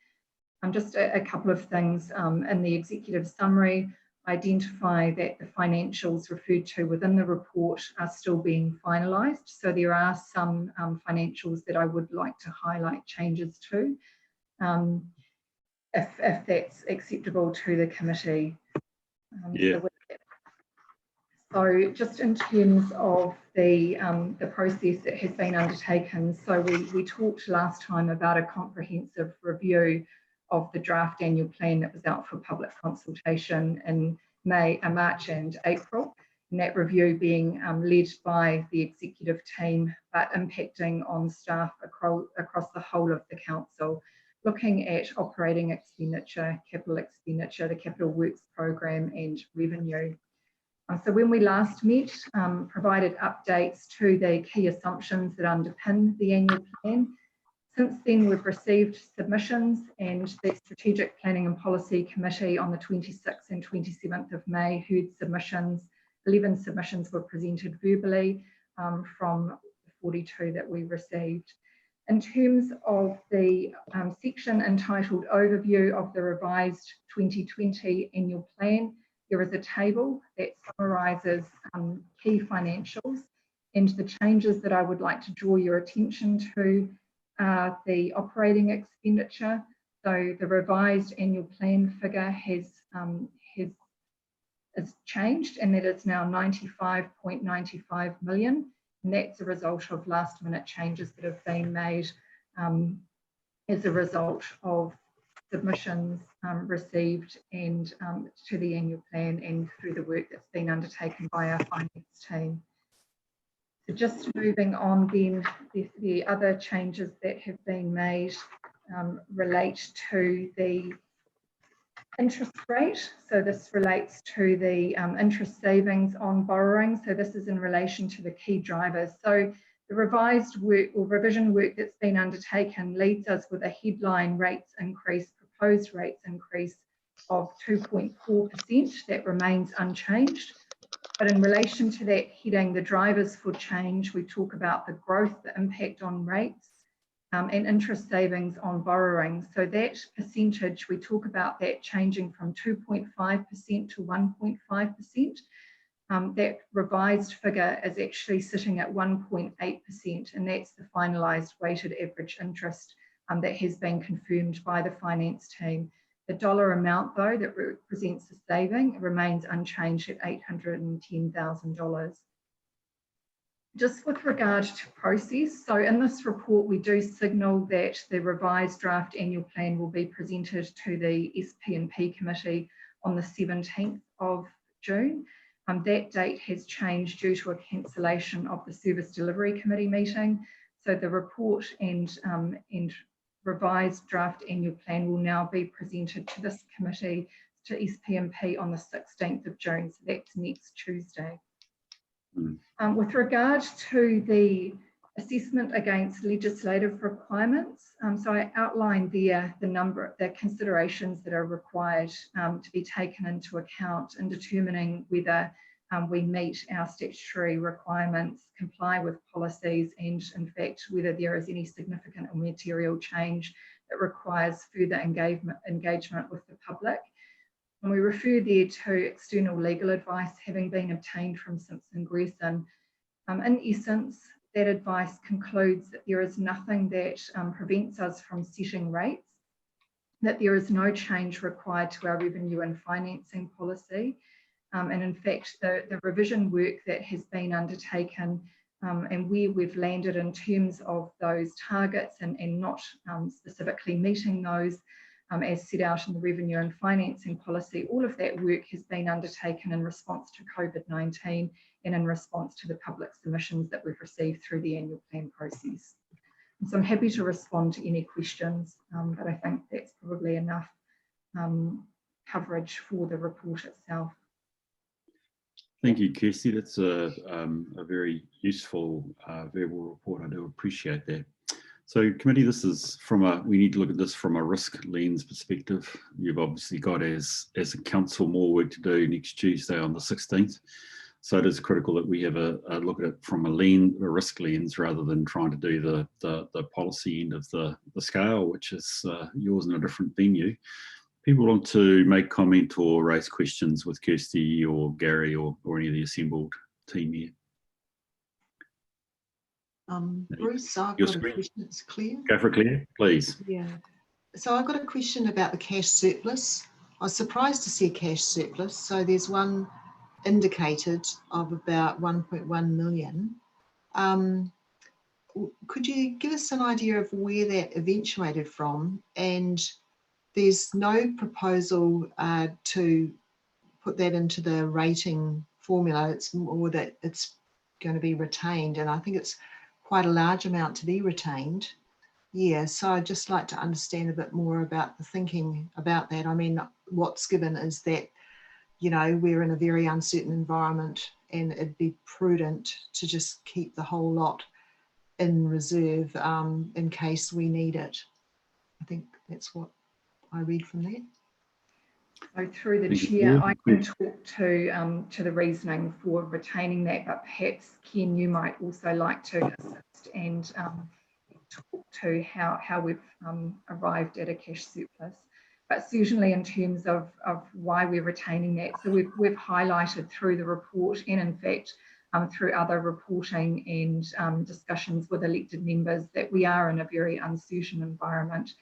Just a couple of things. In the executive summary, identify that the financials referred to within the report are still being finalised. So there are some financials that I would like to highlight changes to, if that's acceptable to the committee. Yeah. So just in terms of the process that has been undertaken, so we talked last time about a comprehensive review of the draft annual plan that was out for public consultation in March and April, and that review being led by the executive team, but impacting on staff across the whole of the council, looking at operating expenditure, capital expenditure, the capital works program and revenue. So when we last met, provided updates to the key assumptions that underpin the annual plan. Since then, we've received submissions, and the Strategic Planning and Policy Committee on the 26th and 27th of May heard submissions. 11 submissions were presented verbally from the 42 that we received. In terms of the section entitled Overview of the Revised 2020 Annual Plan, there is a table that summarises key financials, and the changes that I would like to draw your attention to are the operating expenditure. So the revised annual plan figure has changed, and that it's now 95.95 million, and that's a result of last minute changes that have been made as a result of submissions received and to the annual plan and through the work that's been undertaken by our finance team. So just moving on then, the other changes that have been made relate to the interest rate. So this relates to the interest savings on borrowing. So this is in relation to the key drivers. So the revised work or revision work that's been undertaken leaves us with a headline rates increase, proposed rates increase of 2.4%. That remains unchanged. But in relation to that heading, the drivers for change, we talk about the growth, the impact on rates, and interest savings on borrowing. So that percentage, we talk about that changing from 2.5% to 1.5%. That revised figure is actually sitting at 1.8%, and that's the finalised weighted average interest that has been confirmed by the finance team. The dollar amount, though, that represents the saving remains unchanged at $810,000. Just with regard to process, so in this report, we do signal that the revised draft annual plan will be presented to the SP&P committee on the 17th of June. That date has changed due to a cancellation of the Service Delivery Committee meeting. So the report and revised draft annual plan will now be presented to this committee, to SP&P, on the 16th of June. So that's next Tuesday. With regard to the Assessment against legislative requirements. So I outlined the considerations that are required to be taken into account in determining whether we meet our statutory requirements, comply with policies, and in fact whether there is any significant or material change that requires further engagement with the public. And we refer there to external legal advice having been obtained from Simpson Grierson. In essence, that advice concludes that there is nothing that prevents us from setting rates, that there is no change required to our revenue and financing policy. And in fact, the revision work that has been undertaken and where we've landed in terms of those targets and not specifically meeting those as set out in the revenue and financing policy, all of that work has been undertaken in response to COVID-19 and in response to the public submissions that we've received through the annual plan process. And so I'm happy to respond to any questions, but I think that's probably enough coverage for the report itself. Thank you, Kirsty. That's a very useful verbal report. I do appreciate that. So committee, this is we need to look at this from a risk lens perspective. You've obviously got, as a council, more work to do next Tuesday on the 16th. So it is critical that we have a look at it from a risk lens rather than trying to do the policy end of the scale, which is yours in a different venue. People want to make comment or raise questions with Kirsty or Gary or any of the assembled team here. Bruce, I've got a question. It's Claire. Go for it, Claire, please. Yeah. So I've got a question about the cash surplus. I was surprised to see a cash surplus. So there's one indicated of about 1.1 million. Could you give us an idea of where that eventuated from? And there's no proposal to put that into the rating formula. It's more that it's going to be retained, and I think it's quite a large amount to be retained. Yeah, so I'd just like to understand a bit more about the thinking about that. I mean, what's given is that, you know, we're in a very uncertain environment and it'd be prudent to just keep the whole lot in reserve in case we need it. I think that's what I read from that. So through the chair, I can talk to the reasoning for retaining that, but perhaps Ken, you might also like to assist and talk to how we've arrived at a cash surplus. But certainly in terms of why we're retaining that, so we've highlighted through the report and in fact through other reporting and discussions with elected members that we are in a very uncertain environment,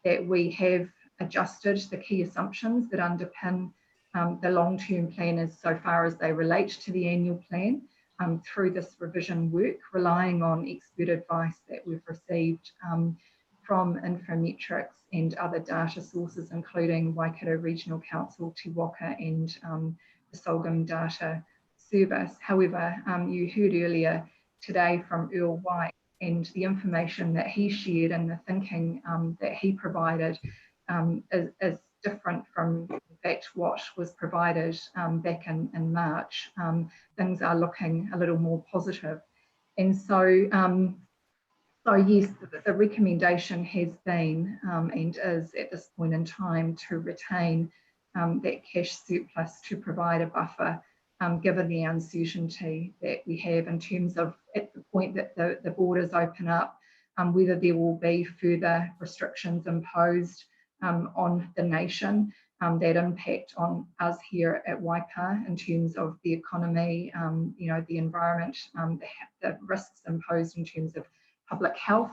that we have adjusted the key assumptions that underpin the long-term plan as so far as they relate to the annual plan through this revision work, relying on expert advice that we've received from Infometrics and other data sources, including Waikato Regional Council, Te Waka and the Sulgum Data Service. However, you heard earlier today from Earl White and the information that he shared and the thinking that he provided is different from in fact what was provided back in March. Things are looking a little more positive. And so, so yes, the recommendation has been and is at this point in time to retain that cash surplus to provide a buffer given the uncertainty that we have in terms of at the point that the borders open up, whether there will be further restrictions imposed on the nation that impact on us here at Waipa in terms of the economy, you know, the environment, the risks imposed in terms of public health.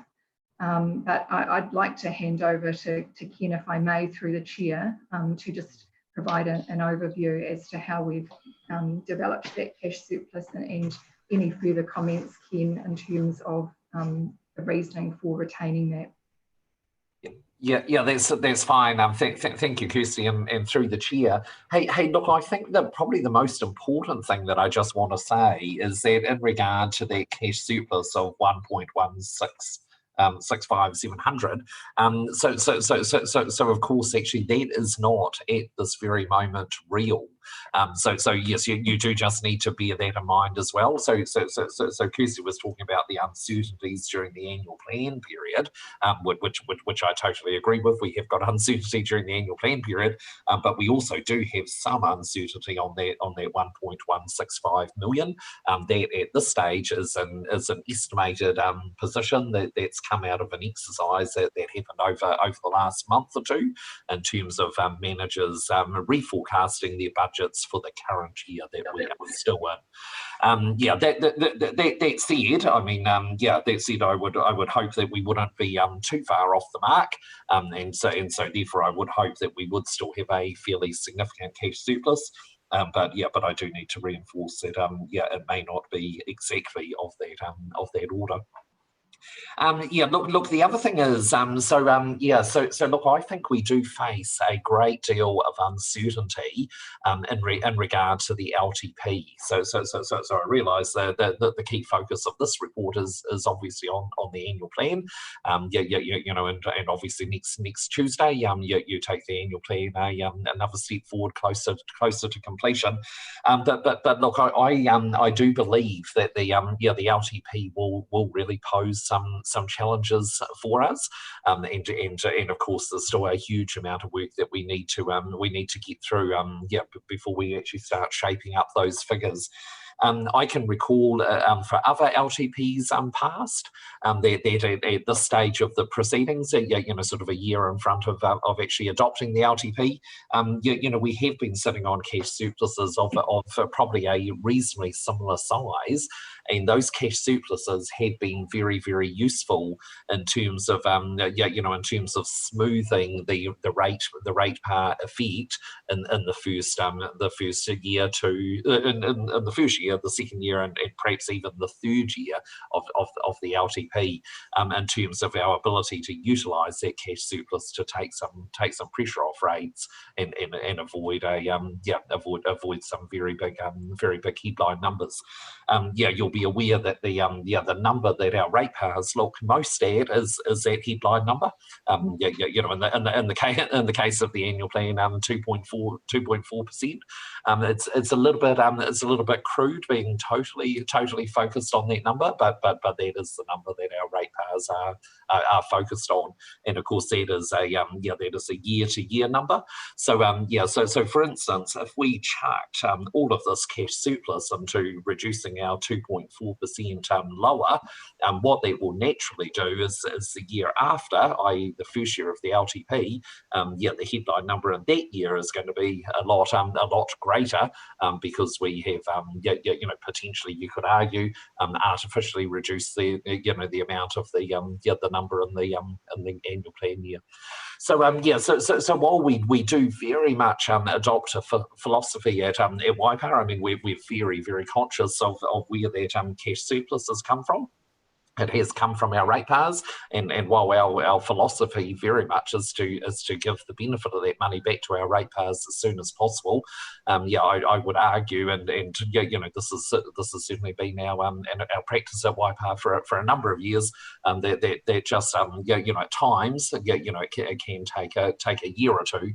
But I'd like to hand over to Ken, if I may, through the chair, to just provide an overview as to how we've developed that cash surplus and any further comments, Ken, in terms of the reasoning for retaining that. Yeah, that's fine. Thank you, Kirsty, and through the chair. Hey, look, I think that probably the most important thing that I just want to say is that in regard to that cash surplus of 1.1665700, so of course, actually, that is not at this very moment real. So yes, you do just need to bear that in mind as well. So Kirsty was talking about the uncertainties during the annual plan period, which I totally agree with. We have got uncertainty during the annual plan period, but we also do have some uncertainty on that 1.165 million. That at this stage is an estimated position that's come out of an exercise that happened over the last month or two in terms of managers reforecasting their budgets for the current year that we are still in. That said, I mean, that said, I would hope that we wouldn't be too far off the mark, and so therefore I would hope that we would still have a fairly significant cash surplus. But I do need to reinforce that it may not be exactly of that order. Look. The other thing is, so look, I think we do face a great deal of uncertainty in regard to the LTP. So I realise that the key focus of this report is obviously on the annual plan. And obviously next Tuesday, you take the annual plan another step forward, closer to completion. But look, I do believe that the LTP will really pose some challenges for us, and of course there's still a huge amount of work that we need to get through before we actually start shaping up those figures. I can recall for other LTPs past that at this stage of the proceedings, sort of a year in front of actually adopting the LTP, we have been sitting on cash surpluses of probably a reasonably similar size, and those cash surpluses had been very, very useful in terms of in terms of smoothing the rate par effect in the first year in the first year, the second year, and perhaps even the third year of the LTP, in terms of our ability to utilise that cash surplus to take some pressure off rates and avoid avoid some very big headline numbers. You'll be aware that the number that our rate pars look most at is that headline number. In the case of the annual plan, 2.4%. It's a little bit crude being totally focused on that number, but that is the number that our rate pars are focused on, and of course that is a year-to-year number. So for instance, if we chucked all of this cash surplus into reducing our 2.4% lower, what that will naturally do is the year after, i.e. the first year of the LTP, the headline number in that year is going to be a lot greater, because we have potentially, you could argue, artificially reduce the amount of the number in the annual plan year. So while we do very much adopt a philosophy at YPAR, I mean we're very, very conscious of where that cash surplus has come from. It has come from our ratepayers, and while our philosophy very much is to give the benefit of that money back to our ratepayers as soon as possible, I would argue, and this has certainly been our practice at YPAR for a number of years, that just at times it can take a year or two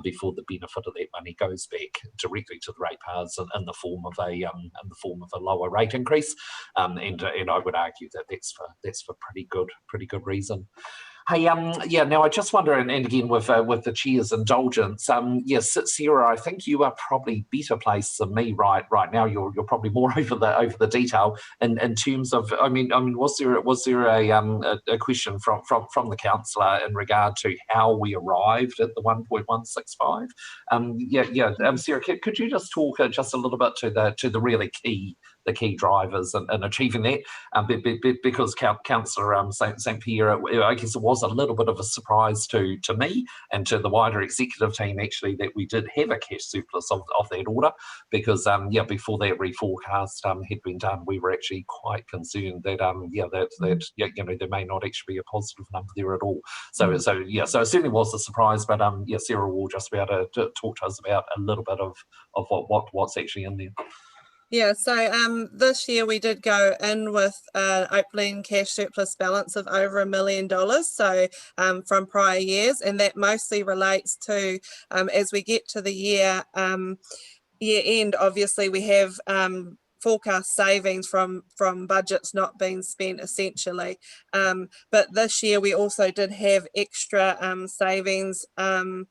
before the benefit of that money goes back directly to the ratepayers in the form of a lower rate increase, and I would argue that that's for pretty good reason. Hey, now I just wonder, and again with the chair's indulgence, yes, Sarah, I think you are probably better placed than me right now. You're probably more over the detail in terms of, I mean, was there a question from the councillor in regard to how we arrived at the 1.165? Sarah, could you just talk just a little bit to the really key drivers in achieving that, because Councillor St Pierre, I guess it was a little bit of a surprise to me and to the wider executive team actually that we did have a cash surplus of that order, because before that reforecast had been done, we were actually quite concerned that there may not actually be a positive number there at all. So it certainly was a surprise, but Sarah will just be able to talk to us about a little bit of what's actually in there. Yeah, so this year we did go in with an opening cash surplus balance of over $1 million, so from prior years, and that mostly relates to as we get to the year, year end, obviously we have forecast savings from budgets not being spent essentially. But this year we also did have extra savings in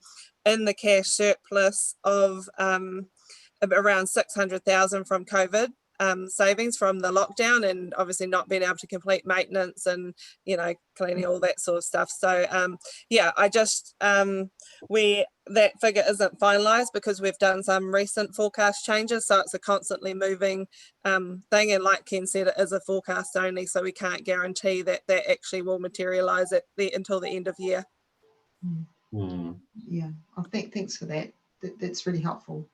the cash surplus of around 600,000 from COVID savings from the lockdown, and obviously not being able to complete maintenance and, you know, cleaning, all that sort of stuff. So yeah, I just that figure isn't finalized because we've done some recent forecast changes, so it's a constantly moving thing, and like Ken said, it is a forecast only, so we can't guarantee that that actually will materialize until the end of year. Yeah, thanks for that. That's really helpful.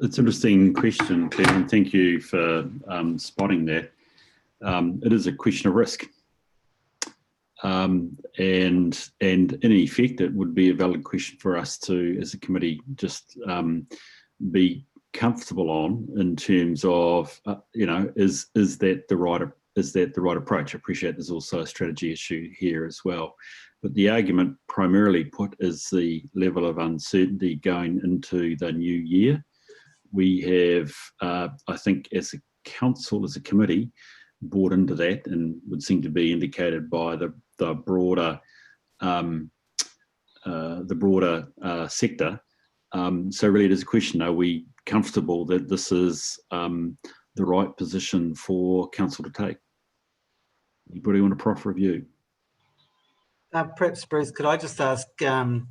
It's an interesting question, Kevin. Thank you for spotting that. It is a question of risk. And in effect, it would be a valid question for us to, as a committee, just be comfortable on, in terms of, you know, is that the right approach? I appreciate there's also a strategy issue here as well. But the argument primarily put is the level of uncertainty going into the new year. We have, I think, as a council, as a committee, bought into that, and would seem to be indicated by the broader sector. So really, it is a question: are we comfortable that this is the right position for council to take? Anybody want to proffer a view? Perhaps, Bruce, could I just ask Ken,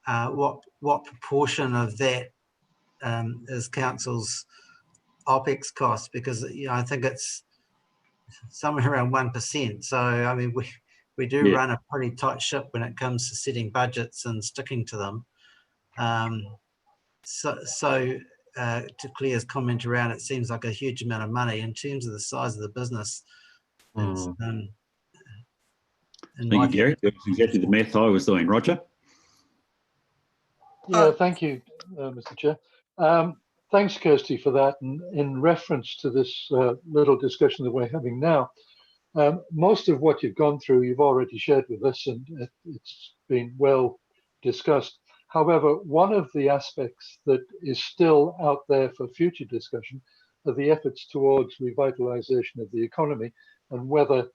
what proportion of that is council's OPEX cost? Because, you know, I think it's somewhere around 1%. So I mean, we do run a pretty tight ship when it comes to setting budgets and sticking to them. To Claire's comment around, it seems like a huge amount of money in terms of the size of the business. Thank you, Gary. That was exactly the math I was doing. Roger? Yeah, thank you, Mr. Chair. Thanks, Kirsty, for that. And in reference to this little discussion that we're having now, most of what you've gone through, you've already shared with us, and it's been well discussed. However, one of the aspects that is still out there for future discussion are the efforts towards revitalisation of the economy, and whether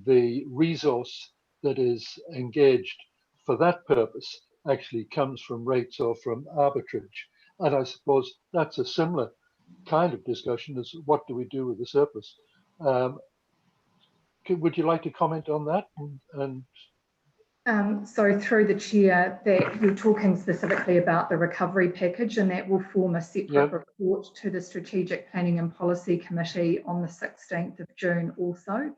the resource that is engaged for that purpose actually comes from rates or from arbitrage. And I suppose that's a similar kind of discussion as what do we do with the surplus. Would you like to comment on that? So through the chair, that you're talking specifically about the recovery package, and that will form a separate report to the Strategic Planning and Policy Committee on the 16th of June also.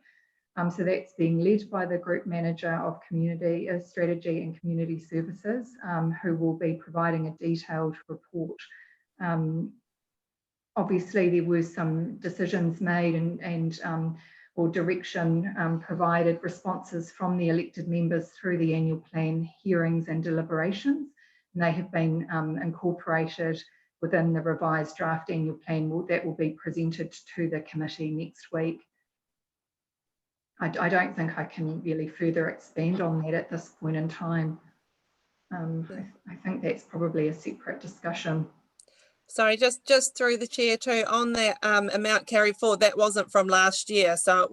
So that's being led by the Group Manager of Community Strategy and Community Services, who will be providing a detailed report. Obviously, there were some decisions made or direction provided, responses from the elected members through the annual plan hearings and deliberations. And they have been incorporated within the revised draft annual plan that will be presented to the committee next week. I don't think I can really further expand on that at this point in time. I think that's probably a separate discussion. Sorry, just through the chair too, on that amount carried forward, that wasn't from last year, so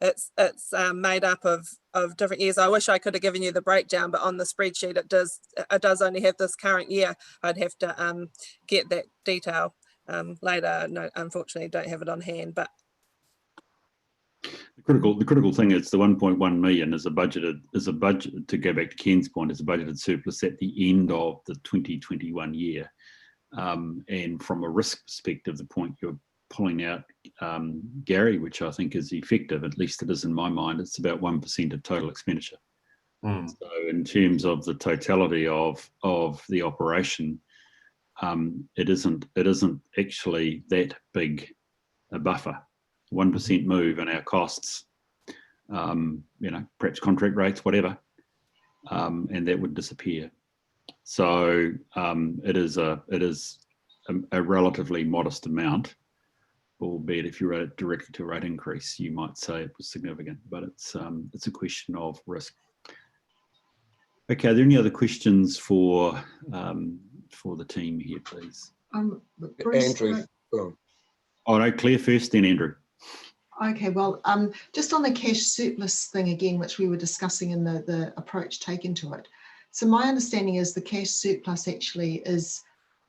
it's made up of different years. I wish I could have given you the breakdown, but on the spreadsheet it does only have this current year. I'd have to get that detail later. No, unfortunately, don't have it on hand. But the critical thing is the 1.1 million is a budget, to go back to Ken's point, is a budgeted surplus at the end of the 2021 year. And from a risk perspective, the point you're pulling out, Gary, which I think is effective, at least it is in my mind, it's about 1% of total expenditure. So in terms of the totality of the operation, it isn't actually that big a buffer. 1% move in our costs, perhaps contract rates, whatever, and that would disappear. So it is a relatively modest amount, albeit if you wrote it directly to a rate increase, you might say it was significant, but it's a question of risk. Okay, are there any other questions for the team here, please? Bruce, Andrew. Oh no, Claire first, then Andrew. Okay, well, just on the cash surplus thing again, which we were discussing in the approach taken to it. So my understanding is the cash surplus actually is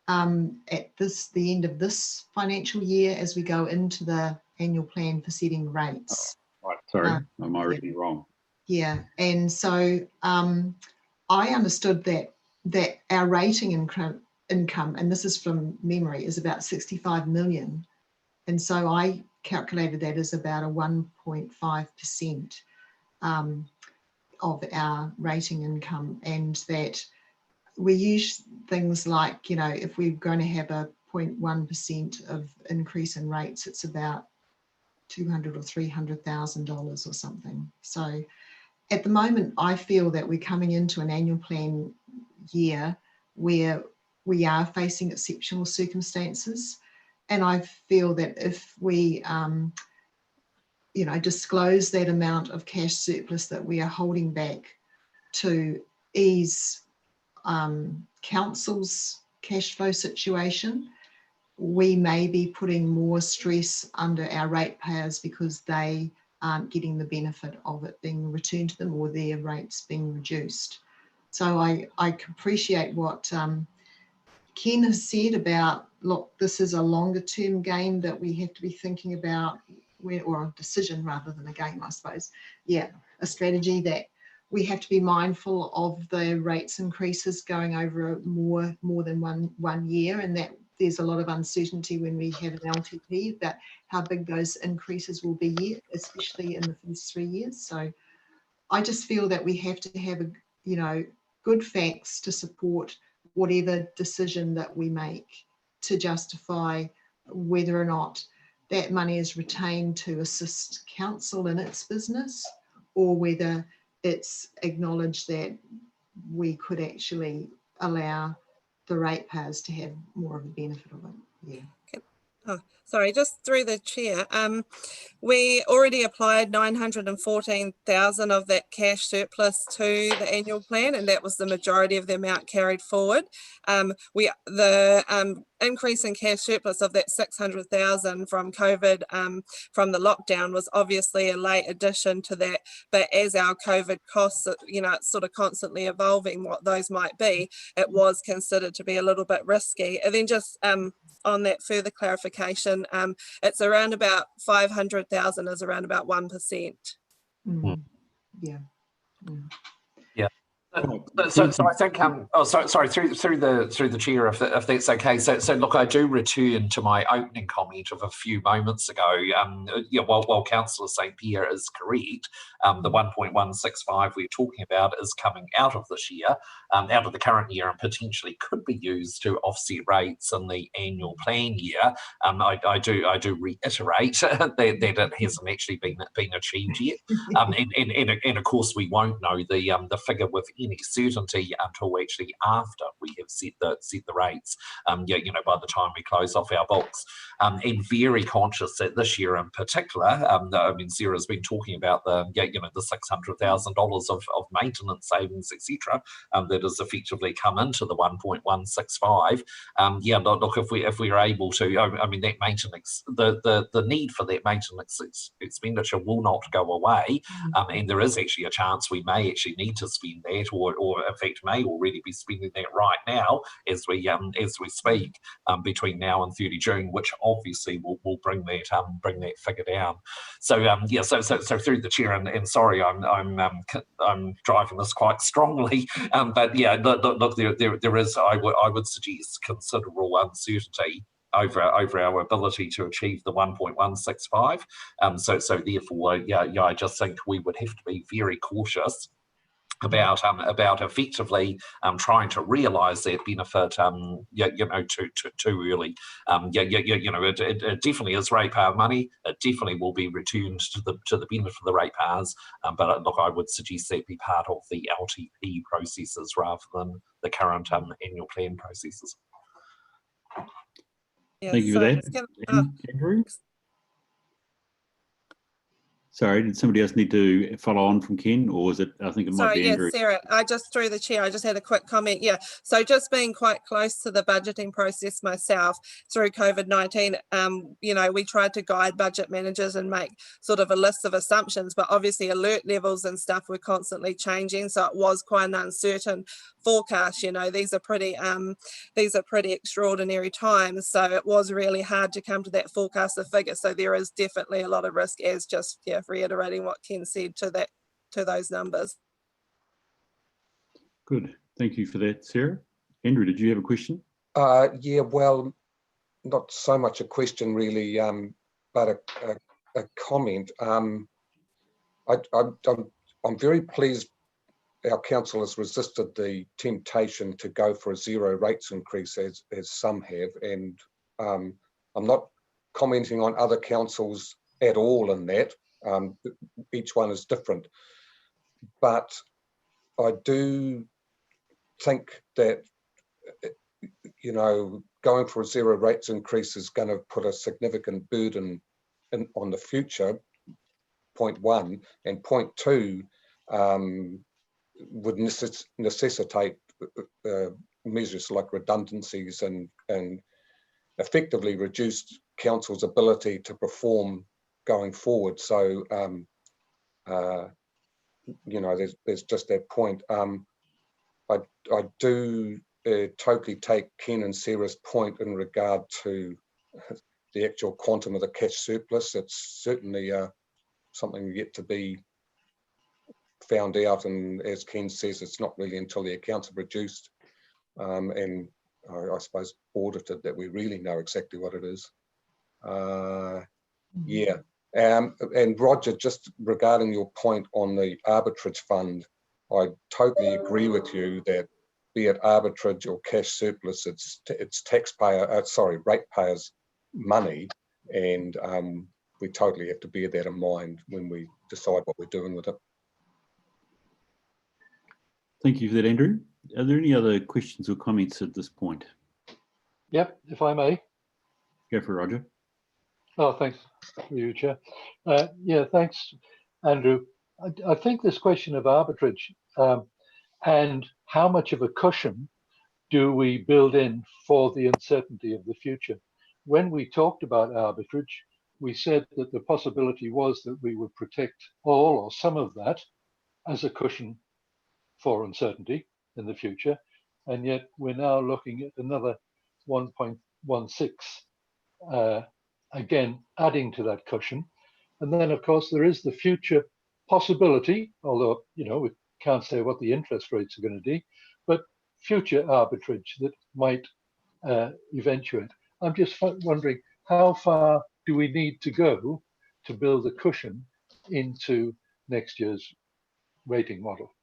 at the end of this financial year as we go into the annual plan for setting rates. Oh, right, sorry, am I reading wrong? Yeah, and so I understood that our rating income, and this is from memory, is about 65 million. And so I calculated that as about a 1.5% of our rating income, and that we use things like, you know, if we're going to have a 0.1% of increase in rates, it's about $200,000 or $300,000 or something. So at the moment, I feel that we're coming into an annual plan year where we are facing exceptional circumstances. And I feel that if we, you know, disclose that amount of cash surplus that we are holding back to ease council's cash flow situation, we may be putting more stress under our ratepayers because they aren't getting the benefit of it being returned to them or their rates being reduced. So I appreciate what Ken has said about, look, this is a longer term game that we have to be thinking about, or a decision rather than a game, I suppose. Yeah, a strategy that we have to be mindful of the rates increases going over more than one year, and that there's a lot of uncertainty when we have an LTP about how big those increases will be, especially in the first 3 years. So I just feel that we have to have, you know, good facts to support whatever decision that we make to justify whether or not that money is retained to assist council in its business, or whether it's acknowledged that we could actually allow the ratepayers to have more of a benefit of it. Yeah. Oh, sorry, just through the chair. We already applied 914,000 of that cash surplus to the annual plan, and that was the majority of the amount carried forward. The increase in cash surplus of that 600,000 from COVID, from the lockdown, was obviously a late addition to that. But as our COVID costs, you know, it's sort of constantly evolving what those might be, it was considered to be a little bit risky. And then just on that further clarification, it's around about 500,000 is around about 1%. Yeah. Yeah. So I think sorry through the chair, if that's okay. So look, I do return to my opening comment of a few moments ago. Yeah, while Councillor St Pierre is correct, the 1.165 we're talking about is coming out of this year, out of the current year, and potentially could be used to offset rates in the annual plan year. I do reiterate that it hasn't actually been achieved yet, and of course we won't know the figure with any certainty until actually after we have set the rates. You know, by the time we close off our books, and very conscious that this year in particular, I mean, Sarah's been talking about the $600,000 of maintenance savings, etc., that has effectively come into the 1.165. Yeah, look, if we are able to, I mean, that maintenance, the need for that maintenance expenditure will not go away, and there is actually a chance we may actually need to spend that, or in fact may already be spending that right now as we speak, between now and 30 June, which obviously will bring that figure down. So yeah, so through the chair, and sorry, I'm driving this quite strongly, but yeah, look, there is, I would suggest, considerable uncertainty over our ability to achieve the 1.165. So therefore, yeah, I just think we would have to be very cautious about effectively trying to realise that benefit, too early. It definitely is ratepayer money. It definitely will be returned to the benefit of the ratepayers. But look, I would suggest that be part of the LTP processes rather than the current annual plan processes. Yeah, thank you for that, Andrew. Sorry, did somebody else need to follow on from Ken, or was it, I think it might be Andrew? Yes, Sarah, I just, through the chair, I just had a quick comment. Yeah, so just being quite close to the budgeting process myself through COVID-19, you know, we tried to guide budget managers and make sort of a list of assumptions, but obviously alert levels and stuff were constantly changing. So it was quite an uncertain forecast. You know, these are pretty extraordinary times. So it was really hard to come to that forecasted figure. So there is definitely a lot of risk, as just reiterating what Ken said to those numbers. Good, thank you for that, Sarah. Andrew, did you have a question? Yeah, well, not so much a question really, but a comment. I'm very pleased our council has resisted the temptation to go for a zero rates increase as some have, and I'm not commenting on other councils at all in that. Each one is different, but I do think that, you know, going for a zero rates increase is going to put a significant burden on the future, point one, and point two, would necessitate measures like redundancies and effectively reduce council's ability to perform going forward. So, you know, there's just that point. I do totally take Ken and Sarah's point in regard to the actual quantum of the cash surplus. It's certainly something yet to be found out, and as Ken says, it's not really until the accounts are produced and I suppose audited that we really know exactly what it is. Yeah, and Roger, just regarding your point on the arbitrage fund, I totally agree with you that, be it arbitrage or cash surplus, it's taxpayer, ratepayers' money, and we totally have to bear that in mind when we decide what we're doing with it. Thank you for that, Andrew. Are there any other questions or comments at this point? Yep, if I may. Go for it, Roger. Oh, thanks for you, Chair. Yeah, thanks, Andrew. I think this question of arbitrage and how much of a cushion do we build in for the uncertainty of the future? When we talked about arbitrage, we said that the possibility was that we would protect all or some of that as a cushion for uncertainty in the future, and yet we're now looking at another 1.16, again adding to that cushion. And then of course there is the future possibility, although you know we can't say what the interest rates are going to be, but future arbitrage that might eventuate. I'm just wondering, how far do we need to go to build a cushion into next year's rating model?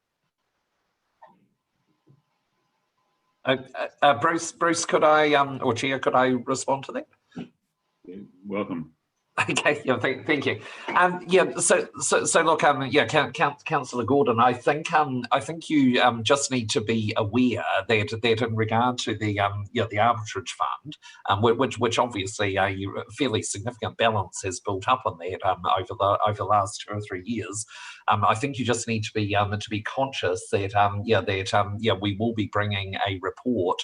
Bruce, could I, or Chair, could I respond to that? Yeah, welcome. Okay, yeah, thank you. Yeah, so look, yeah, Councillor Gordon, I think you just need to be aware that in regard to the the arbitrage fund, which obviously a fairly significant balance has built up on that over the last 2 or 3 years. I think you just need to be conscious that we will be bringing a report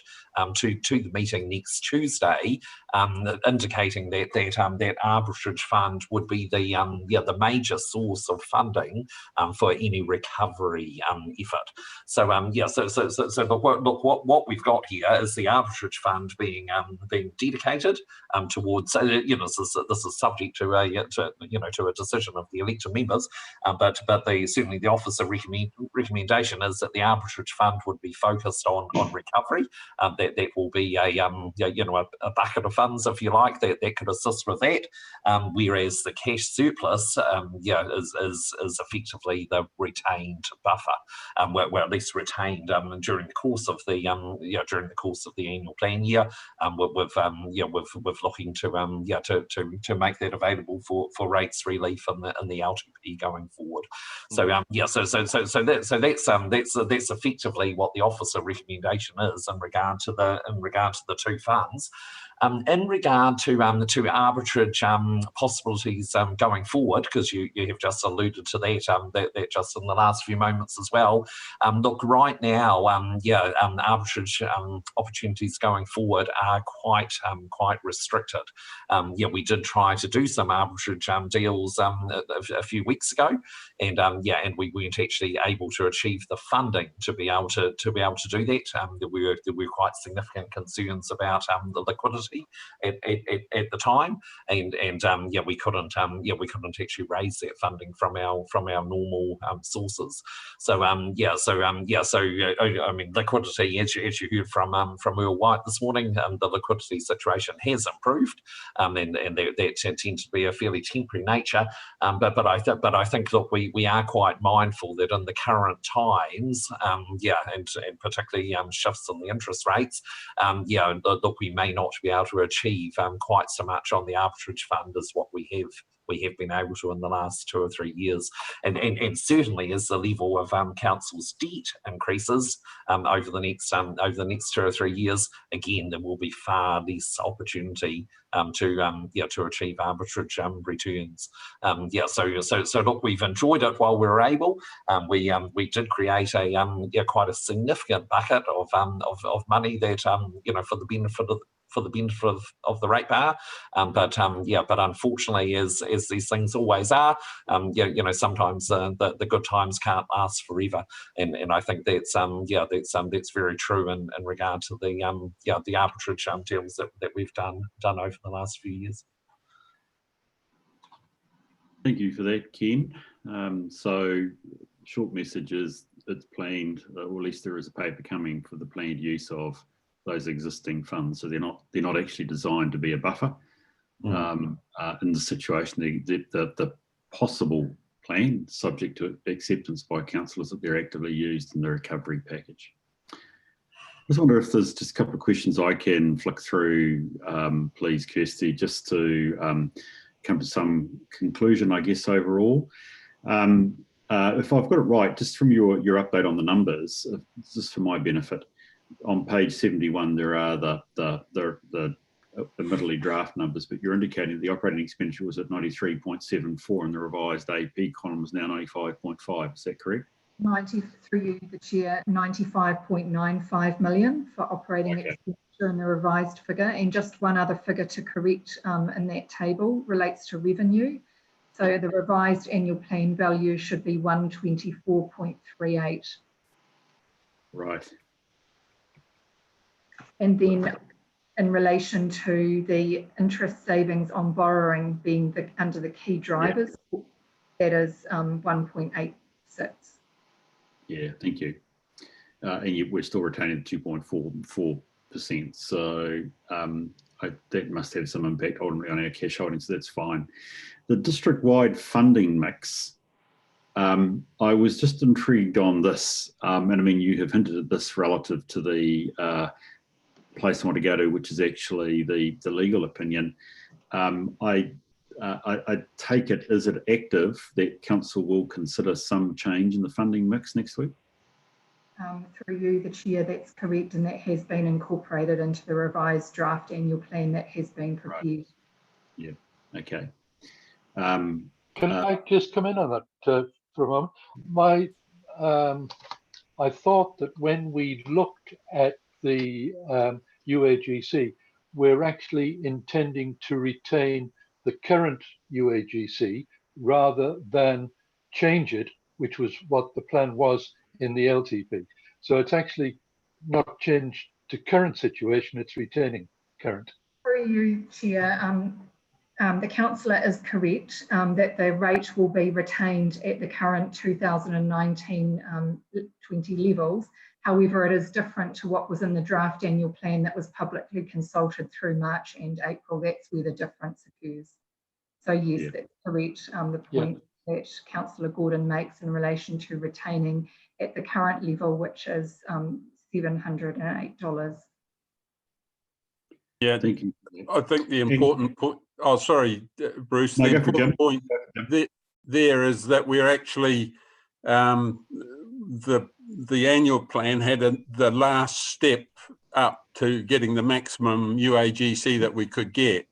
to the meeting next Tuesday, indicating that arbitrage fund would be the major source of funding for any recovery effort. So look, what we've got here is the arbitrage fund being dedicated towards this is subject to a decision of the elected members, but certainly the officer recommendation is that the arbitrage fund would be focused on recovery. That will be a bucket of funds, if you like, that could assist with that. Whereas the cash surplus, is effectively the retained buffer, well at least retained during the course of the annual plan year. We're looking to make that available for rates relief in the LTP going forward. So that's effectively what the officer recommendation is in regard to the two funds. In regard to arbitrage possibilities going forward, because you have just alluded to that just in the last few moments as well. Look, right now, arbitrage opportunities going forward are quite restricted. We did try to do some arbitrage deals a few weeks ago, and we weren't actually able to achieve the funding to be able to do that. There were quite significant concerns about the liquidity at the time, and we couldn't actually raise that funding from our normal sources. So I mean, liquidity, as you heard from Earl White this morning, the liquidity situation has improved, and that tends to be a fairly temporary nature. But I think, look, we are quite mindful that in the current times, and particularly shifts in the interest rates, look, we may not be able to achieve quite so much on the arbitrage fund as what we have been able to in the last 2 or 3 years, and certainly as the level of council's debt increases over the next 2 or 3 years, again there will be far less opportunity to achieve arbitrage returns. So look, we've enjoyed it while we were able. We did create quite a significant bucket of money that for the benefit of the ratepayer, but unfortunately, as these things always are, sometimes the good times can't last forever, and I think that's very true in regard to the arbitrage deals that we've done over the last few years. Thank you for that, Ken. So short message is it's planned, or at least there is a paper coming for the planned use of those existing funds. So they're not actually designed to be a buffer in the situation. The possible plan, subject to acceptance by councillors, that they're actively used in the recovery package. I just wonder if there's just a couple of questions I can flick through, please, Kirsty, just to come to some conclusion, I guess, overall. If I've got it right, just from your update on the numbers, just for my benefit, on page 71 there are the admittedly draft numbers, but you're indicating the operating expenditure was at 93.74 and the revised AP column is now 95.5. Is that correct? 93, the chair, 95.95 million for operating expenditure in the revised figure. And just one other figure to correct in that table relates to revenue. So the revised annual plan value should be 124.38. Right. And then in relation to the interest savings on borrowing being under the key drivers, that is 1.86. Yeah, thank you. And we're still retaining 2.44%. So that must have some impact on our cash holdings, so that's fine. The district-wide funding mix, I was just intrigued on this, and I mean, you have hinted at this relative to the place I want to go to, which is actually the legal opinion. I take it, is it active that council will consider some change in the funding mix next week? Through you, the chair, that's correct, and that has been incorporated into the revised draft annual plan that has been prepared. Right. Yeah, okay. Can I just come in on that for a moment? I thought that when we looked at the UAGC, we're actually intending to retain the current UAGC rather than change it, which was what the plan was in the LTP. So it's actually not changed to current situation, it's retaining current. Through you, Chair, the councillor is correct that the rate will be retained at the current 2019-20 levels. However, it is different to what was in the draft annual plan that was publicly consulted through March and April. That's where the difference occurs. So yes, that's correct, the point that Councillor Gordon makes in relation to retaining at the current level, which is $708. Yeah, thank you. I think the important point, oh, sorry, Bruce, the important point there is that we're actually, the annual plan had the last step up to getting the maximum UAGC that we could get.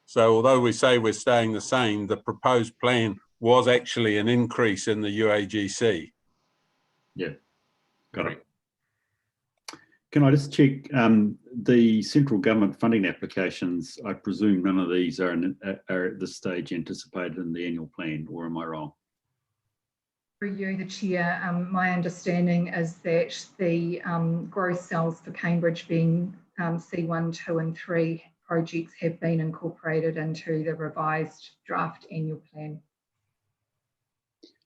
So although we say we're staying the same, the proposed plan was actually an increase in the UAGC. Yeah, got it. Can I just check the central government funding applications? I presume none of these are at this stage anticipated in the annual plan, or am I wrong? Through you, the Chair, my understanding is that the growth cells for Cambridge being C1, 2 and 3 projects have been incorporated into the revised draft annual plan.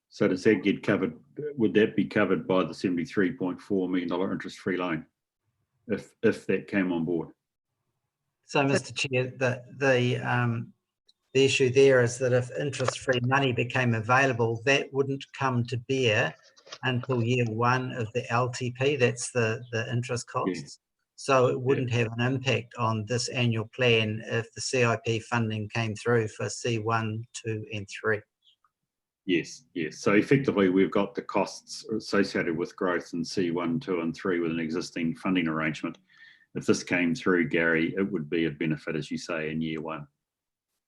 So does that get covered? Would that be covered by the $73.4 million interest-free loan if that came on board? So, Mr. Chair, the issue there is that if interest-free money became available, that wouldn't come to bear until year 1 of the LTP. That's the interest costs. Yeah. So it wouldn't have an impact on this annual plan if the CIP funding came through for C1, 2 and 3. Yes, yes. So effectively, we've got the costs associated with growth in C1, 2 and 3 with an existing funding arrangement. If this came through, Gary, it would be a benefit, as you say, in year 1.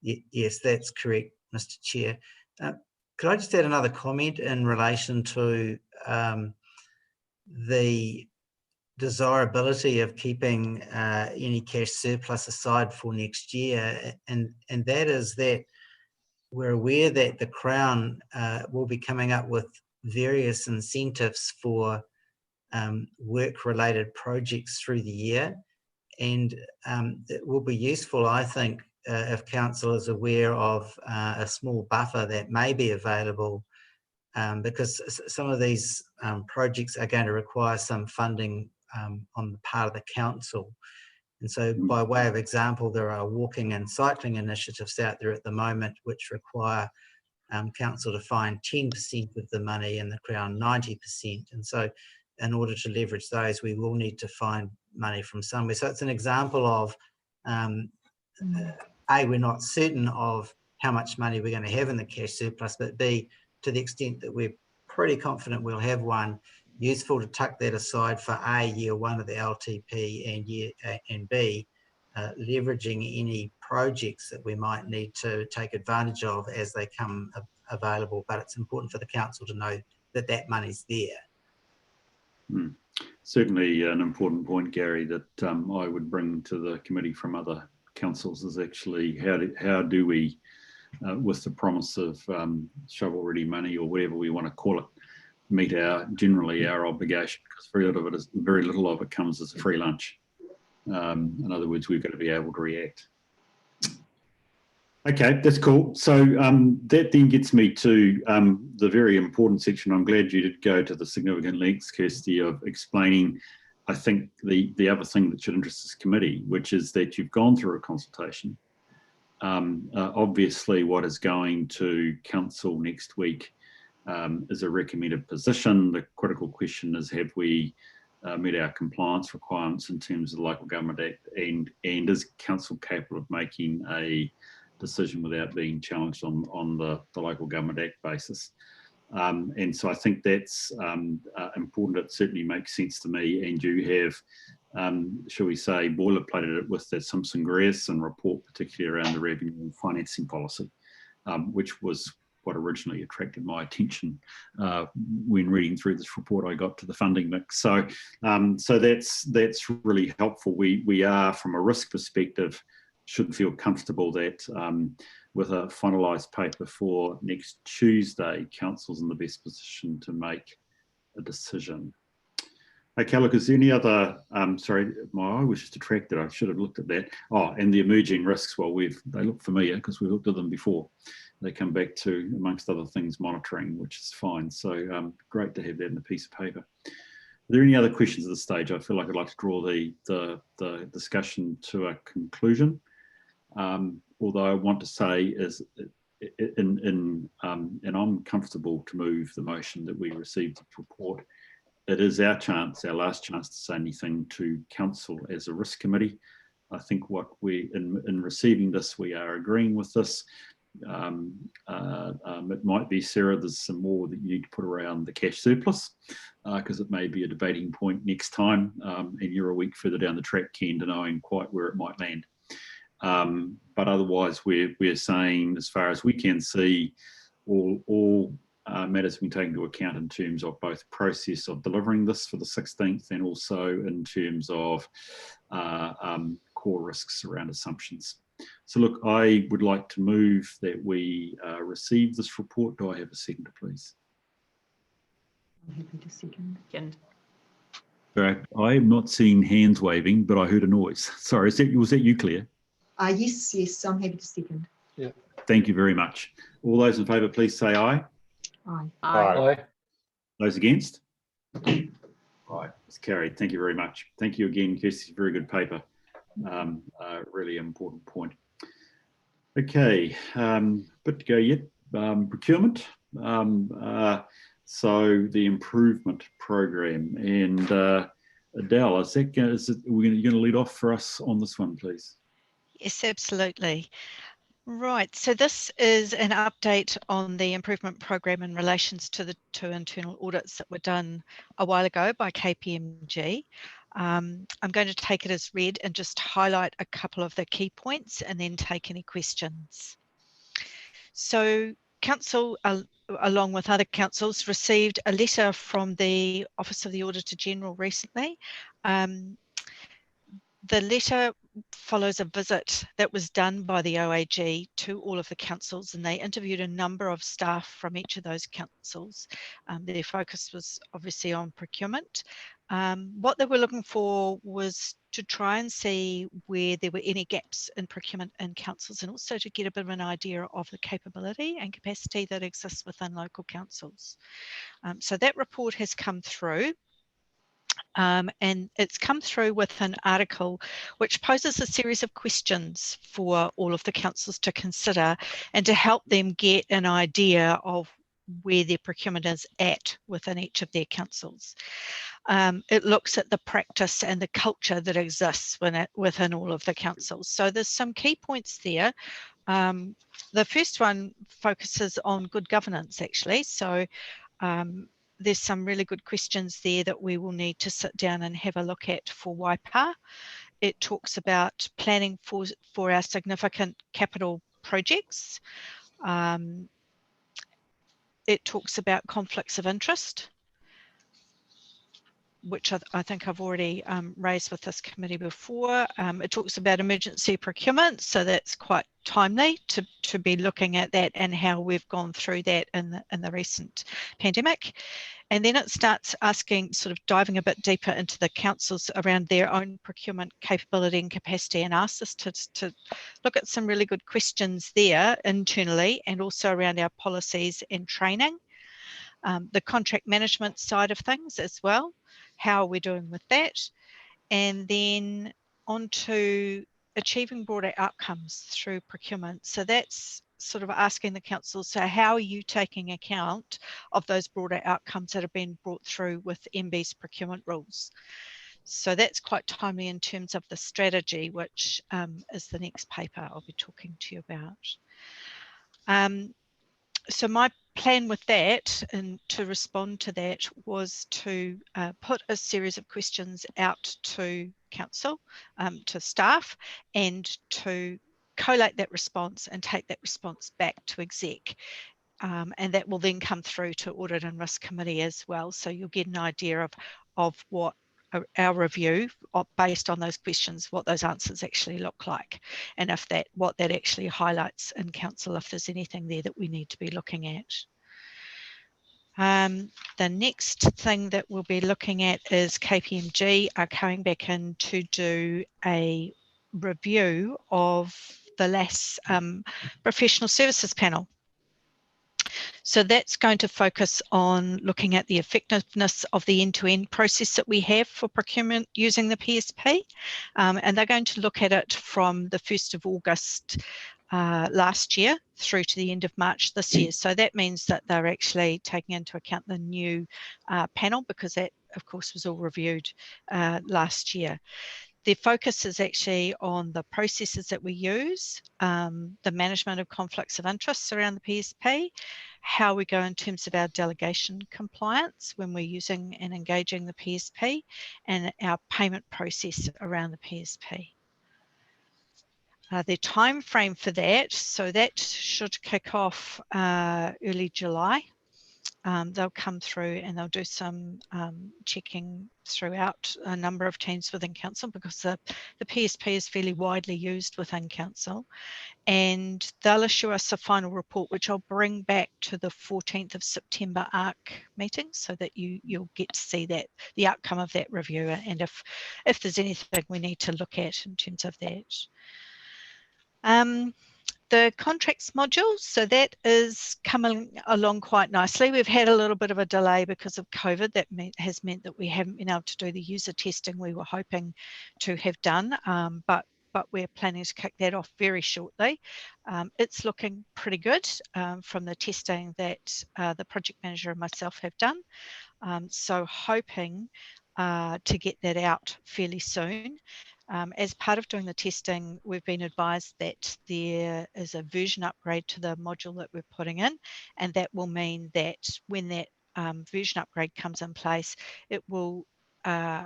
Yes, that's correct, Mr. Chair. Could I just add another comment in relation to the desirability of keeping any cash surplus aside for next year, and that is that we're aware that the Crown will be coming up with various incentives for work-related projects through the year, and it will be useful, I think, if Council is aware of a small buffer that may be available, because some of these projects are going to require some funding on the part of the Council. And so by way of example, there are walking and cycling initiatives out there at the moment which require Council to find 10% of the money and the Crown 90%. And so in order to leverage those, we will need to find money from somewhere. So it's an example of, A, we're not certain of how much money we're going to have in the cash surplus, but B, to the extent that we're pretty confident we'll have one, useful to tuck that aside for A, year 1 of the LTP, and B, leveraging any projects that we might need to take advantage of as they come available. But it's important for the Council to know that that money's there. Certainly an important point, Gary, that I would bring to the committee from other councils is actually how do we, with the promise of shovel-ready money or whatever we want to call it, meet generally our obligation, because very little of it comes as a free lunch. In other words, we've got to be able to react. Okay, that's cool. So that then gets me to the very important section. I'm glad you did go to the significant lengths, Kirsty, of explaining, I think, the other thing that should interest this committee, which is that you've gone through a consultation. Obviously, what is going to Council next week is a recommended position. The critical question is, have we met our compliance requirements in terms of the Local Government Act, and is Council capable of making a decision without being challenged on the Local Government Act basis? And so I think that's important. It certainly makes sense to me. And you have, shall we say, boilerplated it with the Simpson-Grierson report, particularly around the revenue and financing policy, which was what originally attracted my attention when reading through this report. I got to the funding mix. So that's really helpful. We are, from a risk perspective, should feel comfortable that with a finalised paper for next Tuesday, Council's in the best position to make a decision. Okay, look, is there any other, sorry, my eye was just attracted. I should have looked at that. Oh, and the emerging risks, well, they look familiar because we've looked at them before. They come back to, amongst other things, monitoring, which is fine. So great to have that in a piece of paper. Are there any other questions at this stage? I feel like I'd like to draw the discussion to a conclusion. Although I want to say is, and I'm comfortable to move the motion that we received the report. It is our chance, our last chance to say anything to Council as a risk committee. I think what in receiving this, we are agreeing with this. It might be, Sarah, there's some more that you need to put around the cash surplus. because it may be a debating point next time, and you're a week further down the track, Ken, to knowing quite where it might land. But otherwise, we're saying, as far as we can see, all matters have been taken into account in terms of both process of delivering this for the 16th and also in terms of core risks around assumptions. So look, I would like to move that we receive this report. Do I have a second, please? I'm happy to second. Right. I am not seeing hands waving, but I heard a noise. Sorry, was that you, Claire? Yes, I'm happy to second. Yeah. Thank you very much. All those in favour, please say aye. Aye. Aye. Those against? Right, it's carried. Thank you very much. Thank you again, Kirsty. Very good paper. Really important point. Okay, bit to go yet. Procurement. So the improvement program, and Adele, you're going to lead off for us on this one, please? Yes, absolutely. Right, so this is an update on the improvement program in relations to the 2 internal audits that were done a while ago by KPMG. I'm going to take it as read and just highlight a couple of the key points and then take any questions. So Council, along with other councils, received a letter from the Office of the Auditor General recently. The letter follows a visit that was done by the OAG to all of the councils, and they interviewed a number of staff from each of those councils. Their focus was obviously on procurement. What they were looking for was to try and see where there were any gaps in procurement in councils, and also to get a bit of an idea of the capability and capacity that exists within local councils. So that report has come through. And it's come through with an article which poses a series of questions for all of the councils to consider and to help them get an idea of where their procurement is at within each of their councils. It looks at the practice and the culture that exists within all of the councils. So there's some key points there. The first one focuses on good governance, actually. So there's some really good questions there that we will need to sit down and have a look at for Waipa. It talks about planning for our significant capital projects. It talks about conflicts of interest, which I think I've already raised with this committee before. It talks about emergency procurement, so that's quite timely to be looking at that and how we've gone through that in the recent pandemic. And then it starts asking, sort of diving a bit deeper into the councils around their own procurement capability and capacity, and asks us to look at some really good questions there internally and also around our policies and training. The contract management side of things as well. How are we doing with that? And then on to achieving broader outcomes through procurement. So that's sort of asking the council, so how are you taking account of those broader outcomes that have been brought through with MB's procurement rules? So that's quite timely in terms of the strategy, which is the next paper I'll be talking to you about. So my plan with that, and to respond to that, was to put a series of questions out to council, to staff, and to collate that response and take that response back to exec. And that will then come through to Audit and Risk Committee as well. So you'll get an idea of what our review based on those questions, what those answers actually look like, and if what that actually highlights in council, if there's anything there that we need to be looking at. The next thing that we'll be looking at is KPMG are coming back in to do a review of the LAS professional services panel. So that's going to focus on looking at the effectiveness of the end-to-end process that we have for procurement using the PSP. And they're going to look at it from the 1st of August last year through to the end of March this year. So that means that they're actually taking into account the new panel, because that, of course, was all reviewed last year. the focus is actually on the processes that we use, the management of conflicts of interest around the PSP, how we go in terms of our delegation compliance when we're using and engaging the PSP, and our payment process around the PSP. The time frame for that, so that should kick off early July. They'll come through and they'll do some checking throughout a number of teams within council, because the PSP is fairly widely used within council, and they'll issue us a final report which I'll bring back to the 14th of September ARC meeting, so that you'll get to see that, the outcome of that review, and if there's anything we need to look at in terms of that. The contracts module, so that is coming along quite nicely. We've had a little bit of a delay because of COVID. That has meant that we haven't been able to do the user testing we were hoping to have done, but we're planning to kick that off very shortly. It's looking pretty good from the testing that the project manager and myself have done. So hoping to get that out fairly soon. As part of doing the testing, we've been advised that there is a version upgrade to the module that we're putting in, and that will mean that when that version upgrade comes in place, it will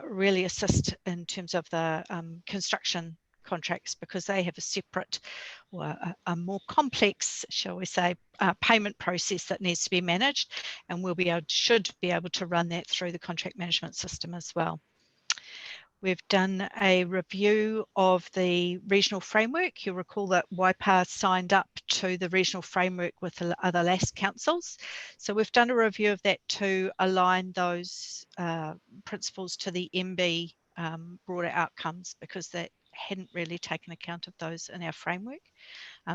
really assist in terms of the construction contracts, because they have a separate, or a more complex, shall we say, payment process that needs to be managed, and we'll be able, should be able to run that through the contract management system as well. We've done a review of the regional framework. You'll recall that Waipa signed up to the regional framework with the other LAS councils. So we've done a review of that to align those principles to the MB broader outcomes, because that hadn't really taken account of those in our framework.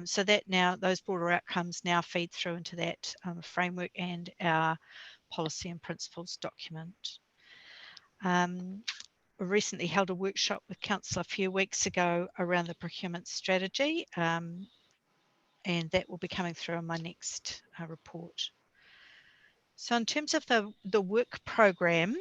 So that now, those broader outcomes now feed through into that framework and our policy and principles document. We recently held a workshop with council a few weeks ago around the procurement strategy, and that will be coming through on my next report. So in terms of the work program,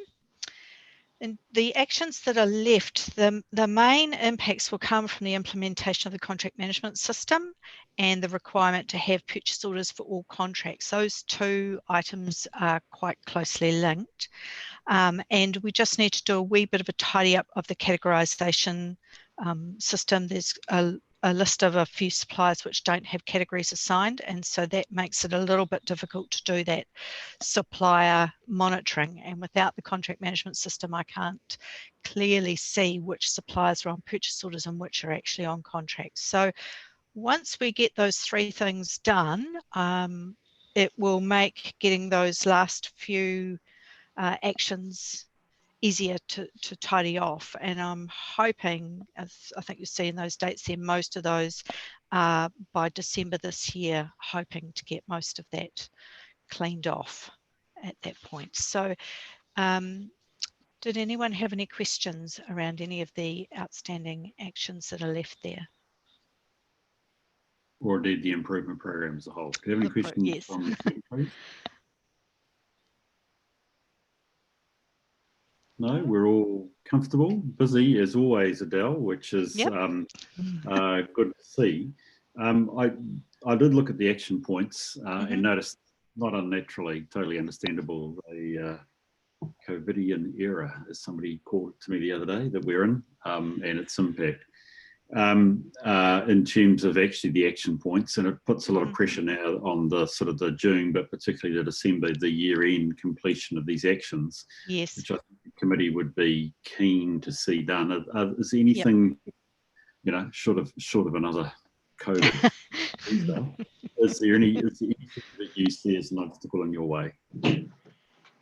and the actions that are left, the main impacts will come from the implementation of the contract management system and the requirement to have purchase orders for all contracts. Those two items are quite closely linked. And we just need to do a wee bit of a tidy up of the categorisation system. There's a list of a few suppliers which don't have categories assigned, and so that makes it a little bit difficult to do that supplier monitoring. And without the contract management system, I can't clearly see which suppliers are on purchase orders and which are actually on contracts. So once we get those three things done, it will make getting those last few actions easier to tidy off, and I'm hoping, as I think you see in those dates there, most of those by December this year, hoping to get most of that cleaned off at that point. So did anyone have any questions around any of the outstanding actions that are left there? Or did the improvement program as a whole? Do you have any questions? Yes. From the team, please? No, we're all comfortable, busy as always, Adele, which is good to see. I did look at the action points and noticed, not unnaturally, totally understandable, the COVIDian era, as somebody called it to me the other day, that we're in, and its impact in terms of actually the action points, and it puts a lot of pressure now on the sort of the June, but particularly the December, the year-end completion of these actions. Yes. Which I think the committee would be keen to see done. Is there anything, you know, short of another COVID? is there anything that you see as an obstacle in your way?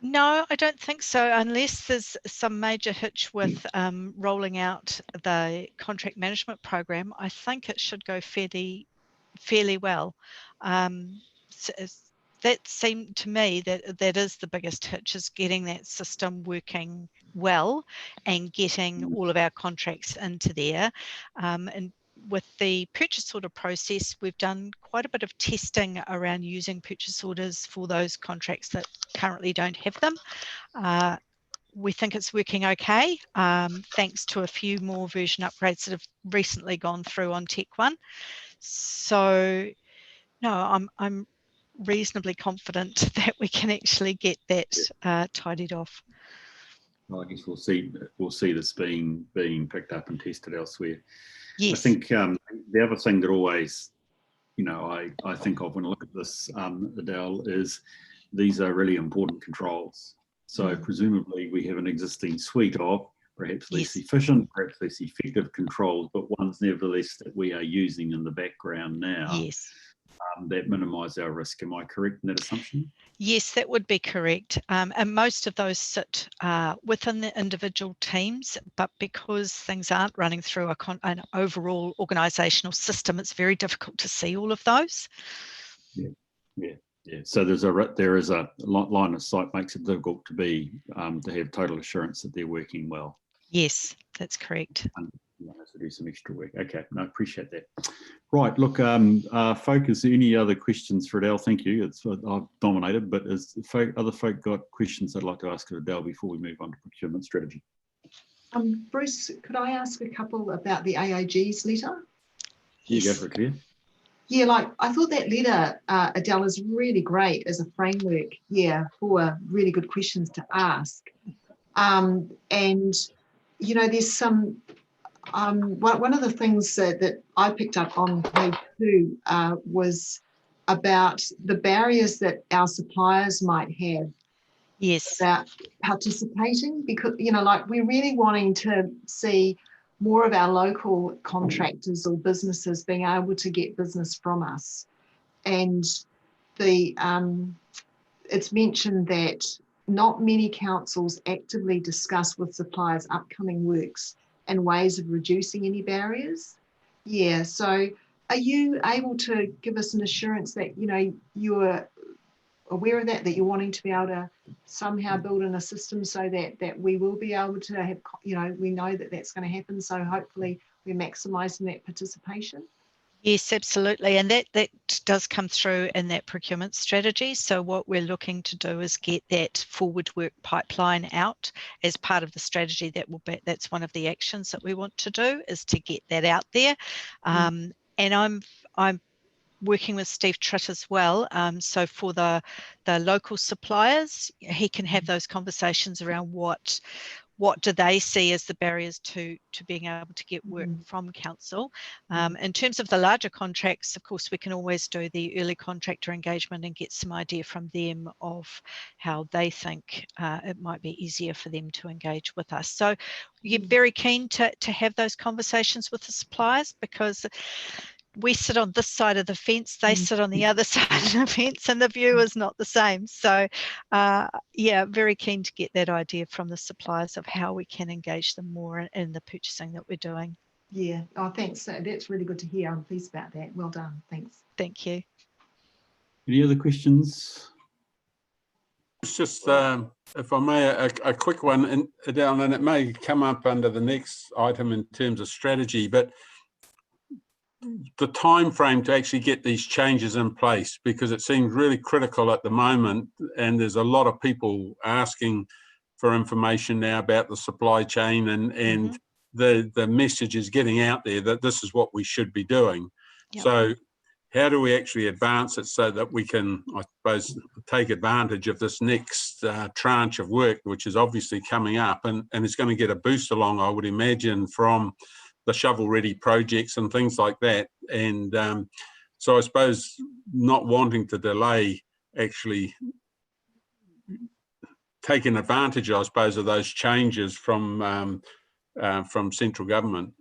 No, I don't think so, unless there's some major hitch with rolling out the contract management program. I think it should go fairly well. So that seemed to me that is the biggest hitch, is getting that system working well and getting all of our contracts into there. And with the purchase order process, we've done quite a bit of testing around using purchase orders for those contracts that currently don't have them. we think it's working okay, thanks to a few more version upgrades that have recently gone through on Tech One. So no, I'm reasonably confident that we can actually get that tidied off. Well, I guess we'll see this being picked up and tested elsewhere. Yes. I think the other thing that always, I think of when I look at this, Adele, is these are really important controls. So presumably we have an existing suite of perhaps less efficient, perhaps less effective controls, but ones nevertheless that we are using in the background now. Yes. That minimise our risk. Am I correct in that assumption? Yes, that would be correct. And most of those sit within the individual teams, but because things aren't running through an overall organisational system, it's very difficult to see all of those. Yeah. So there is a line of sight makes it difficult to have total assurance that they're working well. Yes, that's correct. To do some extra work. Okay, no, appreciate that. Right, look, folk, is there any other questions for Adele? Thank you. I've dominated, but other folk got questions they'd like to ask of Adele before we move on to procurement strategy? Bruce, could I ask a couple about the AOG's letter? You go for it, Claire. Yeah, I thought that letter, Adele, is really great as a framework, for really good questions to ask. And, there's some, one of the things that I picked up on page 2 was about the barriers that our suppliers might have. Yes. About participating, because, we're really wanting to see more of our local contractors or businesses being able to get business from us. And it's mentioned that not many councils actively discuss with suppliers upcoming works and ways of reducing any barriers. Yeah, so are you able to give us an assurance that, you're aware of that you're wanting to be able to somehow build in a system so that we will be able to have, we know that that's going to happen, so hopefully we're maximising that participation? Yes, absolutely. And that does come through in that procurement strategy. So what we're looking to do is get that forward work pipeline out as part of the strategy. That's one of the actions that we want to do, is to get that out there. And I'm working with Steve Tritt as well. So for the local suppliers, he can have those conversations around what do they see as the barriers to being able to get work from council. In terms of the larger contracts, of course, we can always do the early contractor engagement and get some idea from them of how they think it might be easier for them to engage with us. So you're very keen to have those conversations with the suppliers, because we sit on this side of the fence, they sit on the other side of the fence, and the view is not the same. So very keen to get that idea from the suppliers of how we can engage them more in the purchasing that we're doing. Yeah, thanks. That's really good to hear. I'm pleased about that. Well done. Thanks. Thank you. Any other questions? It's just, if I may, a quick one, Adele, and it may come up under the next item in terms of strategy, but the time frame to actually get these changes in place, because it seems really critical at the moment, and there's a lot of people asking for information now about the supply chain, and the message is getting out there that this is what we should be doing. Yep. So how do we actually advance it so that we can, I suppose, take advantage of this next tranche of work, which is obviously coming up, and it's going to get a boost along, I would imagine, from the shovel-ready projects and things like that. And so I suppose not wanting to delay actually taking advantage, I suppose, of those changes from central government.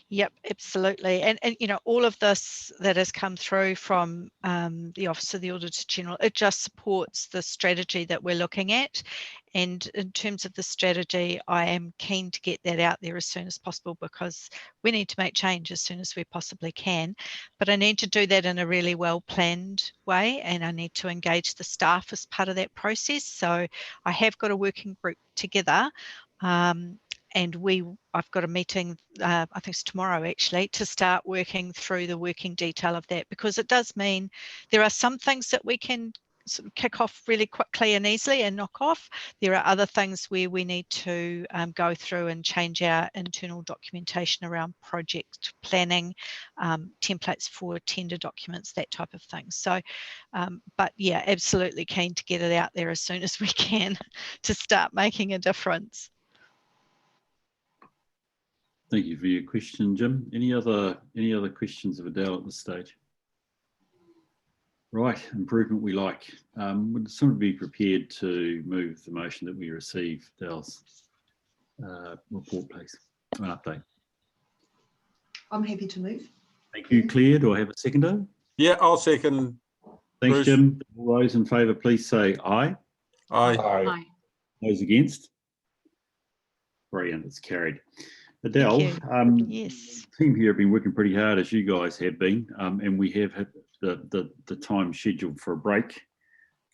Yep, absolutely. And all of this that has come through from the Office of the Auditor General, it just supports the strategy that we're looking at. And in terms of the strategy, I am keen to get that out there as soon as possible, because we need to make change as soon as we possibly can. But I need to do that in a really well-planned way, and I need to engage the staff as part of that process. So I have got a working group together. And I've got a meeting, I think it's tomorrow actually, to start working through the working detail of that, because it does mean there are some things that we can sort of kick off really quickly and easily and knock off. There are other things where we need to go through and change our internal documentation around project planning, templates for tender documents, that type of thing. So, but yeah, absolutely keen to get it out there as soon as we can to start making a difference. Thank you for your question, Jim. Any other questions of Adele at this stage? Right, improvement we like. Would someone be prepared to move the motion that we receive Adele's report, please? An update. I'm happy to move. Thank you, Claire. Do I have a seconder? Yeah, I'll second. Thanks, Bruce. Jim. All those in favour, please say aye. Aye. Aye. Those against? Brilliant, it's carried. Adele, yes, team here have been working pretty hard, as you guys have been, and we have hit the time scheduled for a break,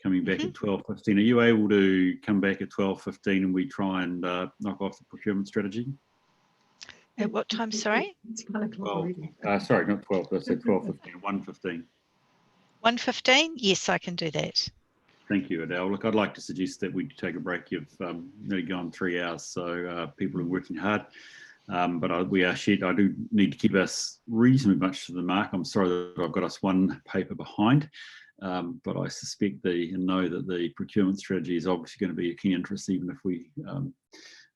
coming back at 12:15. Are you able to come back at 12:15 and we try and knock off the procurement strategy? At what time, sorry? It's 1 o'clock already. Sorry, not 12, I said 12:15, 1:15. 1:15? Yes, I can do that. Thank you, Adele. Look, I'd like to suggest that we take a break. You've nearly gone 3 hours, so people are working hard. But we are shared. I do need to keep us reasonably much to the mark. I'm sorry that I've got us one paper behind, but I suspect and know that the procurement strategy is obviously going to be a key interest, even if we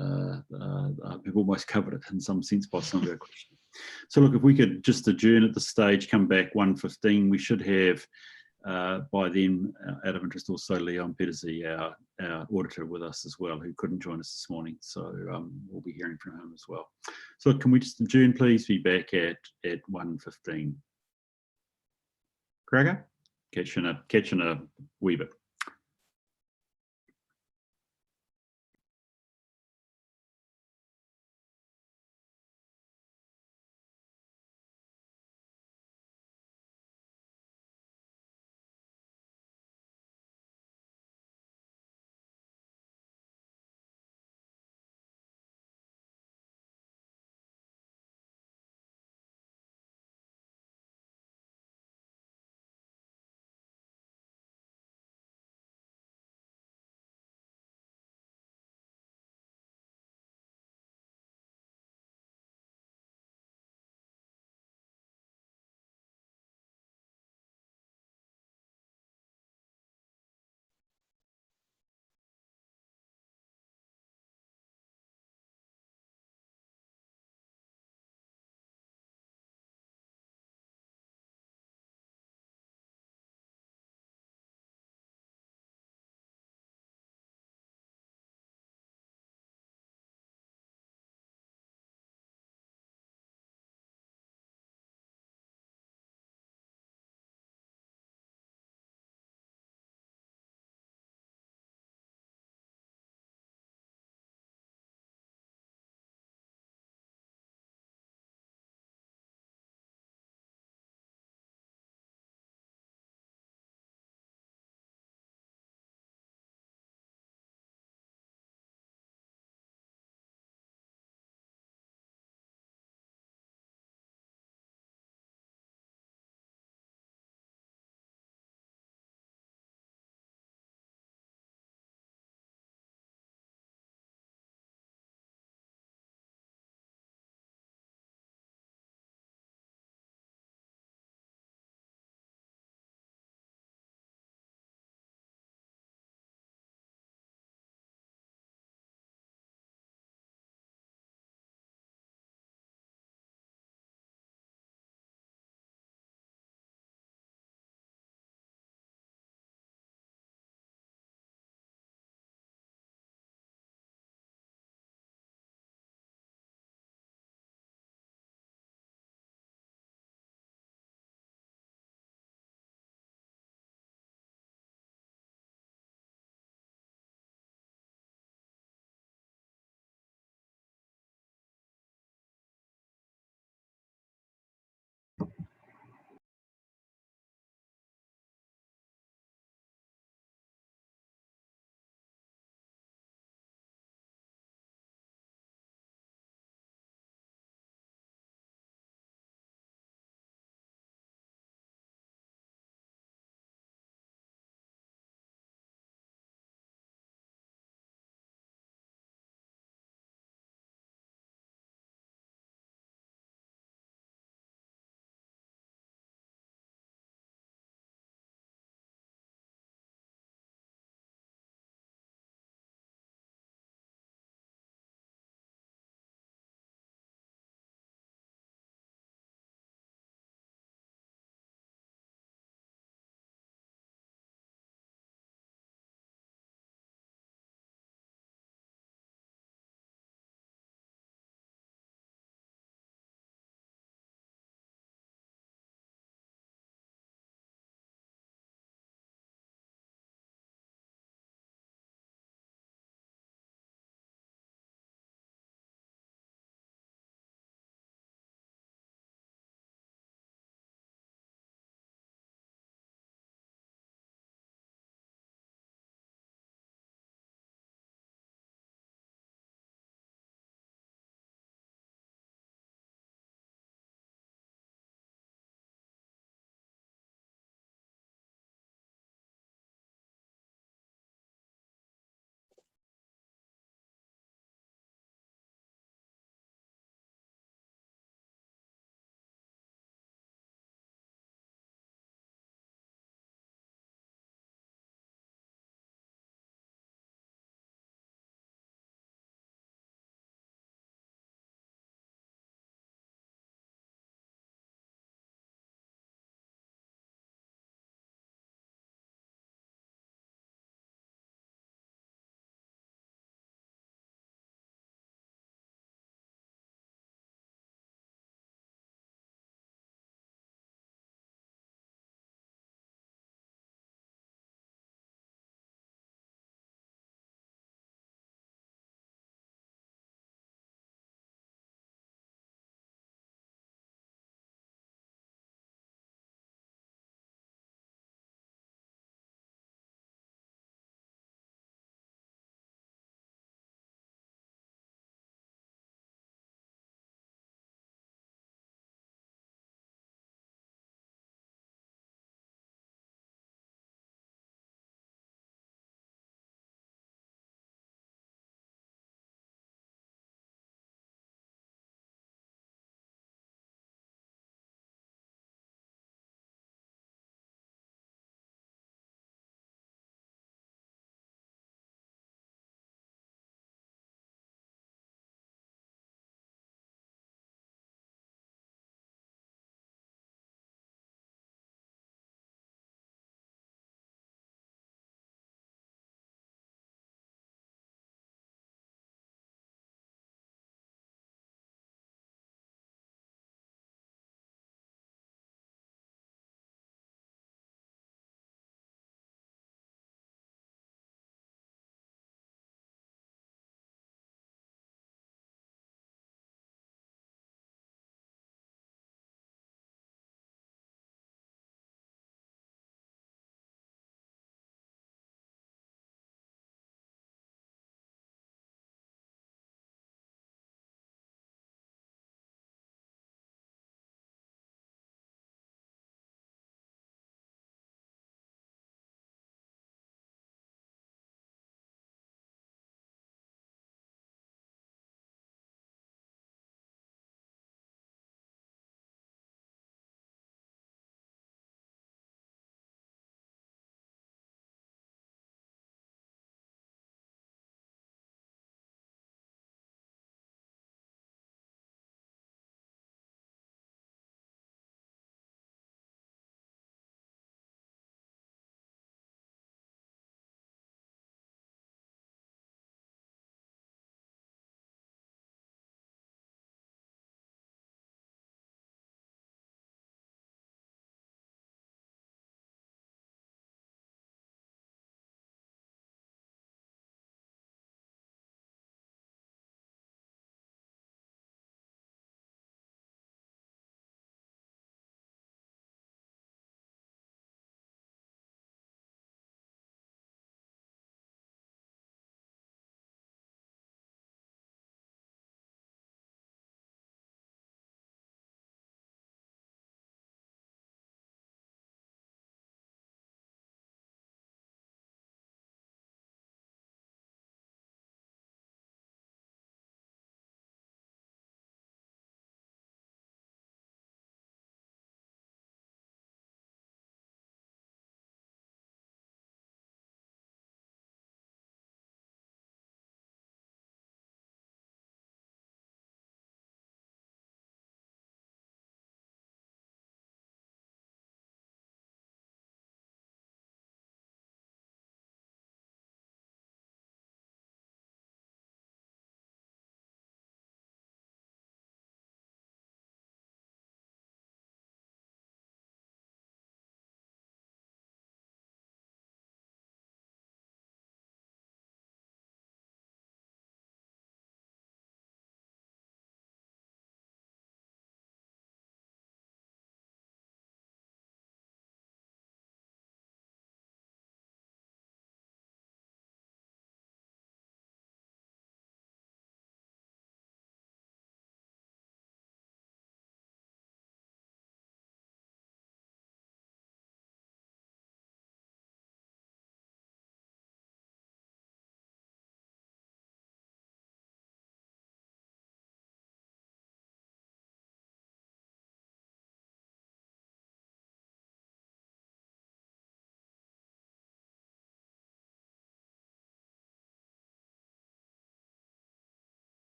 have almost covered it in some sense by some of our questions. So look, if we could just adjourn at this stage, come back 1:15, we should have by then, out of interest, also Leon Pedersey, our auditor, with us as well, who couldn't join us this morning. So we'll be hearing from him as well. So can we just adjourn, please? Be back at 1:15. Cracker, catching a wee bit.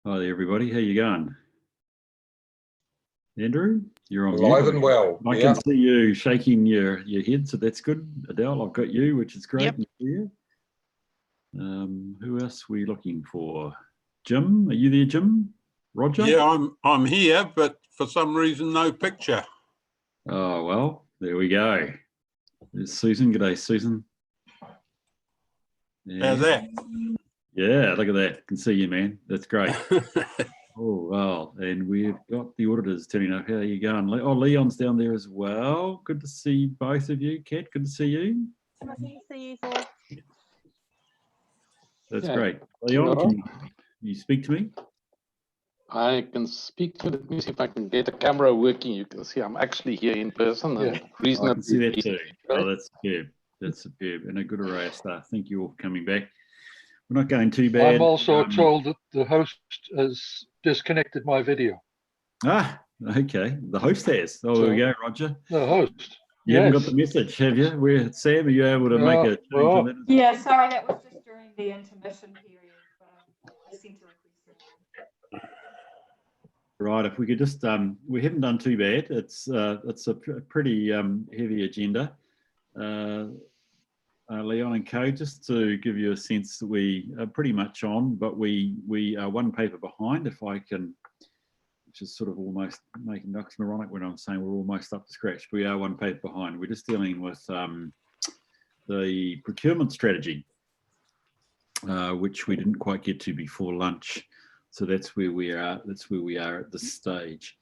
Hi there, everybody. How you going? Andrew, you're on Alive mute. and well. I can see you shaking your head, so that's good. Adele, I've got you, which is great. Yep. Who else are we looking for? Jim, are you there, Jim? Roger? Yeah, I'm here, but for some reason, no picture. Oh, well, there we go. There's Susan. G'day, Susan. Yeah. How's that? Yeah, look at that. Can see you, man. That's great. Oh, wow. And we've got the auditors turning up. How are you going? Oh, Leon's down there as well. Good to see both of you. Kat, good to see you. Nice to see you, Paul. That's great. Leon, can you speak to me? I can speak to. Let me see if I can get the camera working. You can see I'm actually here in person. Yeah, and reasonably I can see that too. Oh, that's superb. That's superb. And a good array of staff. Thank you all for coming back. We're not going too bad. I'm also told that the host has disconnected my video. Ah, okay. The host has. Oh, there we go, Roger. The host. You haven't got the message, have you? Where, Sam, are you able to make a change on that? Yeah, sorry, that was just during the intermission period. I sent a request. Right, if we could just, we haven't done too bad. It's a pretty heavy agenda. Leon and Co, just to give you a sense that we are pretty much on, but we are one paper behind, if I can, which is sort of almost making oxymoronic when I'm saying we're almost up to scratch. We are one paper behind. We're just dealing with the procurement strategy, which we didn't quite get to before lunch. So that's where we are. That's where we are at this stage.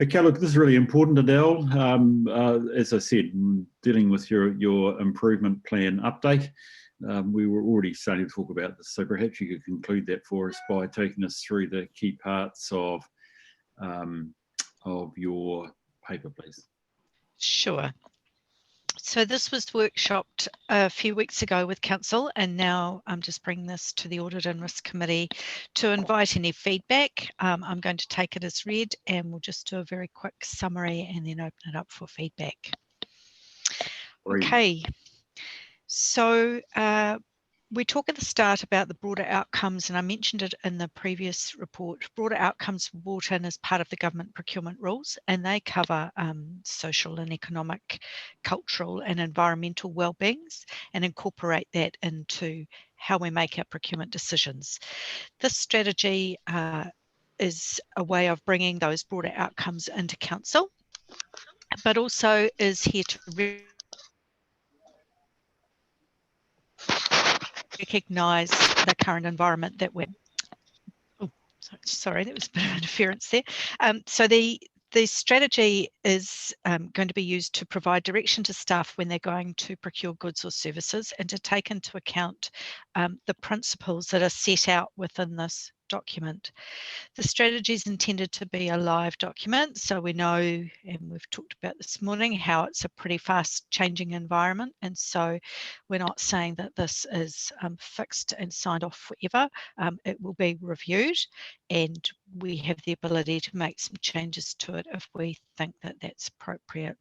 Okay, look, this is really important, Adele. As I said, dealing with your improvement plan update. We were already starting to talk about this, so perhaps you could conclude that for us by taking us through the key parts of your paper, please. Sure. So this was workshopped a few weeks ago with Council, and now I'm just bringing this to the Audit and Risk Committee to invite any feedback. I'm going to take it as read, and we'll just do a very quick summary and then open it up for feedback. Okay, so we talk at the start about the broader outcomes, and I mentioned it in the previous report. Broader outcomes were brought in as part of the government procurement rules, and they cover social and economic, cultural and environmental well-beings, and incorporate that into how we make our procurement decisions. This strategy is a way of bringing those broader outcomes into Council, but also is here to recognise the current environment that we're. Oh, sorry, that was a bit of interference there. So the strategy is going to be used to provide direction to staff when they're going to procure goods or services, and to take into account the principles that are set out within this document. The strategy is intended to be a live document, so we know, and we've talked about this morning, how it's a pretty fast changing environment, and so we're not saying that this is fixed and signed off forever. It will be reviewed, and we have the ability to make some changes to it if we think that that's appropriate.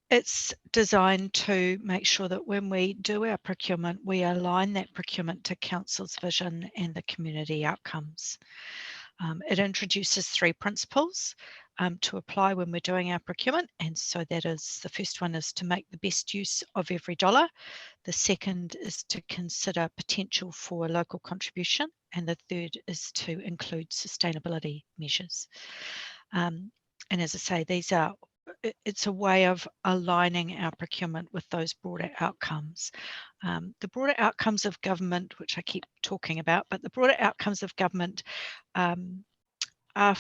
It's designed to make sure that when we do our procurement, we align that procurement to Council's vision and the community outcomes. It introduces 3 principles to apply when we're doing our procurement, and so that is, the first one is to make the best use of every dollar. The second is to consider potential for local contribution, and the third is to include sustainability measures. And as I say, these are, it's a way of aligning our procurement with those broader outcomes. The broader outcomes of government, which I keep talking about, but the broader outcomes of government are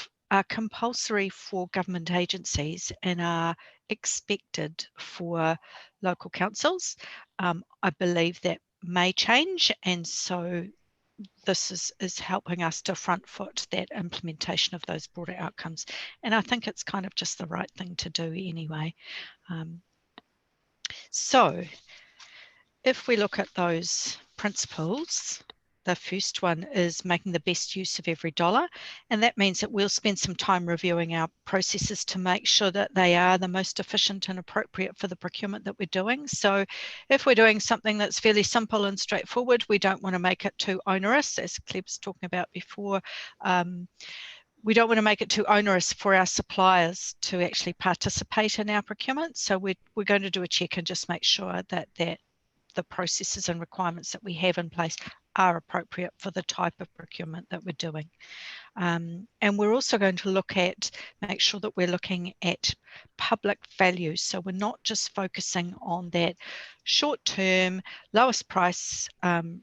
compulsory for government agencies and are expected for local councils. I believe that may change, and so this is helping us to front foot that implementation of those broader outcomes. And I think it's kind of just the right thing to do anyway. So if we look at those principles, The first one is making the best use of every dollar. And that means that we'll spend some time reviewing our processes to make sure that they are the most efficient and appropriate for the procurement that we're doing. So if we're doing something that's fairly simple and straightforward, we don't want to make it too onerous, as Cleb was talking about before. We don't want to make it too onerous for our suppliers to actually participate in our procurement. So we're going to do a check and just make sure that the processes and requirements that we have in place are appropriate for the type of procurement that we're doing. And we're also going to make sure that we're looking at public values. So we're not just focusing on that short-term, lowest price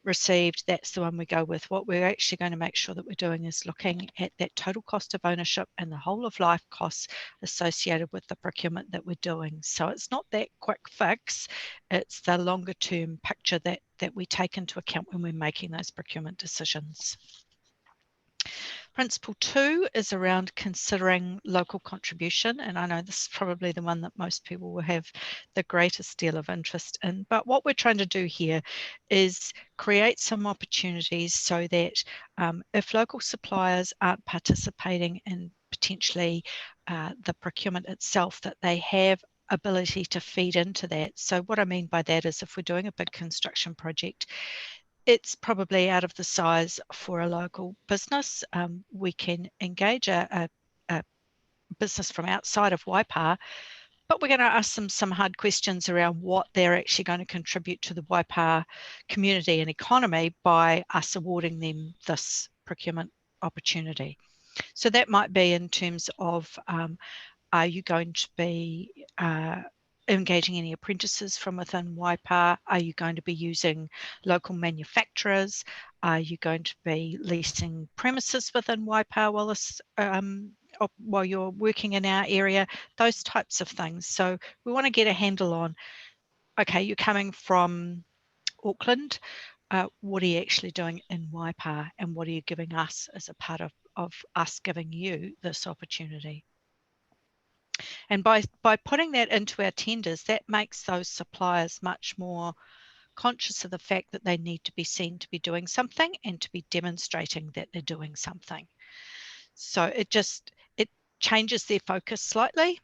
received, that's the one we go with. What we're actually going to make sure that we're doing is looking at that total cost of ownership and the whole of life costs associated with the procurement that we're doing. So it's not that quick fix, it's the longer term picture that we take into account when we're making those procurement decisions. Principle 2 is around considering local contribution, and I know this is probably the one that most people will have the greatest deal of interest in, but what we're trying to do here is create some opportunities so that if local suppliers aren't participating in potentially the procurement itself, that they have ability to feed into that. So what I mean by that is if we're doing a big construction project, it's probably out of the size for a local business. We can engage a business from outside of Waipa, but we're going to ask them some hard questions around what they're actually going to contribute to the Waipa community and economy by us awarding them this procurement opportunity. So that might be in terms of, are you going to be engaging any apprentices from within Waipa? Are you going to be using local manufacturers? Are you going to be leasing premises within Waipa while you're working in our area? Those types of things. So we want to get a handle on, okay, you're coming from Auckland, what are you actually doing in Waipa, and what are you giving us as a part of us giving you this opportunity? And by putting that into our tenders, that makes those suppliers much more conscious of the fact that they need to be seen to be doing something and to be demonstrating that they're doing something. So it changes their focus slightly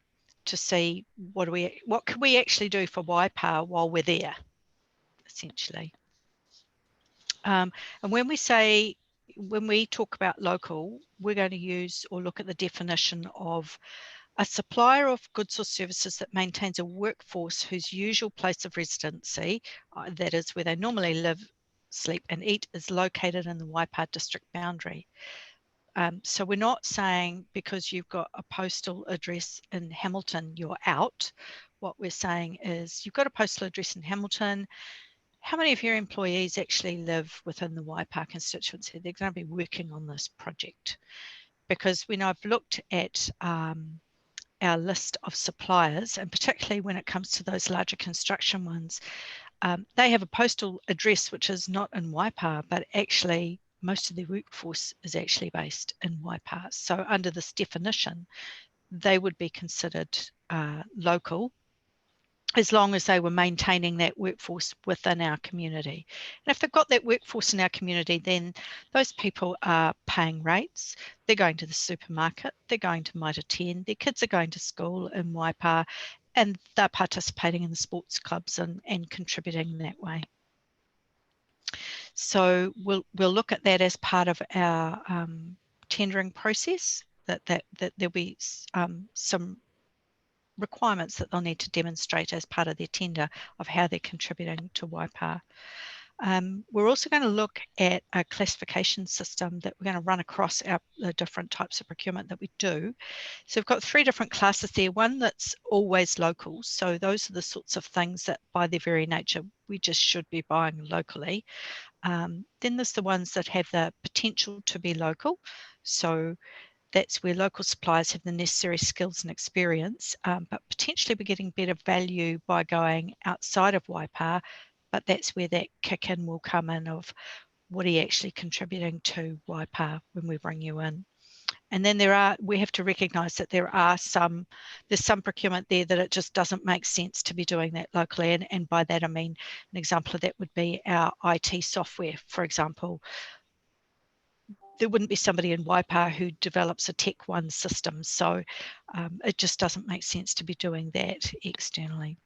to see what can we actually do for Waipa while we're there, essentially. And when we talk about local, we're going to use or look at the definition of a supplier of goods or services that maintains a workforce whose usual place of residency, that is where they normally live, sleep and eat, is located in the Waipa district boundary. So we're not saying because you've got a postal address in Hamilton, you're out. What we're saying is you've got a postal address in Hamilton. How many of your employees actually live within the Waipa constituency? They're going to be working on this project. Because when I've looked at our list of suppliers, and particularly when it comes to those larger construction ones, they have a postal address which is not in Waipa, but actually most of their workforce is actually based in Waipa. So under this definition, they would be considered local, as long as they were maintaining that workforce within our community. And if they've got that workforce in our community, then those people are paying rates, they're going to the supermarket, they're going to Mitre 10, their kids are going to school in Waipa, and they're participating in the sports clubs and contributing that way. So we'll look at that as part of our tendering process, that there'll be some requirements that they'll need to demonstrate as part of their tender of how they're contributing to Waipa. We're also going to look at a classification system that we're going to run across the different types of procurement that we do. So we've got 3 different classes there. One that's always local. So those are the sorts of things that by their very nature, we just should be buying locally. Then there's the ones that have the potential to be local. So that's where local suppliers have the necessary skills and experience, but potentially we're getting better value by going outside of Waipa, but that's where that kick in will come in of what are you actually contributing to Waipa when we bring you in. And then we have to recognise that there's some procurement there that it just doesn't make sense to be doing that locally. And by that I mean, an example of that would be our IT software, for example. There wouldn't be somebody in Waipa who develops a Tech One system. So it just doesn't make sense to be doing that externally.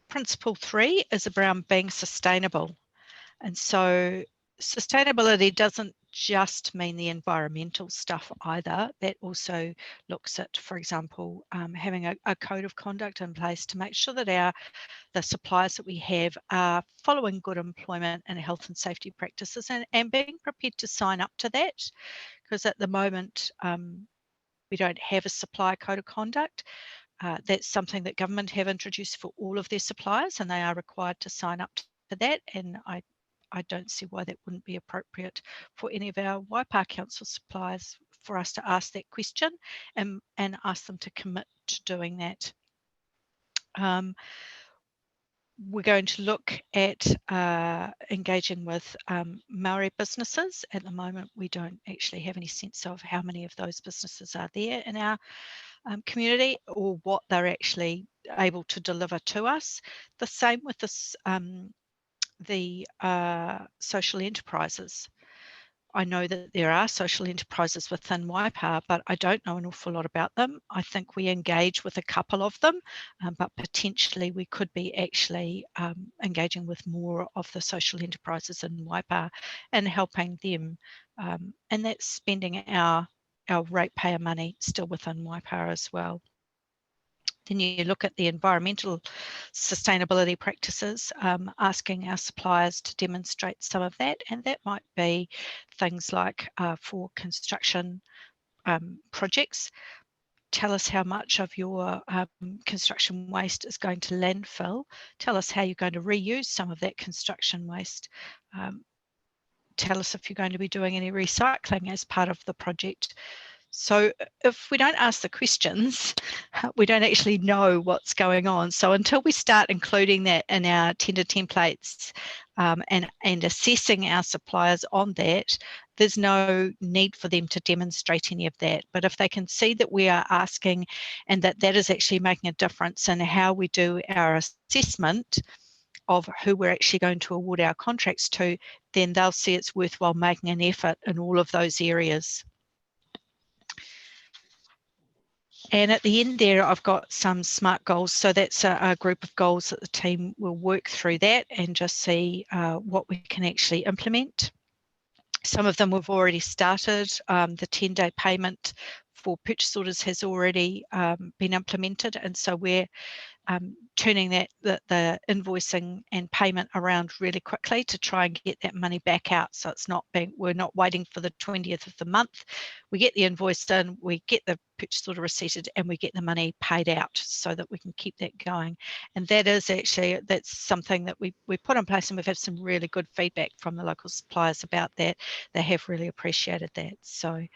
Principle 3 is around being sustainable. And so sustainability doesn't just mean the environmental stuff either. That also looks at, for example, having a code of conduct in place to make sure that the suppliers that we have are following good employment and health and safety practices and being prepared to sign up to that. Because at the moment, we don't have a supplier code of conduct. That's something that government have introduced for all of their suppliers, and they are required to sign up to that. And I don't see why that wouldn't be appropriate for any of our Waipa Council suppliers for us to ask that question and ask them to commit to doing that. We're going to look at engaging with Maori businesses. At the moment, we don't actually have any sense of how many of those businesses are there in our community or what they're actually able to deliver to us. The same with this, the social enterprises. I know that there are social enterprises within Waipa, but I don't know an awful lot about them. I think we engage with a couple of them, but potentially we could be actually engaging with more of the social enterprises in Waipa and helping them. And that's spending our ratepayer money still within Waipa as well. Then you look at the environmental sustainability practices, asking our suppliers to demonstrate some of that, and that might be things like for construction projects, tell us how much of your construction waste is going to landfill, tell us how you're going to reuse some of that construction waste, tell us if you're going to be doing any recycling as part of the project. So if we don't ask the questions, we don't actually know what's going on. So until we start including that in our tender templates and assessing our suppliers on that, there's no need for them to demonstrate any of that. But if they can see that we are asking and that is actually making a difference in how we do our assessment of who we're actually going to award our contracts to, then they'll see it's worthwhile making an effort in all of those areas. And at the end there, I've got some SMART goals. So that's a group of goals that the team will work through that and just see what we can actually implement. Some of them we've already started. The 10-day payment for purchase orders has already been implemented. And so we're turning the invoicing and payment around really quickly to try and get that money back out. So it's not we're not waiting for the 20th of the month. We get the invoice in, we get the purchase order receipted, and we get the money paid out so that we can keep that going. And that's something that we put in place, and we've had some really good feedback from the local suppliers about that. They have really appreciated that. So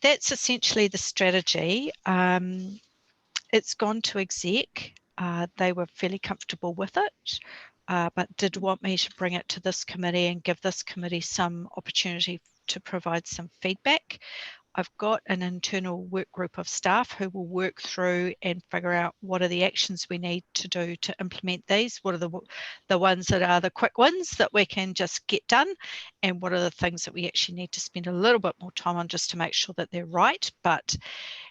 that's essentially the strategy. It's gone to exec. They were fairly comfortable with it, but did want me to bring it to this committee and give this committee some opportunity to provide some feedback. I've got an internal work group of staff who will work through and figure out what are the actions we need to do to implement these, what are the ones that are the quick wins that we can just get done, and what are the things that we actually need to spend a little bit more time on just to make sure that they're right. But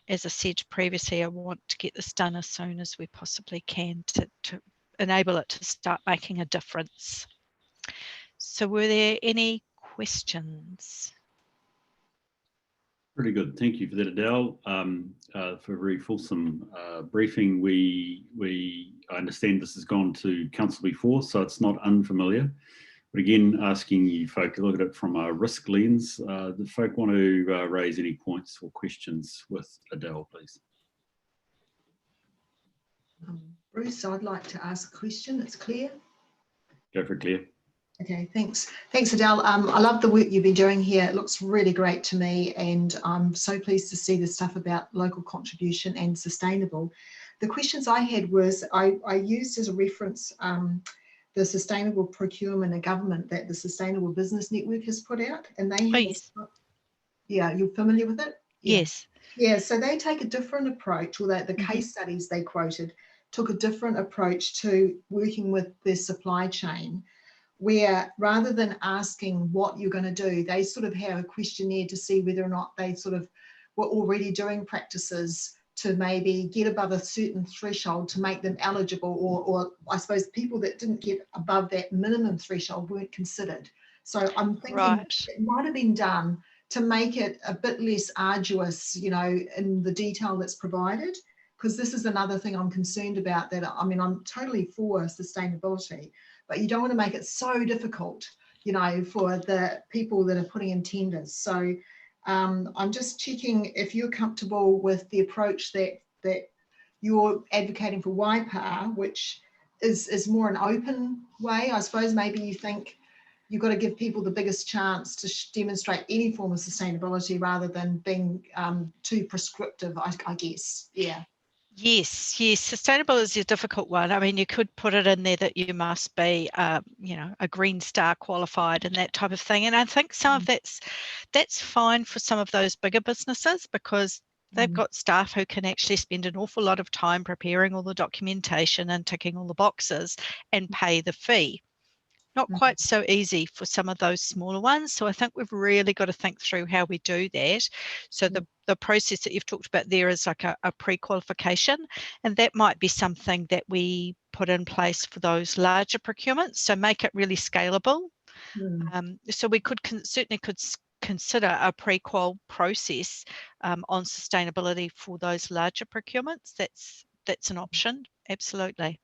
as I said previously, I want to get this done as soon as we possibly can to enable it to start making a difference. So were there any questions? Really good. Thank you for that, Adele, for a very fulsome briefing. I understand this has gone to council before, so it's not unfamiliar. But again, asking you folk to look at it from a risk lens. Do folk want to raise any points or questions with Adele, please? Bruce, I'd like to ask a question. It's Claire. Go for it, Claire. Okay, thanks. Thanks, Adele. I love the work you've been doing here. It looks really great to me, and I'm so pleased to see the stuff about local contribution and sustainable. The questions I had was, I used as a reference the Sustainable Procurement and Government that the Sustainable Business Network has put out, and they have yeah, you're familiar with it? Yeah. Yes. Yeah, so they take a different approach, or the case studies they quoted took a different approach to working with their supply chain, where rather than asking what you're going to do, they sort of have a questionnaire to see whether or not they sort of were already doing practices to maybe get above a certain threshold to make them eligible, or I suppose people that didn't get above that minimum threshold weren't considered. So I'm thinking it might have been done to make it a bit less arduous, you know, in the detail that's provided, because this is another thing I'm concerned about. That, I mean, I'm totally for sustainability, but you don't want to make it so difficult, you know, for the people that are putting in tenders. So I'm just checking if you're comfortable with the approach that you're advocating for YPAR, which is more an open way. I suppose maybe you think you've got to give people the biggest chance to demonstrate any form of sustainability rather than being too prescriptive, I guess. Yeah. Yes, yes. Sustainable is a difficult one. I mean, you could put it in there that you must be, you know, a Green Star qualified and that type of thing. And I think some of that's fine for some of those bigger businesses, because they've got staff who can actually spend an awful lot of time preparing all the documentation and ticking all the boxes and pay the fee. Not quite so easy for some of those smaller ones. So I think we've really got to think through how we do that. So the process that you've talked about there is like a pre-qualification, and that might be something that we put in place for those larger procurements. So make it really scalable. So we could certainly consider a pre-qual process on sustainability for those larger procurements. That's an option, absolutely.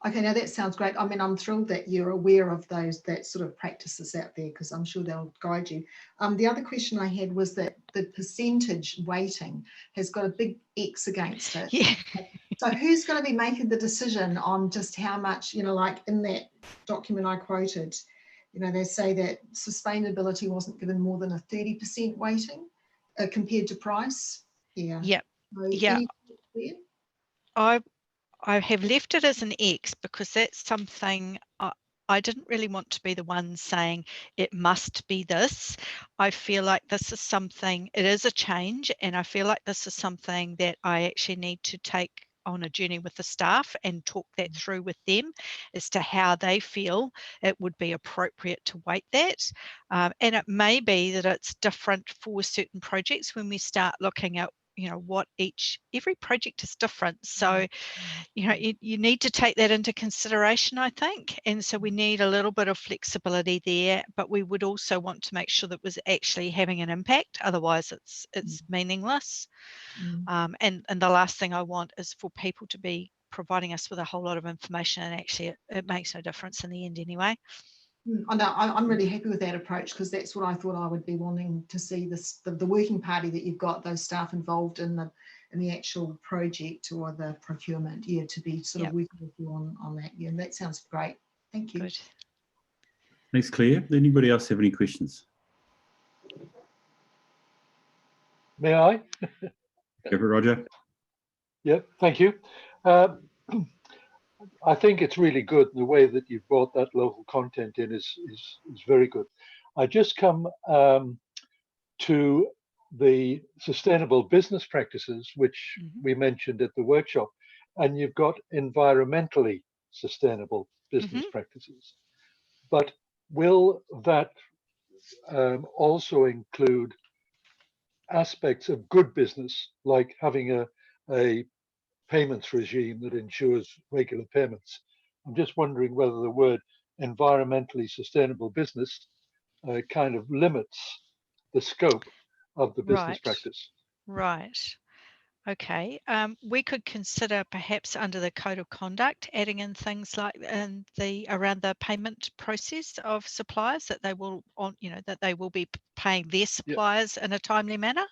Okay, now that sounds great. I mean, I'm thrilled that you're aware of that sort of practices out there, because I'm sure they'll guide you. The other question I had was that the percentage weighting has got a big X against it. Yeah. So who's going to be making the decision on just how much, you know, like in that document I quoted, you know, they say that sustainability wasn't given more than a 30% weighting compared to price. Yeah. Yeah. So Yeah. I have left it as an X because that's something I didn't really want to be the one saying it must be this. I feel like this is something, it is a change, and I feel like this is something that I actually need to take on a journey with the staff and talk that through with them as to how they feel it would be appropriate to weight that. And it may be that it's different for certain projects when we start looking at, you know, what every project is different. So, you know, you need to take that into consideration, I think. And so we need a little bit of flexibility there, but we would also want to make sure that it was actually having an impact. Otherwise it's meaningless. And the last thing I want is for people to be providing us with a whole lot of information, and actually it makes no difference in the end anyway. I know, I'm really happy with that approach, because that's what I thought I would be wanting to see, the working party that you've got, those staff involved in the actual project or the procurement, yeah, to be sort of working with you on that. Yeah, and that sounds great. Thank you. Good. Thanks, Claire. Does anybody else have any questions? May I? Go for it, Roger. Yep, thank you. I think it's really good. The way that you've brought that local content in is very good. I just come to the sustainable business practices, which we mentioned at the workshop, and you've got environmentally sustainable business practices. But will that also include aspects of good business, like having a payments regime that ensures regular payments? I'm just wondering whether the word environmentally sustainable business kind of limits the scope of the business practice. Right. Okay. We could consider perhaps under the code of conduct adding in things like around the payment process of suppliers, that they will that they will be paying their suppliers in a timely manner.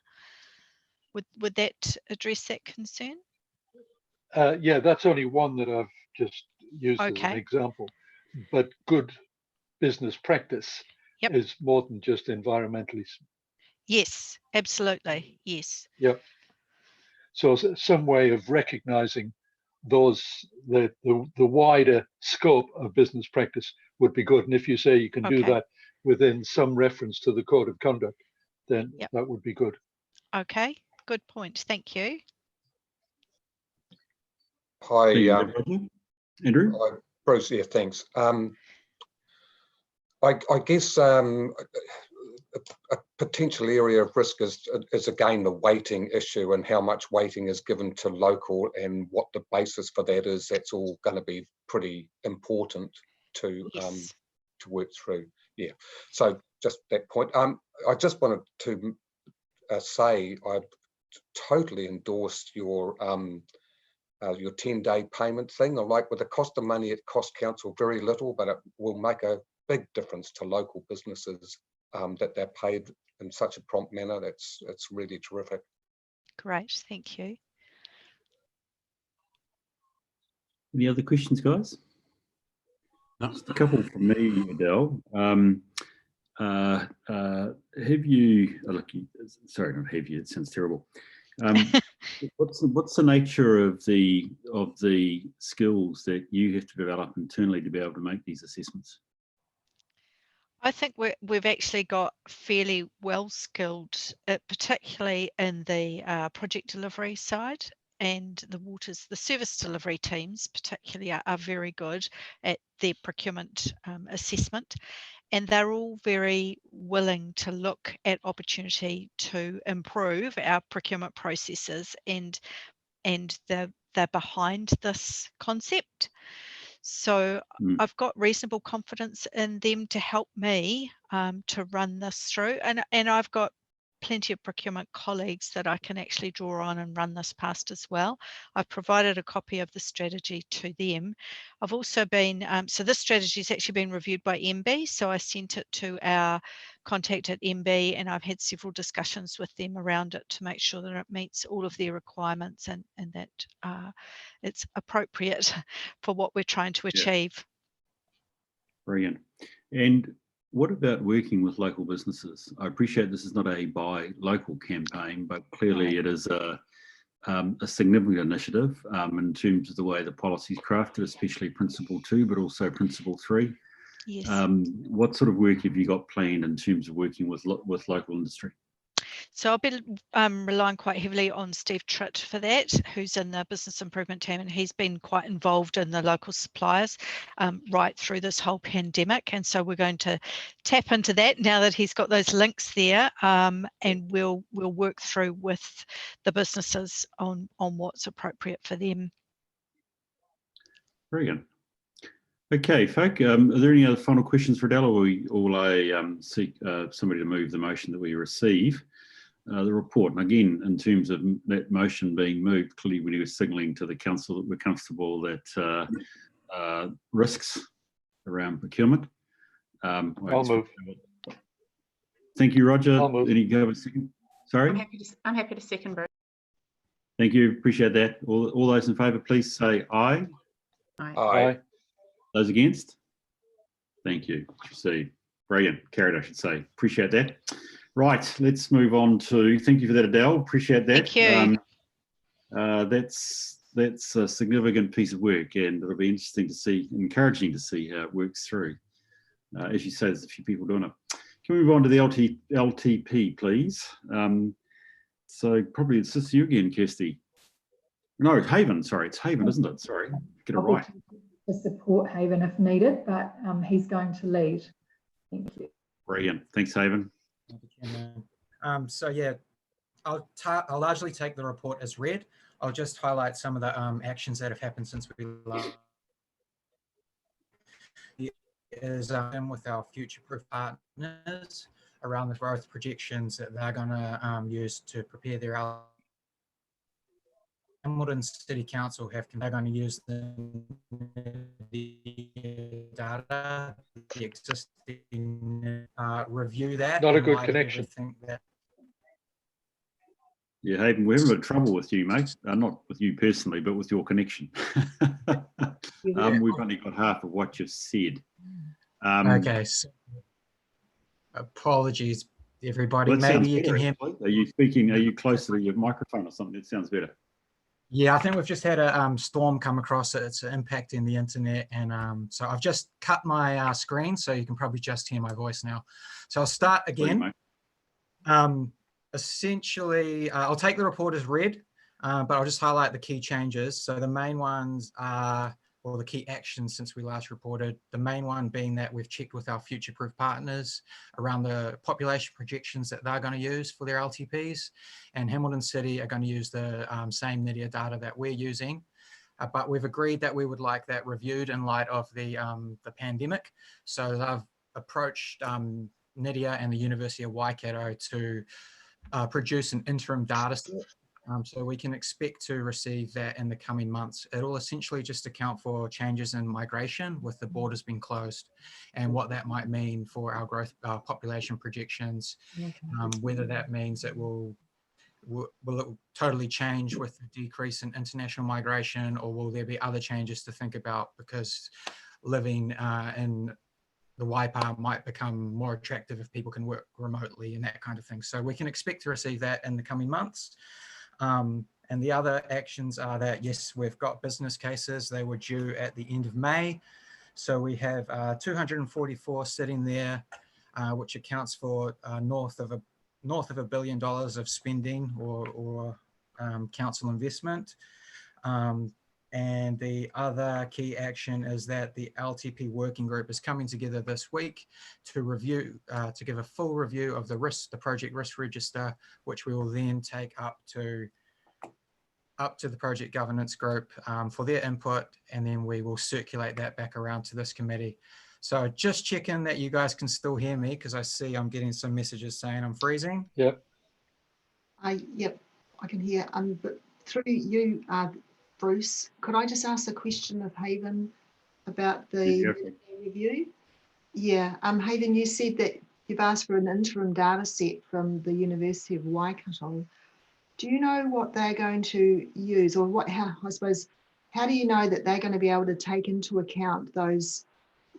Would that address that concern? Yeah, that's only one that I've just used as an example. But good business practice is more than just environmentally. Yes, absolutely. Yes. Yep. So some way of recognizing the wider scope of business practice would be good. And if you say you can do that within some reference to the code of conduct, then that would be good. Okay, good point. Thank you. Hi, Andrew. Hi, Bruce. Yeah, thanks. I guess a potential area of risk is again the weighting issue and how much weighting is given to local and what the basis for that is. That's all going to be pretty important to work through. Yeah. So just that point. I just wanted to say I totally endorsed your 10-day payment thing. I like, with the cost of money, it costs council very little, but it will make a big difference to local businesses that they're paid in such a prompt manner. It's really terrific. Great, thank you. Any other questions, guys? Just a couple from me, Adele. Have you? Sorry, not have you. It sounds terrible. What's the nature of the skills that you have to develop internally to be able to make these assessments? I think we've actually got fairly well skilled, particularly in the project delivery side, and the service delivery teams particularly are very good at their procurement assessment, and they're all very willing to look at opportunity to improve our procurement processes, and they're behind this concept. So I've got reasonable confidence in them to help me to run this through, and I've got plenty of procurement colleagues that I can actually draw on and run this past as well. I've provided a copy of the strategy to them. I've also been, so this strategy has actually been reviewed by MB, so I sent it to our contact at MB, and I've had several discussions with them around it to make sure that it meets all of their requirements and that it's appropriate for what we're trying to achieve. Brilliant. And what about working with local businesses? I appreciate this is not a buy local campaign, but clearly it is a significant initiative in terms of the way the policy is crafted, especially Principle 2, but also Principle 3. Yes. What sort of work have you got planned in terms of working with local industry? So I'll be relying quite heavily on Steve Tritt for that, who's in the business improvement team, and he's been quite involved in the local suppliers right through this whole pandemic. And so we're going to tap into that now that he's got those links there, and we'll work through with the businesses on what's appropriate for them. Brilliant. Okay, folk, are there any other final questions for Adele, or will I seek somebody to move the motion that we receive the report? And again, in terms of that motion being moved, clearly we were signalling to the council that we're comfortable that risks around procurement. I'll move. Thank you, Roger. I'll move. Any go a second? Sorry? I'm happy to second, Bruce. Thank you, appreciate that. All those in favour, please say aye. Aye. Aye. Those against? Thank you. Proceed. Brilliant. Carried, I should say. Appreciate that. Right, let's move on to, thank you for that, Adele. Appreciate that. Thank you. That's a significant piece of work, and it'll be interesting to see, encouraging to see how it works through. As you say, there's a few people doing it. Can we move on to the LTP, please? So probably it's just you again, Kirsty. No, Haven, sorry, it's Haven, isn't it? Sorry, get it right. To support Haven if needed, but he's going to lead. Thank you. Brilliant. Thanks, Haven. Thank you, Chairman. So yeah, I'll largely take the report as read. I'll just highlight some of the actions that have happened since we last is with our future-proof partners around the growth projections that they're going to use to prepare their Hamilton City Council they're going to use the data, the existing review that. Not a good connection. Yeah, Hayden, we're having a bit of trouble with you, mate. Not with you personally, but with your connection. We've only got half of what you've said. Okay, so apologies, everybody. Well, maybe you can hear me. Are you speaking? Are you closer to your microphone or something? It sounds better. Yeah, I think we've just had a storm come across. It's impacting the internet, and so I've just cut my screen, so you can probably just hear my voice now. So I'll start again. Essentially, I'll take the report as read, but I'll just highlight the key changes. So the main ones are, or the key actions since we last reported, the main one being that we've checked with our future-proof partners around the population projections that they're going to use for their LTPs, and Hamilton City are going to use the same NIDIA data that we're using. But we've agreed that we would like that reviewed in light of the pandemic. So they've approached NIDIA and the University of Waikato to produce an interim data set. So we can expect to receive that in the coming months. It'll essentially just account for changes in migration with the borders being closed and what that might mean for our growth population projections, whether that means it will it totally change with the decrease in international migration, or will there be other changes to think about because living in the Waipa might become more attractive if people can work remotely and that kind of thing. So we can expect to receive that in the coming months. And the other actions are that, yes, we've got business cases. They were due at the end of May. So we have 244 sitting there, which accounts for north of $1 billion of spending or council investment. And the other key action is that the LTP working group is coming together this week to review, to give a full review of the project risk register, which we will then take up to the project governance group for their input, and then we will circulate that back around to this committee. So just checking that you guys can still hear me, because I see I'm getting some messages saying I'm freezing. Yep. Yep, I can hear. But through you, Bruce, could I just ask a question of Haven about the review? Yeah, Haven, you said that you've asked for an interim data set from the University of Waikato. Do you know what they're going to use, or how do you know that they're going to be able to take into account those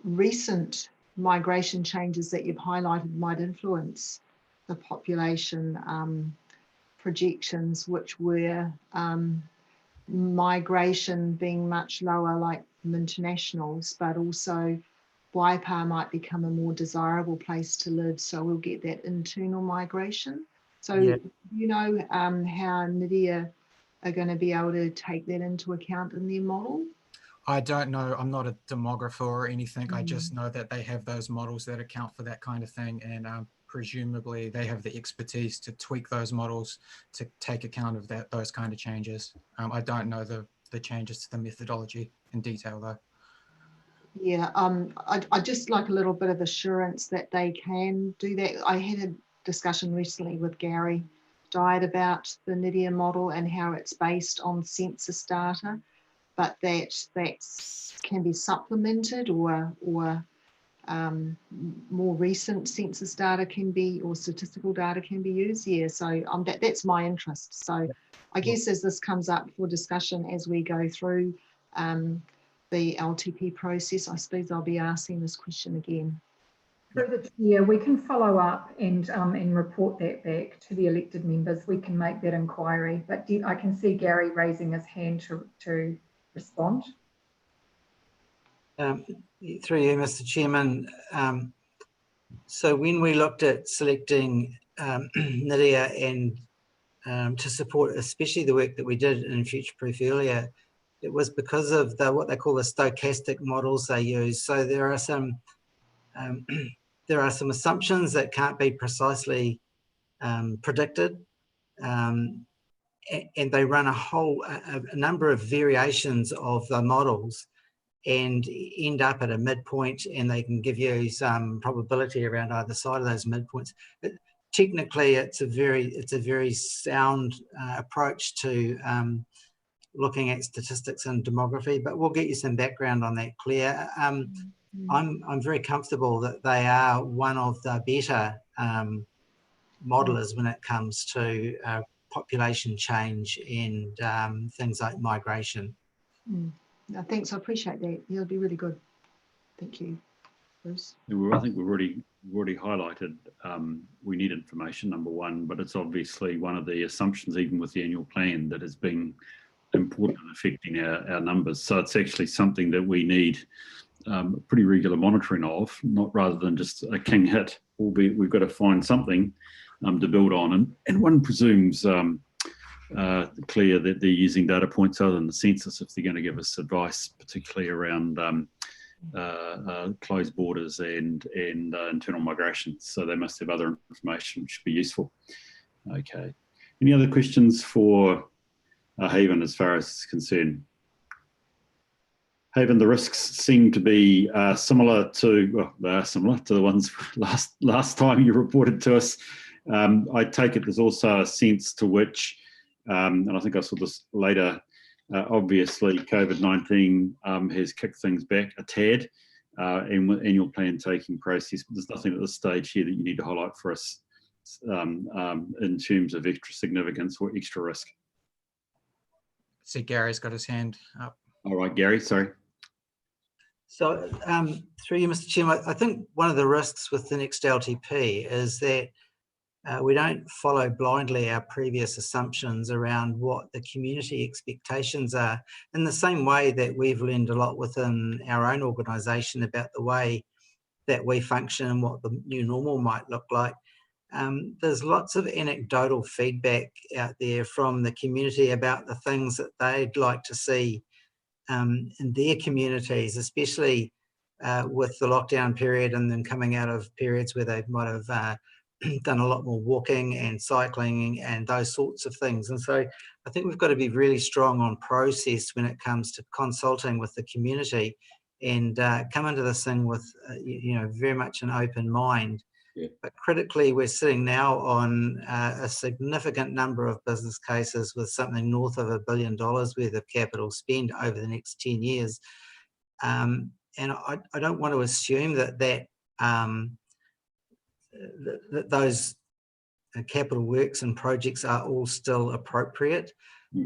recent migration changes that you've highlighted might influence the population projections, which were migration being much lower, like from internationals, but also Waipa might become a more desirable place to live, so we'll get that internal migration. So yeah. You know how NIDIA are going to be able to take that into account in their model? I don't know. I'm not a demographer or anything. I just know that they have those models that account for that kind of thing, and presumably they have the expertise to tweak those models to take account of those kind of changes. I don't know the changes to the methodology in detail though. Yeah, I'd just like a little bit of assurance that they can do that. I had a discussion recently with Gary Diet about the NIDIA model and how it's based on census data, but that can be supplemented or more recent census data can be, or statistical data can be used. Yeah, so that's my interest. So I guess as this comes up for discussion as we go through the LTP process, I suppose I'll be asking this question again. Through the chair, we can follow up and report that back to the elected members. We can make that inquiry, but I can see Gary raising his hand to respond. Through you, Mr. Chairman. So when we looked at selecting NIDIA and to support especially the work that we did in Future Proof earlier, it was because of what they call the stochastic models they use. So there are some assumptions that can't be precisely predicted, and they run a number of variations of the models and end up at a midpoint, and they can give you some probability around either side of those midpoints. But technically, it's a very sound approach to looking at statistics and demography. But we'll get you some background on that, Claire. I'm very comfortable that they are one of the better modelers when it comes to population change and things like migration. No, thanks, I appreciate that. Yeah, it'll be really good. Thank you, Bruce. I think we've already highlighted we need information, number one, but it's obviously one of the assumptions, even with the annual plan, that has been important in affecting our numbers. So it's actually something that we need pretty regular monitoring of, not rather than just a king hit, albeit we've got to find something to build on. And one presumes, Claire, that they're using data points other than the census if they're going to give us advice, particularly around closed borders and internal migration. So they must have other information which should be useful. Okay. Any other questions for Haven as far as it's concerned? Haven, the risks seem to be similar to, well, they are similar to the ones last time you reported to us. I take it there's also a sense to which, and I think I saw this later, obviously COVID-19 has kicked things back a tad, and with annual plan taking process, but there's nothing at this stage here that you need to highlight for us in terms of extra significance or extra risk. See, Gary's got his hand up. All right, Gary, sorry. So through you, Mr. Chairman, I think one of the risks with the next LTP is that we don't follow blindly our previous assumptions around what the community expectations are, in the same way that we've learned a lot within our own organisation about the way that we function and what the new normal might look like. There's lots of anecdotal feedback out there from the community about the things that they'd like to see in their communities, especially with the lockdown period and then coming out of periods where they might have done a lot more walking and cycling and those sorts of things. And so I think we've got to be really strong on process when it comes to consulting with the community and come into this thing with very much an open mind. Yeah. But critically, we're sitting now on a significant number of business cases with something north of $1 billion worth of capital spend over the next 10 years. And I don't want to assume that those capital works and projects are all still appropriate.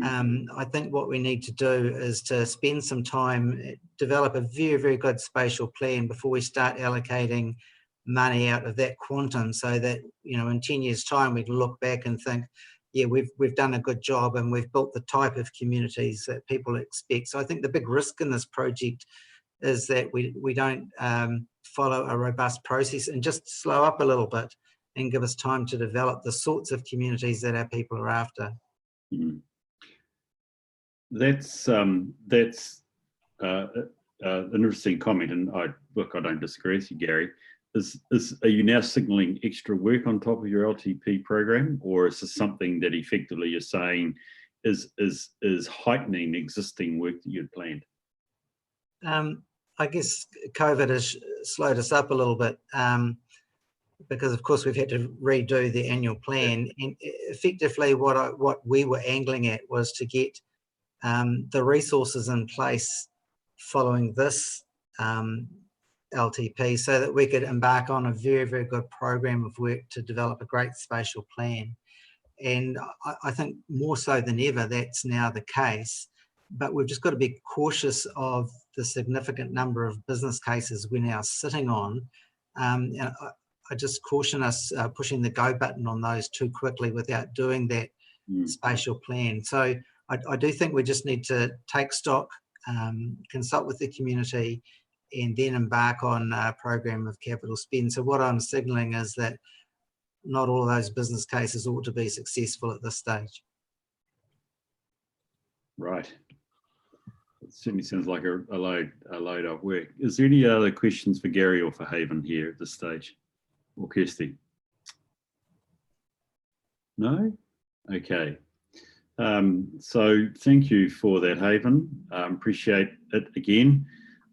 I think what we need to do is to spend some time, develop a very, very good spatial plan before we start allocating money out of that quantum, so that in 10 years' time we can look back and think, yeah, we've done a good job and we've built the type of communities that people expect. So I think the big risk in this project is that we don't follow a robust process and just slow up a little bit and give us time to develop the sorts of communities that our people are after. That's an interesting comment, and I don't disagree with you, Gary. Are you now signalling extra work on top of your LTP program, or is this something that effectively you're saying is heightening existing work that you'd planned? I guess COVID has slowed us up a little bit because, of course, we've had to redo the annual plan. And effectively, what we were angling at was to get the resources in place following this LTP so that we could embark on a very, very good program of work to develop a great spatial plan. And I think more so than ever, that's now the case. But we've just got to be cautious of the significant number of business cases we're now sitting on. And I just caution us pushing the go button on those too quickly without doing that spatial plan. So I do think we just need to take stock, consult with the community, and then embark on a program of capital spend. So what I'm signalling is that not all of those business cases ought to be successful at this stage. Right. It certainly sounds like a load of work. Is there any other questions for Gary or for Haven here at this stage? Or Kirsty? No? Okay. So thank you for that, Haven. Appreciate it again.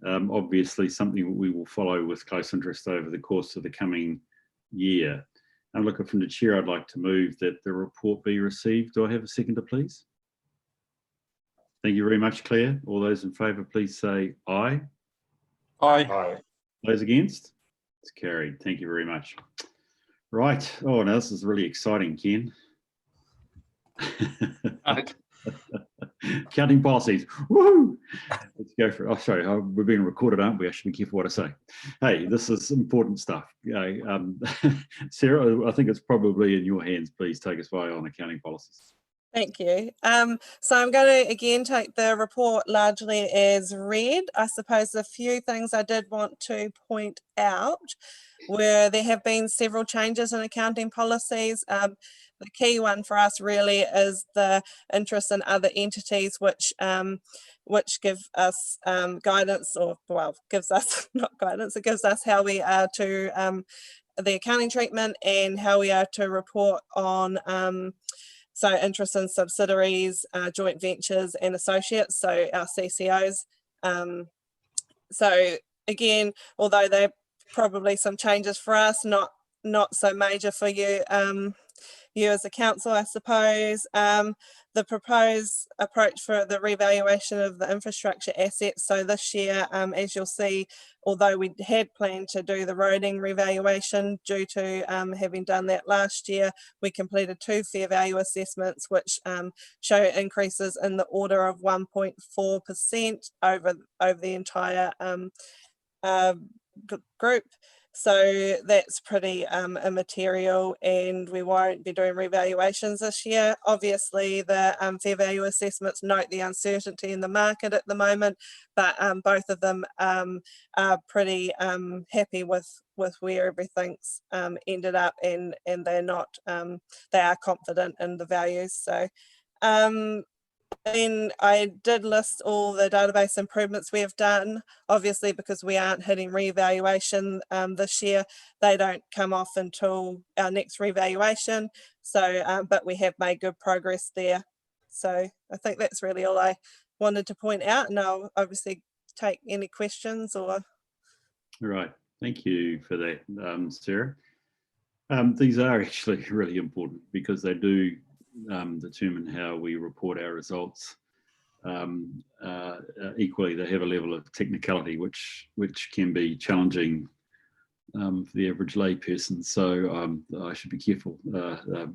Obviously something we will follow with close interest over the course of the coming year. And looking from the chair, I'd like to move that the report be received. Do I have a seconder, please? Thank you very much, Claire. All those in favour, please say aye. Aye. Aye. Those against? It's carried. Thank you very much. Right. Oh, now this is really exciting, Ken. Counting policies. Woo! Let's go for it. Oh, sorry, we're being recorded, aren't we? I should be careful what I say. Hey, this is important stuff. Sarah, I think it's probably in your hands. Please take us away on accounting policies. Thank you. So I'm going to again take the report largely as read. I suppose a few things I did want to point out where there have been several changes in accounting policies. The key one for us really is the interest in other entities, which give us guidance, or well, gives us not guidance, it gives us how we are to the accounting treatment and how we are to report on so interest in subsidiaries, joint ventures and associates, so our CCOs. So again, although they're probably some changes for us, not so major for you, you as a council, I suppose. The proposed approach for the revaluation of the infrastructure assets. So this year, as you'll see, although we had planned to do the roading revaluation due to having done that last year, we completed 2 fair value assessments, which show increases in the order of 1.4% over the entire group. So that's pretty immaterial, and we won't be doing revaluations this year. Obviously, the fair value assessments note the uncertainty in the market at the moment, but both of them are pretty happy with where everything's ended up, and they're not they are confident in the values. So then I did list all the database improvements we have done. Obviously, because we aren't hitting revaluation this year, they don't come off until our next revaluation. So, but we have made good progress there. So I think that's really all I wanted to point out, and I'll obviously take any questions or. All right, thank you for that, Sarah. These are actually really important because they do determine how we report our results. Equally, they have a level of technicality which can be challenging for the average layperson. So I should be careful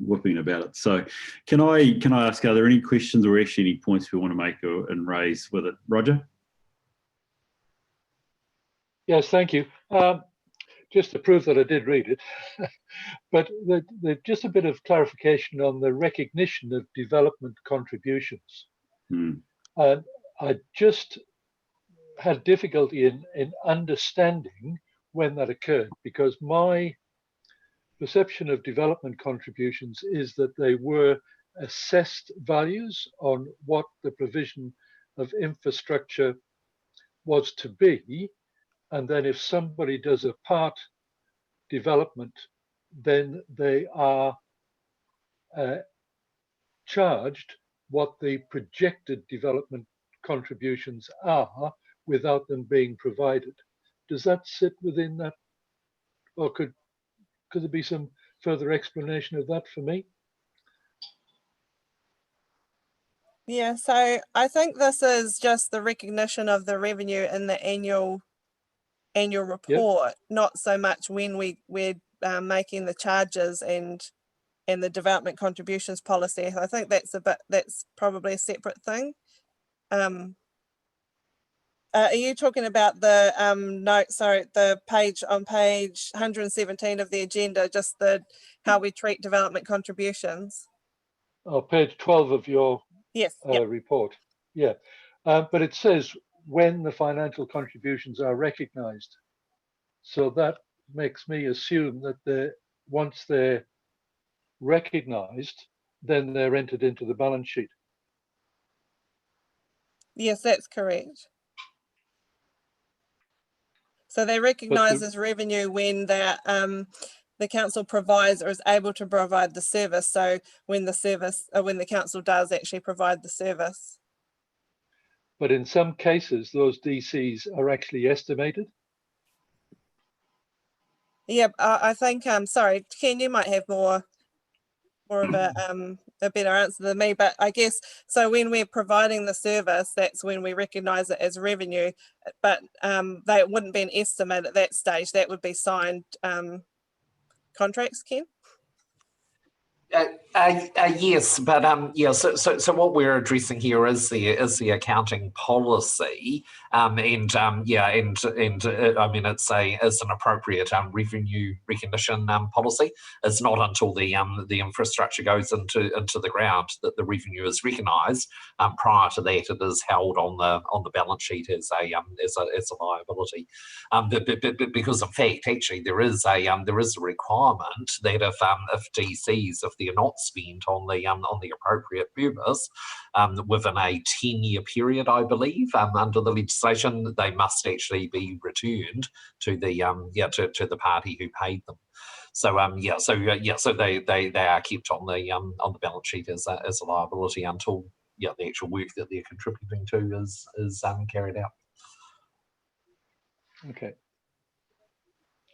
whipping about it. So can I ask, are there any questions or actually any points we want to make and raise with it? Roger? Yes, thank you. Just to prove that I did read it, but just a bit of clarification on the recognition of development contributions. And I just had difficulty in understanding when that occurred, because my perception of development contributions is that they were assessed values on what the provision of infrastructure was to be. And then if somebody does a part development, then they are charged what the projected development contributions are without them being provided. Does that sit within that? Or could there be some further explanation of that for me? Yeah, so I think this is just the recognition of the revenue in the annual report, not so much when we're making the charges and the development contributions policy. I think that's probably a separate thing. Are you talking about the note? Sorry, the page on page 117 of the agenda, just how we treat development contributions. Oh, page 12 of your report. Yeah, but it says when the financial contributions are recognised. So that makes me assume that once they're recognised, then they're entered into the balance sheet. Yes, that's correct. So they recognise as revenue when the council provides or is able to provide the service. So when the council does actually provide the service. But in some cases, those DCs are actually estimated. Yeah, I think, sorry, Ken, you might have more of a better answer than me, but I guess, so when we're providing the service, that's when we recognise it as revenue, but they wouldn't be an estimate at that stage, that would be signed contracts, Ken? Yes, but yeah. So what we're addressing here is the accounting policy, I mean it's an appropriate revenue recognition policy. It's not until the infrastructure goes into the ground that the revenue is recognised. Prior to that, it is held on the balance sheet as a liability. But because in fact, actually, there is a requirement that if DCs, if they're not spent on the appropriate purpose within a 10-year period, I believe, under the legislation, they must actually be returned to the to the party who paid them. So so they are kept on the balance sheet as a liability until the actual work that they're contributing to is carried out. Okay.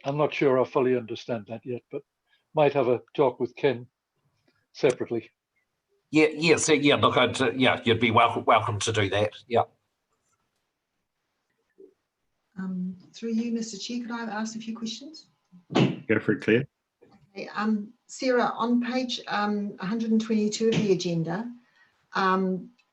I'm not sure I fully understand that yet, but might have a talk with Ken separately. Yes, look, you'd be welcome to do that. Yeah. Through you, Mr. Chair, could I ask a few questions? Go for it, Claire. Okay, Sarah, on page 122 of the agenda,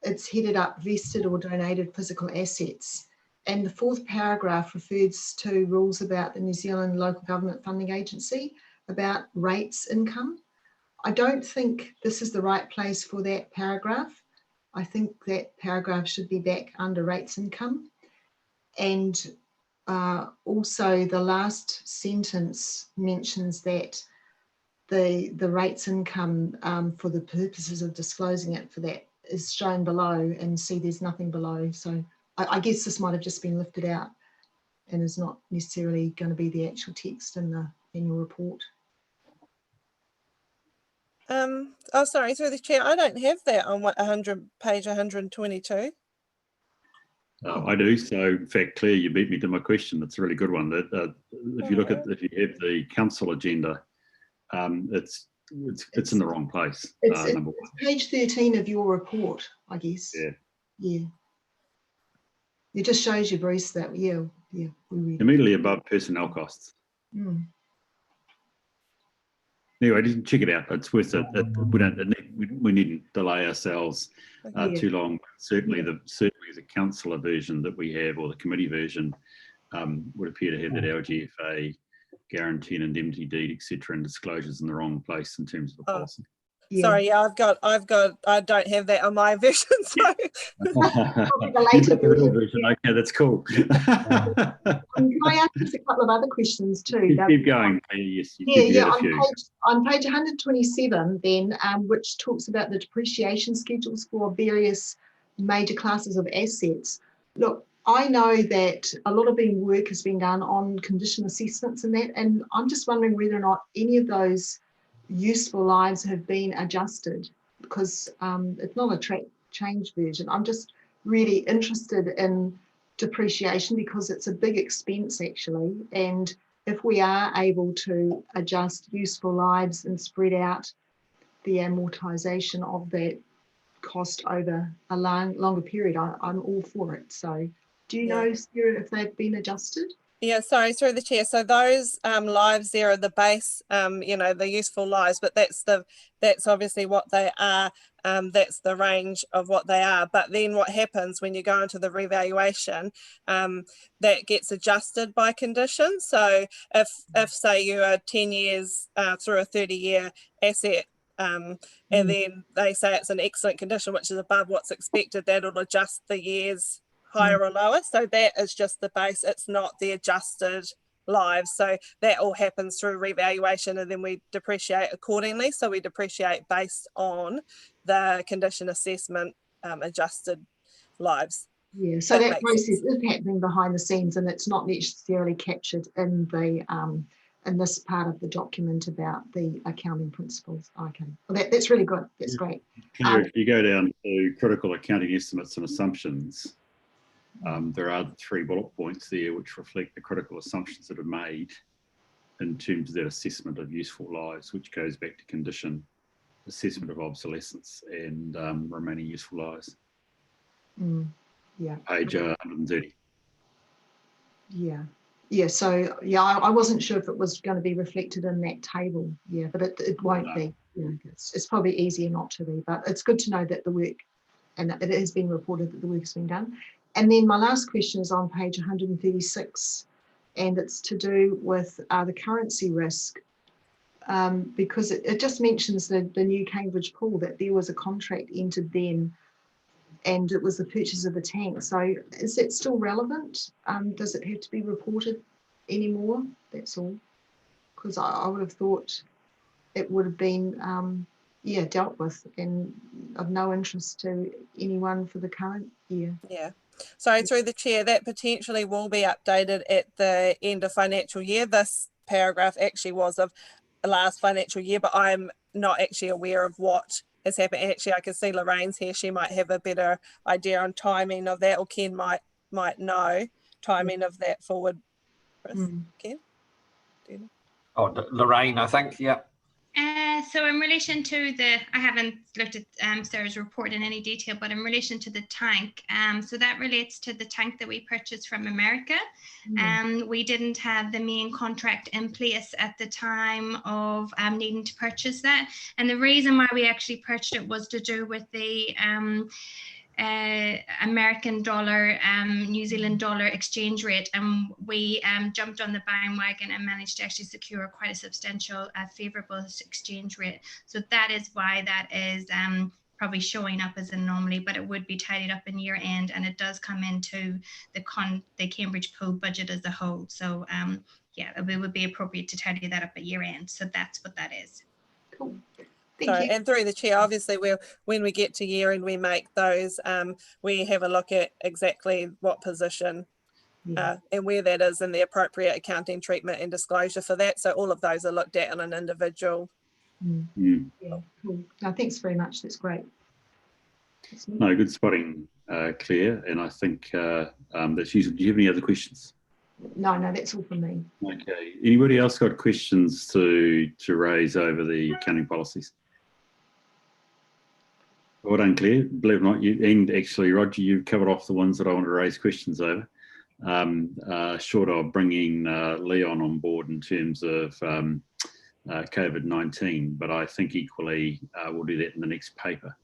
it's headed up vested or donated physical assets. And the fourth paragraph refers to rules about the New Zealand Local Government Funding Agency about rates income. I don't think this is the right place for that paragraph. I think that paragraph should be back under rates income. And also the last sentence mentions that the rates income for the purposes of disclosing it for that is shown below, and see there's nothing below. So I guess this might have just been lifted out and is not necessarily going to be the actual text in the annual report. Oh, sorry, through the chair, I don't have that on page 122. I do. So, in fact, Claire, you beat me to my question. It's a really good one. That if you have the council agenda, it's in the wrong place. It's page 13 of your report, I guess. Yeah. It just shows you, Bruce, that we read immediately above personnel costs. Anyway, just check it out. It's worth it. We needn't delay ourselves too long. Certainly, the councillor version that we have, or the committee version, would appear to have that LGFA guarantee and indemnity deed, etc., and disclosures in the wrong place in terms of the policy. Sorry, I don't have that on my version. So. You've got the real version. Okay, that's cool. Can I ask just a couple of other questions too? Keep going. Yes. On page 127, then, which talks about the depreciation schedules for various major classes of assets. Look, I know that a lot of work has been done on condition assessments and that, and I'm just wondering whether or not any of those useful lives have been adjusted, because it's not a track change version. I'm just really interested in depreciation because it's a big expense actually, and if we are able to adjust useful lives and spread out the amortization of that cost over a longer period, I'm all for it. So do you know, Sarah, if they've been adjusted? Yeah, sorry, through the chair. So those lives there are the base, the useful lives, but that's obviously what they are. That's the range of what they are. But then what happens when you go into the revaluation, that gets adjusted by condition. So if say you are 10 years through a 30-year asset, and then they say it's an excellent condition, which is above what's expected, that'll adjust the years higher or lower. So that is just the base. It's not the adjusted lives. So that all happens through revaluation, and then we depreciate accordingly. So we depreciate based on the condition assessment adjusted lives. Yeah, so that process is happening behind the scenes, and it's not necessarily captured in the in this part of the document about the accounting principles. Okay, well, that's really good. That's great. If you go down to critical accounting estimates and assumptions, there are the 3 bullet points there which reflect the critical assumptions that are made in terms of that assessment of useful lives, which goes back to condition, assessment of obsolescence, and remaining useful lives. Yeah. Page 130. Yeah. So I wasn't sure if it was going to be reflected in that table. Yeah, but it won't be. you know, it's probably easier not to be, but it's good to know that the work, and it has been reported that the work has been done. And then my last question is on page 136, and it's to do with the currency risk, because it just mentions the new Cambridge pool, that there was a contract entered then, and it was the purchase of the tank. So is that still relevant? Does it have to be reported anymore? That's all. Because I would have thought it would have been, yeah, dealt with and of no interest to anyone for the current year. Yeah. So through the chair, that potentially will be updated at the end of financial year. This paragraph actually was of the last financial year, but I'm not actually aware of what has happened. Actually, I can see Lorraine's here. She might have a better idea on timing of that, or Ken might know timing of that forward. Ken? Oh, Lorraine, I think, yeah. So in relation to the, I haven't looked at Sarah's report in any detail, but in relation to the tank, so that relates to the tank that we purchased from America. We didn't have the main contract in place at the time of needing to purchase that. And the reason why we actually purchased it was to do with the American dollar, New Zealand dollar exchange rate, and we jumped on the bandwagon and managed to actually secure quite a substantial favourable exchange rate. So that is why that is probably showing up as an anomaly, but it would be tidied up in year end, and it does come into the Cambridge pool budget as a whole. So yeah, it would be appropriate to tidy that up at year end. So that's what that is. Cool. So, and through the chair, obviously, when we get to year end, we make those, we have a look at exactly what position and where that is, and the appropriate accounting treatment and disclosure for that. So all of those are looked at on an individual. Yeah, cool. No, thanks very much. That's great. No, good spotting, Claire. And I think that's useful. Do you have any other questions? No, that's all from me. Okay. Anybody else got questions to raise over the accounting policies? Well done, Claire. Believe it or not, you, and actually, Roger, you've covered off the ones that I want to raise questions over. Short of bringing Leon on board in terms of COVID-19, but I think equally we'll do that in the next paper.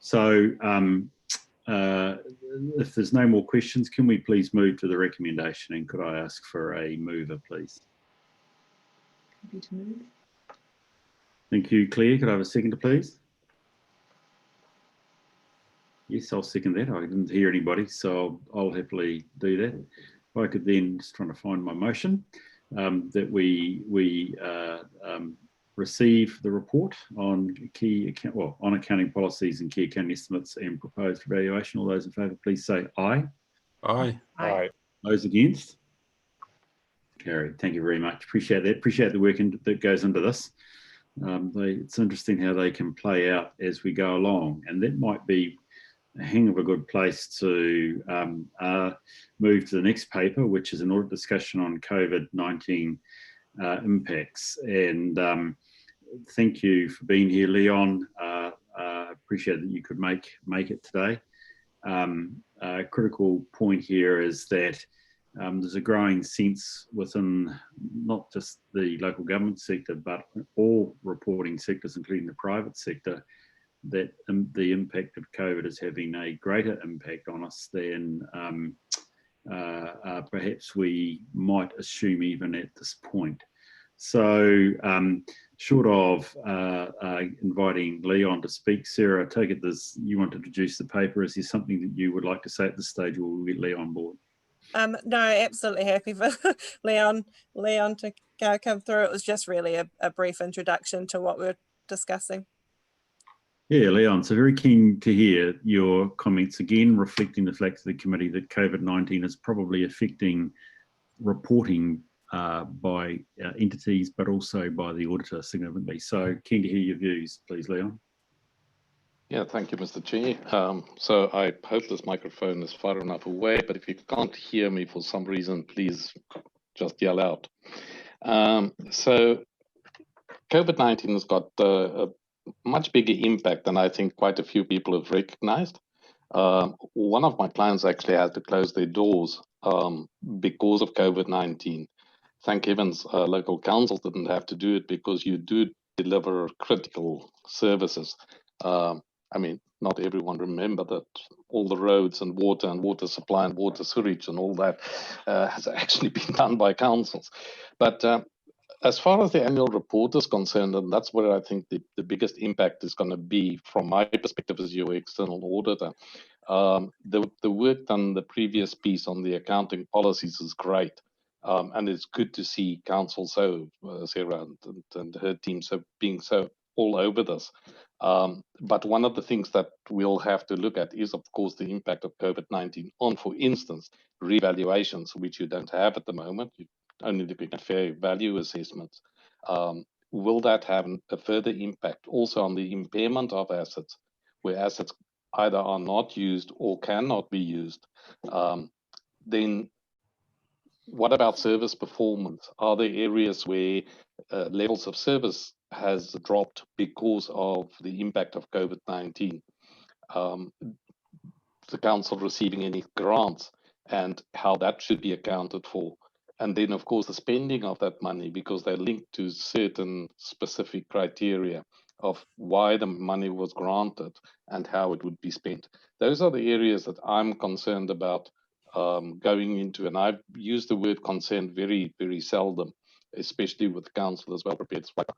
So if there's no more questions, can we please move to the recommendation, and could I ask for a mover, please? Happy to move. Thank you, Claire. Could I have a seconder, please? Yes, I'll second that. I didn't hear anybody, so I'll happily do that. If I could then, just trying to find my motion, that we receive the report on on accounting policies and key accounting estimates and proposed evaluation. All those in favour, please say aye. Aye. Aye. Those against? Carried. Thank you very much. Appreciate that. Appreciate the work that goes into this. It's interesting how they can play out as we go along, and that might be a hang of a good place to move to the next paper, which is an audit discussion on COVID-19 impacts. And thank you for being here, Leon. Appreciate that you could make it today. A critical point here is that there's a growing sense within not just the local government sector, but all reporting sectors, including the private sector, that the impact of COVID is having a greater impact on us than perhaps we might assume even at this point. So short of inviting Leon to speak, Sarah, I take it you want to introduce the paper. Is there something that you would like to say at this stage, or will we get Leon on board? No, absolutely happy for Leon to come through. It was just really a brief introduction to what we're discussing. Yeah, Leon, so very keen to hear your comments again, reflecting the fact to the committee that COVID-19 is probably affecting reporting by entities, but also by the auditor significantly. So keen to hear your views, please, Leon. Yeah, thank you, Mr. Chair. So I hope this microphone is far enough away, but if you can't hear me for some reason, please just yell out. So COVID-19 has got a much bigger impact than I think quite a few people have recognized. One of my clients actually had to close their doors because of COVID-19. Thank heavens local councils didn't have to do it, because you do deliver critical services. I mean, not everyone remember that all the roads and water supply and water sewage and all that has actually been done by councils. But as far as the annual report is concerned, and that's where I think the biggest impact is going to be from my perspective as your external auditor, the work done the previous piece on the accounting policies is great. And it's good to see council Sarah and her team being so all over this. But one of the things that we'll have to look at is, of course, the impact of COVID-19 on, for instance, revaluations, which you don't have at the moment. You're only looking at fair value assessments. Will that have a further impact also on the impairment of assets, where assets either are not used or cannot be used? Then what about service performance? Are there areas where levels of service has dropped because of the impact of COVID-19? The council receiving any grants and how that should be accounted for. And then, of course, the spending of that money, because they're linked to certain specific criteria of why the money was granted and how it would be spent. Those are the areas that I'm concerned about going into, and I've used the word concerned very, very seldom, especially with council as well prepared. But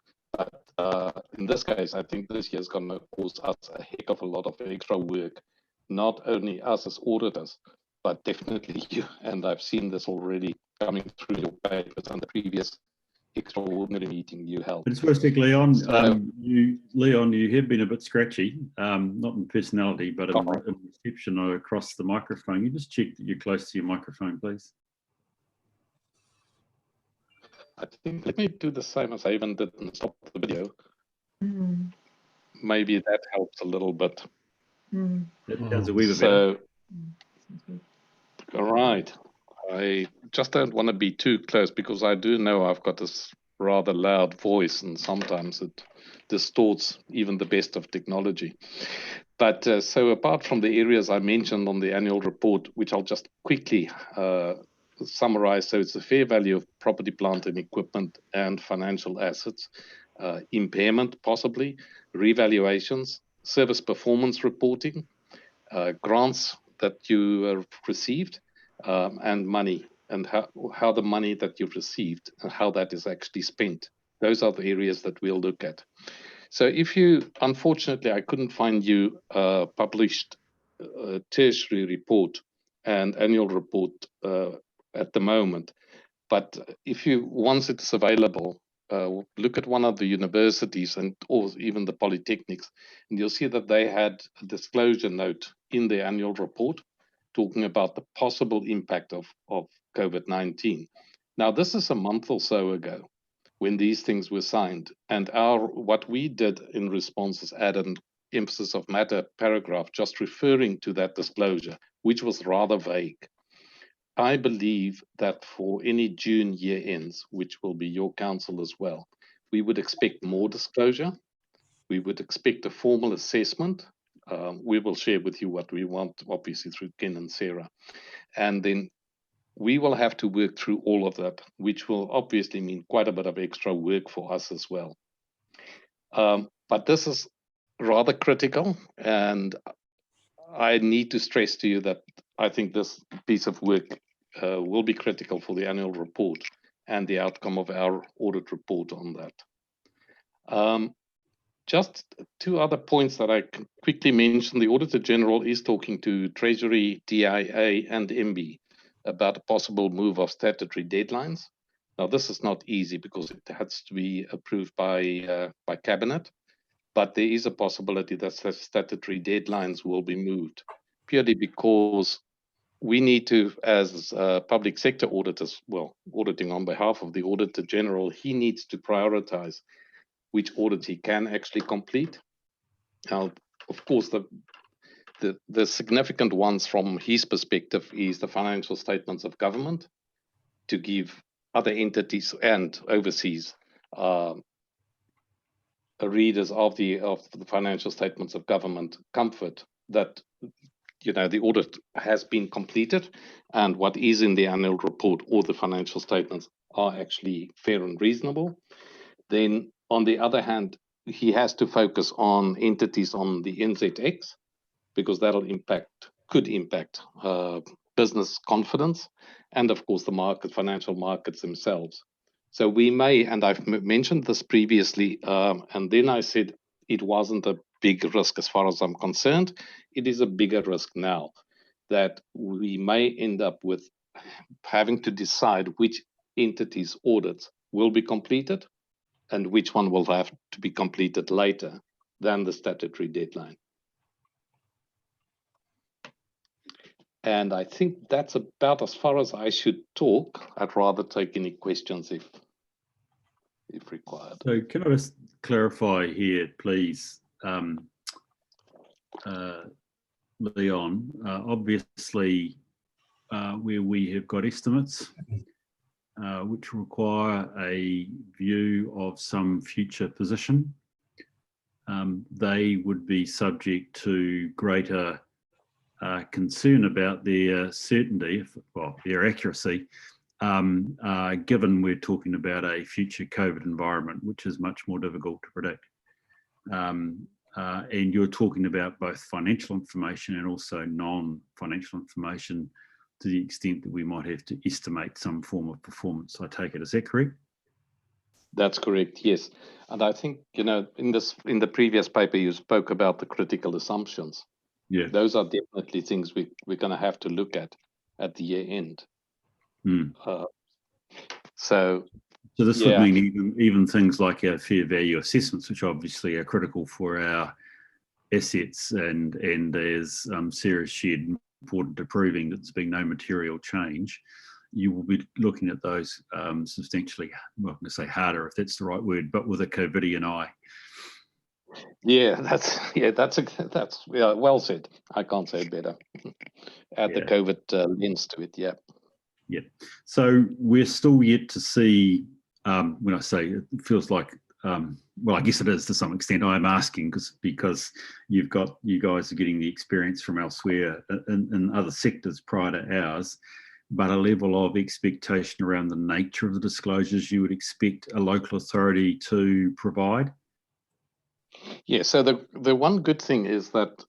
in this case, I think this year is going to cause us a heck of a lot of extra work, not only us as auditors, but definitely you. And I've seen this already coming through your papers and the previous extraordinary meeting you held. It's worth it, Leon. Leon, you have been a bit scratchy, not in personality, but in reception or across the microphone. You just check that you're close to your microphone, please. I think let me do the same as Avon did and stop the video. Maybe that helps a little bit. That sounds a wee bit better. All right. I just don't want to be too close because I do know I've got this rather loud voice and sometimes it distorts even the best of technology. But so apart from the areas I mentioned on the annual report, which I'll just quickly summarize. So it's the fair value of property, plant and equipment and financial assets, impairment possibly, revaluations, service performance reporting, grants that you received, and money, and how the money that you've received and how that is actually spent. Those are the areas that we'll look at. So if you, unfortunately, I couldn't find you published tertiary report and annual report at the moment. But if you, once it's available, look at one of the universities and or even the polytechnics, and you'll see that they had a disclosure note in their annual report talking about the possible impact of COVID-19. Now, this is a month or so ago when these things were signed, and what we did in response is add an emphasis of matter paragraph just referring to that disclosure, which was rather vague. I believe that for any June year ends, which will be your council as well, we would expect more disclosure. We would expect a formal assessment. We will share with you what we want, obviously, through Ken and Sarah. And then we will have to work through all of that, which will obviously mean quite a bit of extra work for us as well. But this is rather critical, and I need to stress to you that I think this piece of work will be critical for the annual report and the outcome of our audit report on that. Just two other points that I can quickly mention. The Auditor General is talking to Treasury, DIA and MB about a possible move of statutory deadlines. Now, this is not easy because it has to be approved by Cabinet, but there is a possibility that statutory deadlines will be moved purely because we need to, as public sector auditors, well, auditing on behalf of the Auditor General, he needs to prioritize which audit he can actually complete. Now, of course, the significant ones from his perspective is the financial statements of government to give other entities and overseas readers of the financial statements of government comfort that the audit has been completed and what is in the annual report or the financial statements are actually fair and reasonable. Then on the other hand, he has to focus on entities on the NZX, because that'll could impact business confidence, and of course the financial markets themselves. So we may, and I've mentioned this previously, and then I said it wasn't a big risk as far as I'm concerned. It is a bigger risk now, that we may end up with having to decide which entities' audits will be completed and which one will have to be completed later than the statutory deadline. And I think that's about as far as I should talk. I'd rather take any questions if required. So can I just clarify here, please, Leon, obviously where we have got estimates which require a view of some future position, they would be subject to greater concern about their certainty, well, their accuracy, given we're talking about a future COVID environment, which is much more difficult to predict. And you're talking about both financial information and also non-financial information, to the extent that we might have to estimate some form of performance. I take it, is that correct? That's correct, yes. And I think, in the previous paper, you spoke about the critical assumptions. Yeah. Those are definitely things we're going to have to look at the year end. So this would mean even things like our fair value assessments, which obviously are critical for our assets, and as Sarah shared, important to proving that there's been no material change, you will be looking at those substantially, well, I'm going to say harder if that's the right word, but with a COVIDian eye. Yeah, that's well said. I can't say it better. Add the COVID lens to it, yeah. Yeah. So we're still yet to see, when I say it feels like, well, I guess it is to some extent. I'm asking because you guys are getting the experience from elsewhere in other sectors prior to ours, but a level of expectation around the nature of the disclosures you would expect a local authority to provide. Yeah, so the one good thing is that,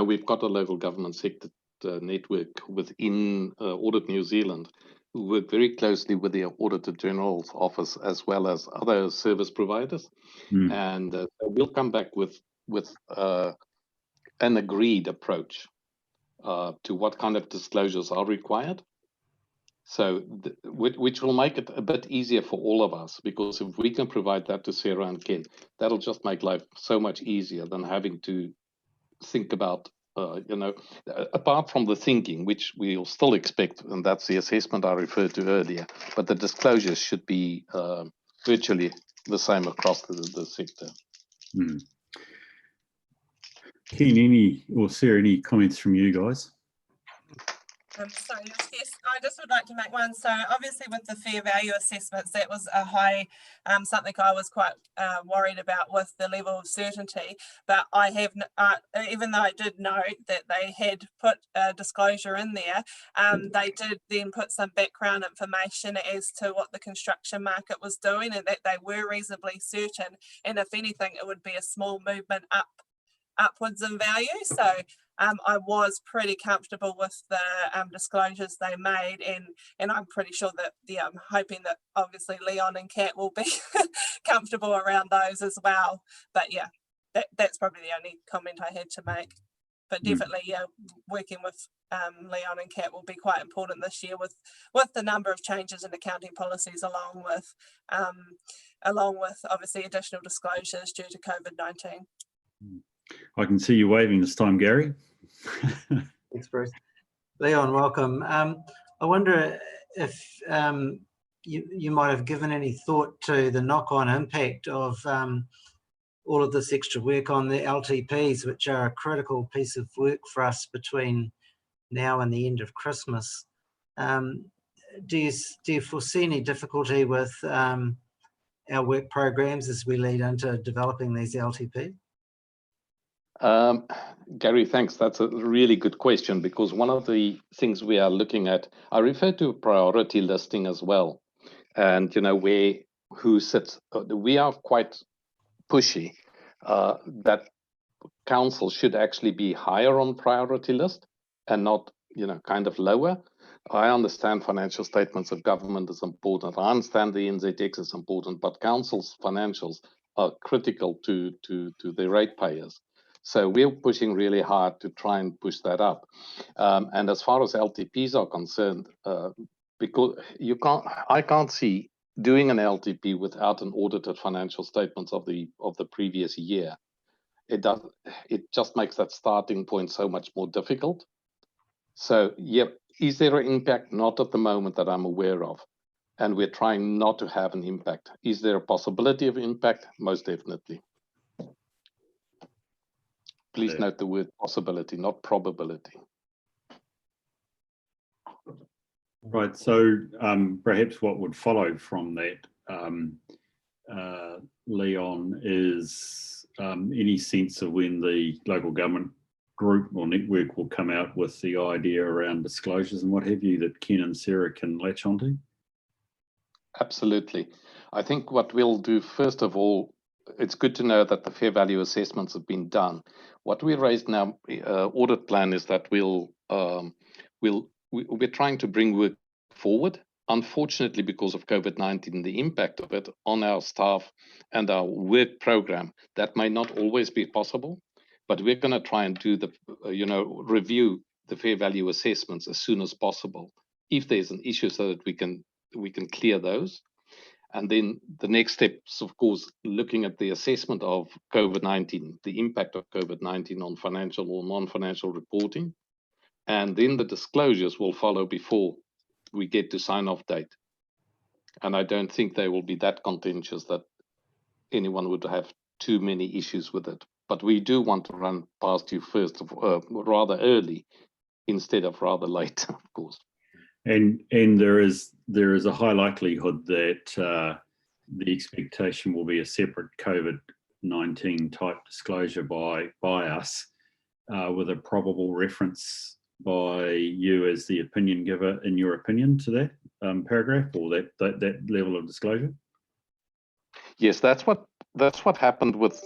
we've got a local government sector network within Audit New Zealand, who work very closely with the Auditor General's office as well as other service providers. And we'll come back with an agreed approach to what kind of disclosures are required. So, which will make it a bit easier for all of us, because if we can provide that to Sarah and Ken, that'll just make life so much easier than having to think about, apart from the thinking, which we'll still expect, and that's the assessment I referred to earlier, but the disclosures should be virtually the same across the sector. Ken, or Sarah, any comments from you guys? So yes, I just would like to make one. So obviously with the fair value assessments, that was a high, something I was quite worried about with the level of certainty. But I have, even though I did note that they had put a disclosure in there, they did then put some background information as to what the construction market was doing, and that they were reasonably certain. And if anything, it would be a small movement upwards in value. So I was pretty comfortable with the disclosures they made, and I'm pretty sure that I'm hoping that obviously Leon and Kat will be comfortable around those as well. But yeah, that's probably the only comment I had to make. But definitely, working with Leon and Kat will be quite important this year with the number of changes in accounting policies, along with obviously additional disclosures due to COVID-19. I can see you waving this time, Gary. Thanks, Bruce. Leon, welcome. I wonder if you might have given any thought to the knock-on impact of all of this extra work on the LTPs, which are a critical piece of work for us between now and the end of Christmas. Do you foresee any difficulty with our work programs as we lead into developing these LTPs? Gary, thanks. That's a really good question, because one of the things we are looking at, I refer to priority listing as well. And, where who sits, we are quite pushy that council should actually be higher on priority list and not, kind of lower. I understand financial statements of government is important. I understand the NZX is important, but council's financials are critical to the ratepayers. So we're pushing really hard to try and push that up. And as far as LTPs are concerned, because I can't see doing an LTP without an audited financial statements of the previous year. It just makes that starting point so much more difficult. So, yep, is there an impact? Not at the moment that I'm aware of. And we're trying not to have an impact. Is there a possibility of impact? Most definitely. Please note the word possibility, not probability. Right, so perhaps what would follow from that, Leon, is any sense of when the local government group or network will come out with the idea around disclosures and what have you that Ken and Sarah can latch onto? Absolutely. I think what we'll do, first of all, it's good to know that the fair value assessments have been done. What we raised now, audit plan, is that we're trying to bring work forward. Unfortunately, because of COVID-19, the impact of it on our staff and our work program, that may not always be possible. But we're going to try and do the, review the fair value assessments as soon as possible, if there's an issue, so that we can clear those. And then the next steps, of course, looking at the assessment of COVID-19, the impact of COVID-19 on financial or non-financial reporting. And then the disclosures will follow before we get to sign-off date. And I don't think they will be that contentious that anyone would have too many issues with it. But we do want to run past you first, rather early, instead of rather late, of course. And there is a high likelihood that the expectation will be a separate COVID-19 type disclosure by us, with a probable reference by you as the opinion giver, in your opinion, to that paragraph or that level of disclosure. Yes, that's what happened with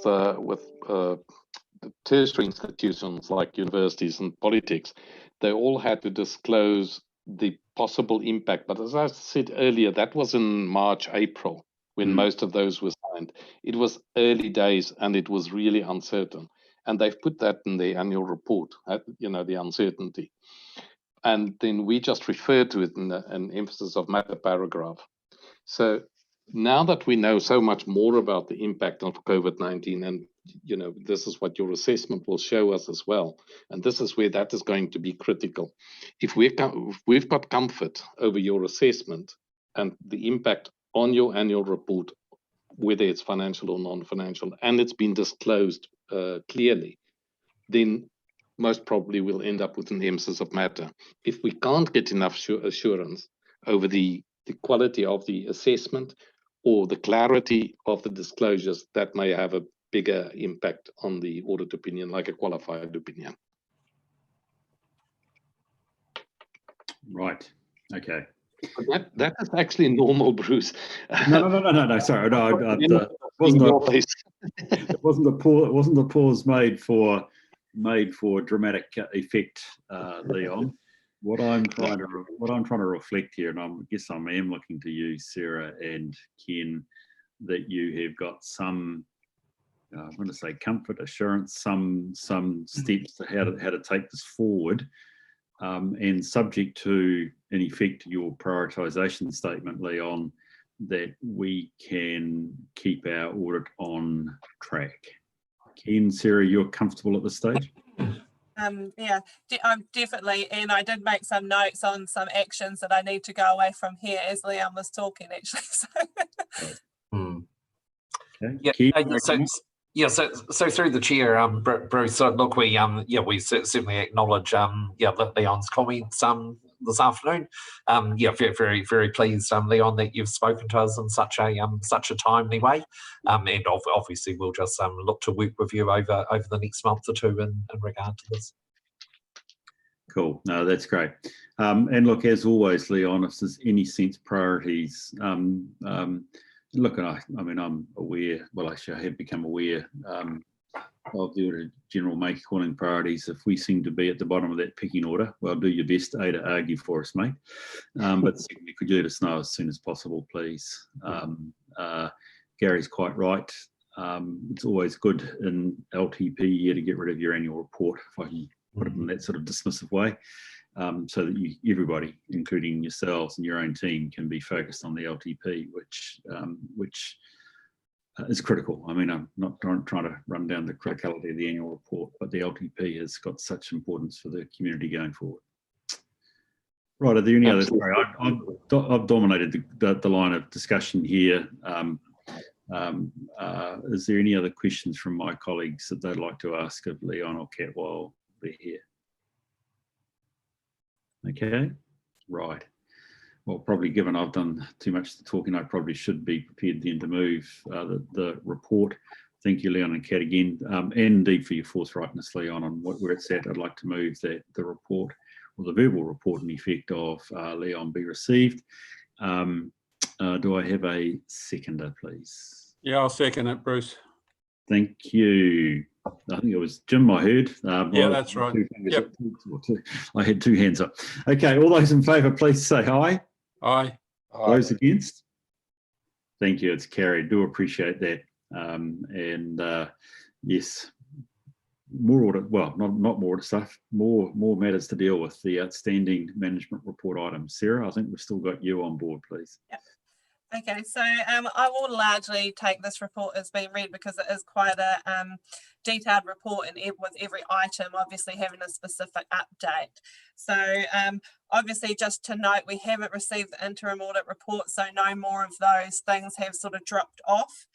tertiary institutions like universities and politics. They all had to disclose the possible impact. But as I said earlier, that was in March, April, when most of those were signed. It was early days and it was really uncertain. And they've put that in the annual report, the uncertainty. And then we just refer to it in an emphasis of matter paragraph. So now that we know so much more about the impact of COVID-19, and this is what your assessment will show us as well, and this is where that is going to be critical. If we've got comfort over your assessment and the impact on your annual report, whether it's financial or non-financial, and it's been disclosed clearly, then most probably we'll end up with an emphasis of matter. If we can't get enough assurance over the quality of the assessment or the clarity of the disclosures, that may have a bigger impact on the audit opinion, like a qualified opinion. Right. Okay. But that is actually normal, Bruce. No. Sorry, it wasn't a pause made for dramatic effect, Leon. What I'm trying to reflect here, and I guess I am looking to you, Sarah and Ken, that you have got some, I'm going to say, comfort, assurance, some steps to how to take this forward, and subject to, in effect, your prioritisation statement, Leon, that we can keep our audit on track. Ken, Sarah, you're comfortable at this stage? Yeah, definitely. And I did make some notes on some actions that I need to go away from here as Leon was talking, actually. So through the chair, Bruce, look, we certainly acknowledge Leon's comments this afternoon. Very, very pleased, Leon, that you've spoken to us in such a timely way, and obviously we'll just look to work with you over the next month or two in regard to this. Cool. No, that's great. And look, as always, Leon, if there's any sense priorities, look, I mean, I'm aware, well, actually I have become aware of the Auditor General calling priorities. If we seem to be at the bottom of that pecking order, well, do your best, A, to argue for us, mate. But secondly, could you let us know as soon as possible, please? Gary's quite right. It's always good in LTP year to get rid of your annual report, if I can put it in that sort of dismissive way, so that everybody, including yourselves and your own team, can be focused on the LTP, which is critical. I mean, I'm not trying to run down the criticality of the annual report, but the LTP has got such importance for the community going forward. Right, are there any others? Sorry, I've dominated the line of discussion here. Is there any other questions from my colleagues that they'd like to ask of Leon or Kat while they're here? Okay, right. Well, probably given I've done too much talking, I probably should be prepared then to move the report. Thank you, Leon and Kat, again, and indeed for your forthrightness, Leon, on where it's at. I'd like to move that the report, or the verbal report in effect of Leon, be received. Do I have a seconder, please? Yeah, I'll second it, Bruce. Thank you. I think it was Jim I heard. Yeah, that's right. Yep. I had two hands up. Okay, all those in favour, please say aye. Aye. Those against? Thank you, it's carried. Do appreciate that. Yes, more audit, well, not more audit stuff, more matters to deal with, the outstanding management report items. Sarah, I think we've still got you on board, please. Yep. Okay, so I will largely take this report as being read because it is quite a detailed report, and with every item obviously having a specific update. So obviously, just to note, we haven't received the interim audit report, so no more of those things have sort of dropped off,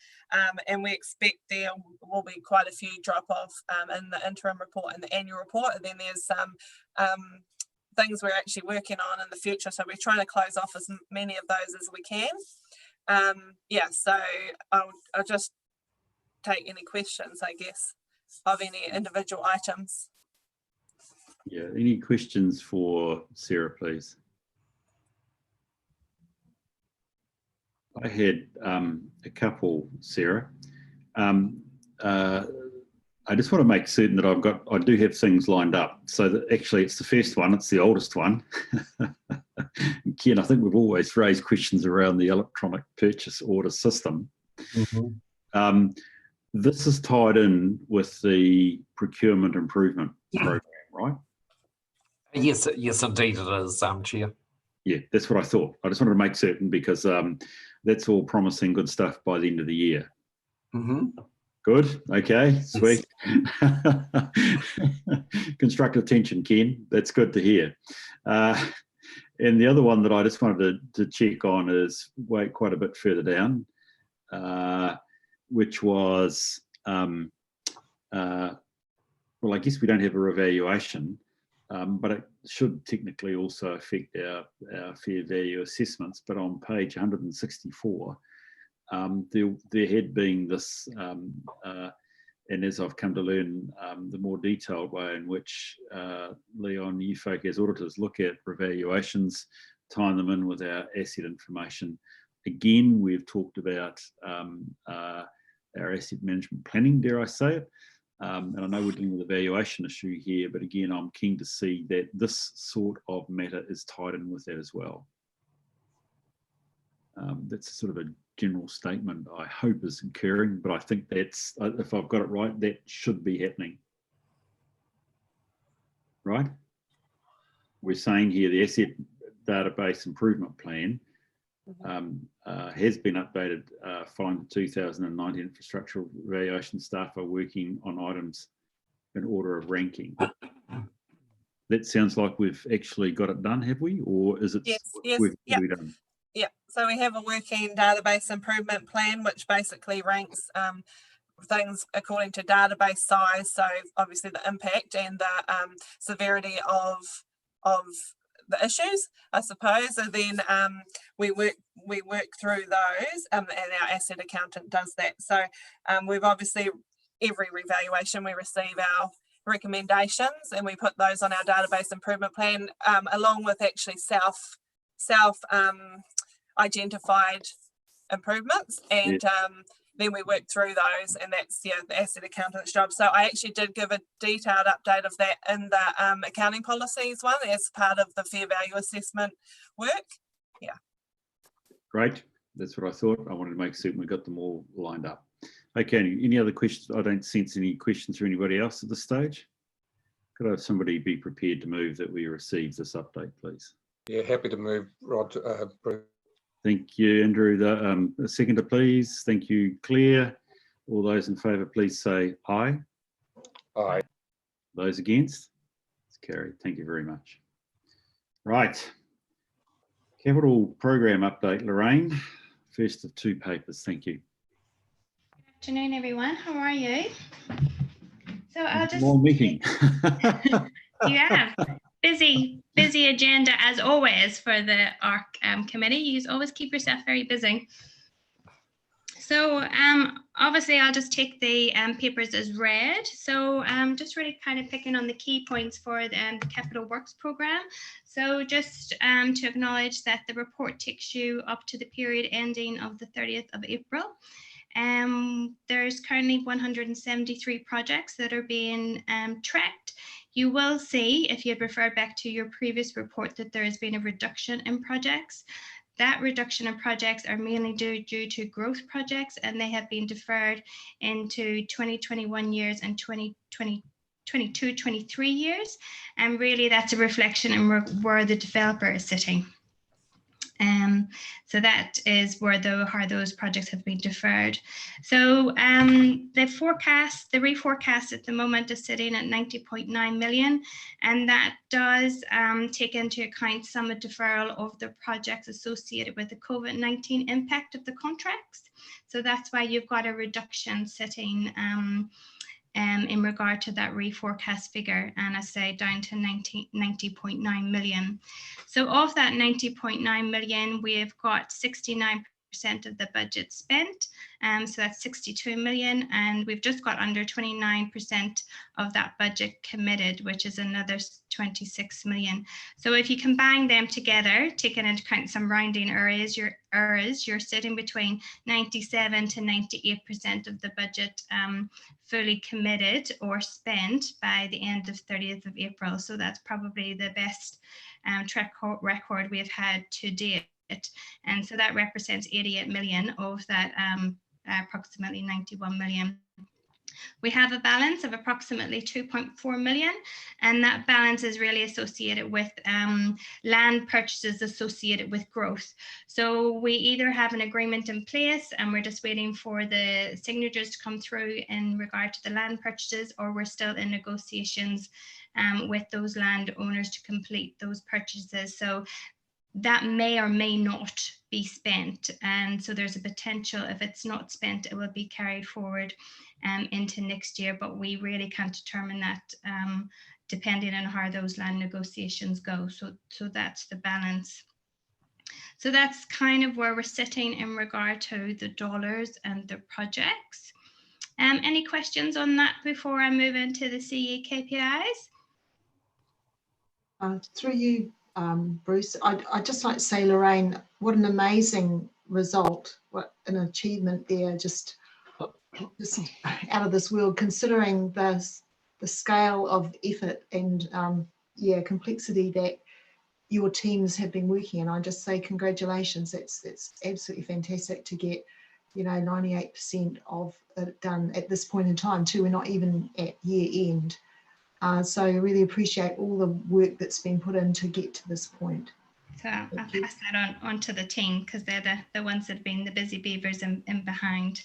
and we expect there will be quite a few drop off in the interim report and the annual report, and then there's some things we're actually working on in the future, so we're trying to close off as many of those as we can. Yeah, so I'll just take any questions, I guess, of any individual items. Yeah, any questions for Sarah, please? I had a couple, Sarah. I just want to make certain that I do have things lined up. So that actually it's the first one, it's the oldest one. Ken, I think we've always raised questions around the electronic purchase order system. Mm-hmm. This is tied in with the procurement improvement program, right? Yes, indeed it is, Chair. Yeah, that's what I thought. I just wanted to make certain because that's all promising good stuff by the end of the year. Mm-hmm. Good. Okay. Sweet. Constructive tension, Ken. That's good to hear. And the other one that I just wanted to check on is quite a bit further down, which was, well, I guess we don't have a revaluation, but it should technically also affect our fair value assessments. But on page 164, there had been this, and as I've come to learn, the more detailed way in which Leon, you folk as auditors look at revaluations, tie them in with our asset information. Again, we've talked about our asset management planning, dare I say it, and I know we're dealing with a valuation issue here, but again, I'm keen to see that this sort of matter is tied in with that as well. That's sort of a general statement I hope is occurring, but I think that's, if I've got it right, that should be happening. Right? We're saying here the asset database improvement plan has been updated following the 2019 infrastructural valuation. Staff are working on items in order of ranking. That sounds like we've actually got it done, have we? Or is it work to be done? Yeah, so we have a working database improvement plan, which basically ranks things according to database size. So obviously the impact and the severity of the issues, I suppose. And then we work through those, and our asset accountant does that. So we've obviously, every revaluation we receive our recommendations, and we put those on our database improvement plan, along with actually self identified improvements, and then we work through those, and that's the asset accountant's job. So I actually did give a detailed update of that in the accounting policies one as part of the fair value assessment work. Yeah. Great. That's what I thought. I wanted to make certain we got them all lined up. Okay, any other questions? I don't sense any questions from anybody else at this stage. Could I have somebody be prepared to move that we receive this update, please? Yeah, happy to move, Rod. Bruce. Thank you, Andrew. The seconder, please. Thank you, Claire. All those in favour, please say aye. Aye. Those against? It's carried. Thank you very much. Right. Capital program update, Lorraine. First of two papers. Thank you. Good afternoon, everyone. How are you? So I'll just... More meeting. Yeah, busy agenda as always for the ARC committee. You always keep yourself very busy. So obviously I'll just take the papers as read. So just really kind of picking on the key points for the Capital Works programme. So just to acknowledge that the report takes you up to the period ending of the 30th of April. There's currently 173 projects that are being tracked. You will see, if you had referred back to your previous report, that there has been a reduction in projects. That reduction in projects are mainly due to growth projects, and they have been deferred into 2021 years and 2022-23 years. And really that's a reflection on where the developer is sitting. So that is where how those projects have been deferred. So the reforecast at the moment is sitting at 90.9 million, and that does take into account some deferral of the projects associated with the COVID-19 impact of the contracts. So that's why you've got a reduction sitting in regard to that reforecast figure, and I say down to 90.9 million. So of that 90.9 million, we've got 69% of the budget spent, so that's 62 million, and we've just got under 29% of that budget committed, which is another 26 million. So if you combine them together, taking into account some rounding errors, you're sitting between 97 to 98% of the budget fully committed or spent by the end of 30th of April. So that's probably the best track record we've had to date. And so that represents 88 million of that approximately 91 million. We have a balance of approximately 2.4 million, and that balance is really associated with land purchases associated with growth. So we either have an agreement in place and we're just waiting for the signatures to come through in regard to the land purchases, or we're still in negotiations with those landowners to complete those purchases. So that may or may not be spent, and so there's a potential, if it's not spent, it will be carried forward into next year, but we really can't determine that depending on how those land negotiations go. So that's the balance. So that's kind of where we're sitting in regard to the dollars and the projects. Any questions on that before I move into the CE KPIs? Through you, Bruce, I'd just like to say, Lorraine, what an amazing result, what an achievement there, just out of this world, considering the scale of effort and complexity that your teams have been working. And I just say congratulations. It's absolutely fantastic to get 98% of it done at this point in time too. We're not even at year end. So I really appreciate all the work that's been put in to get to this point. So I'll pass that on to the team, because they're the ones that have been the busy beavers in behind.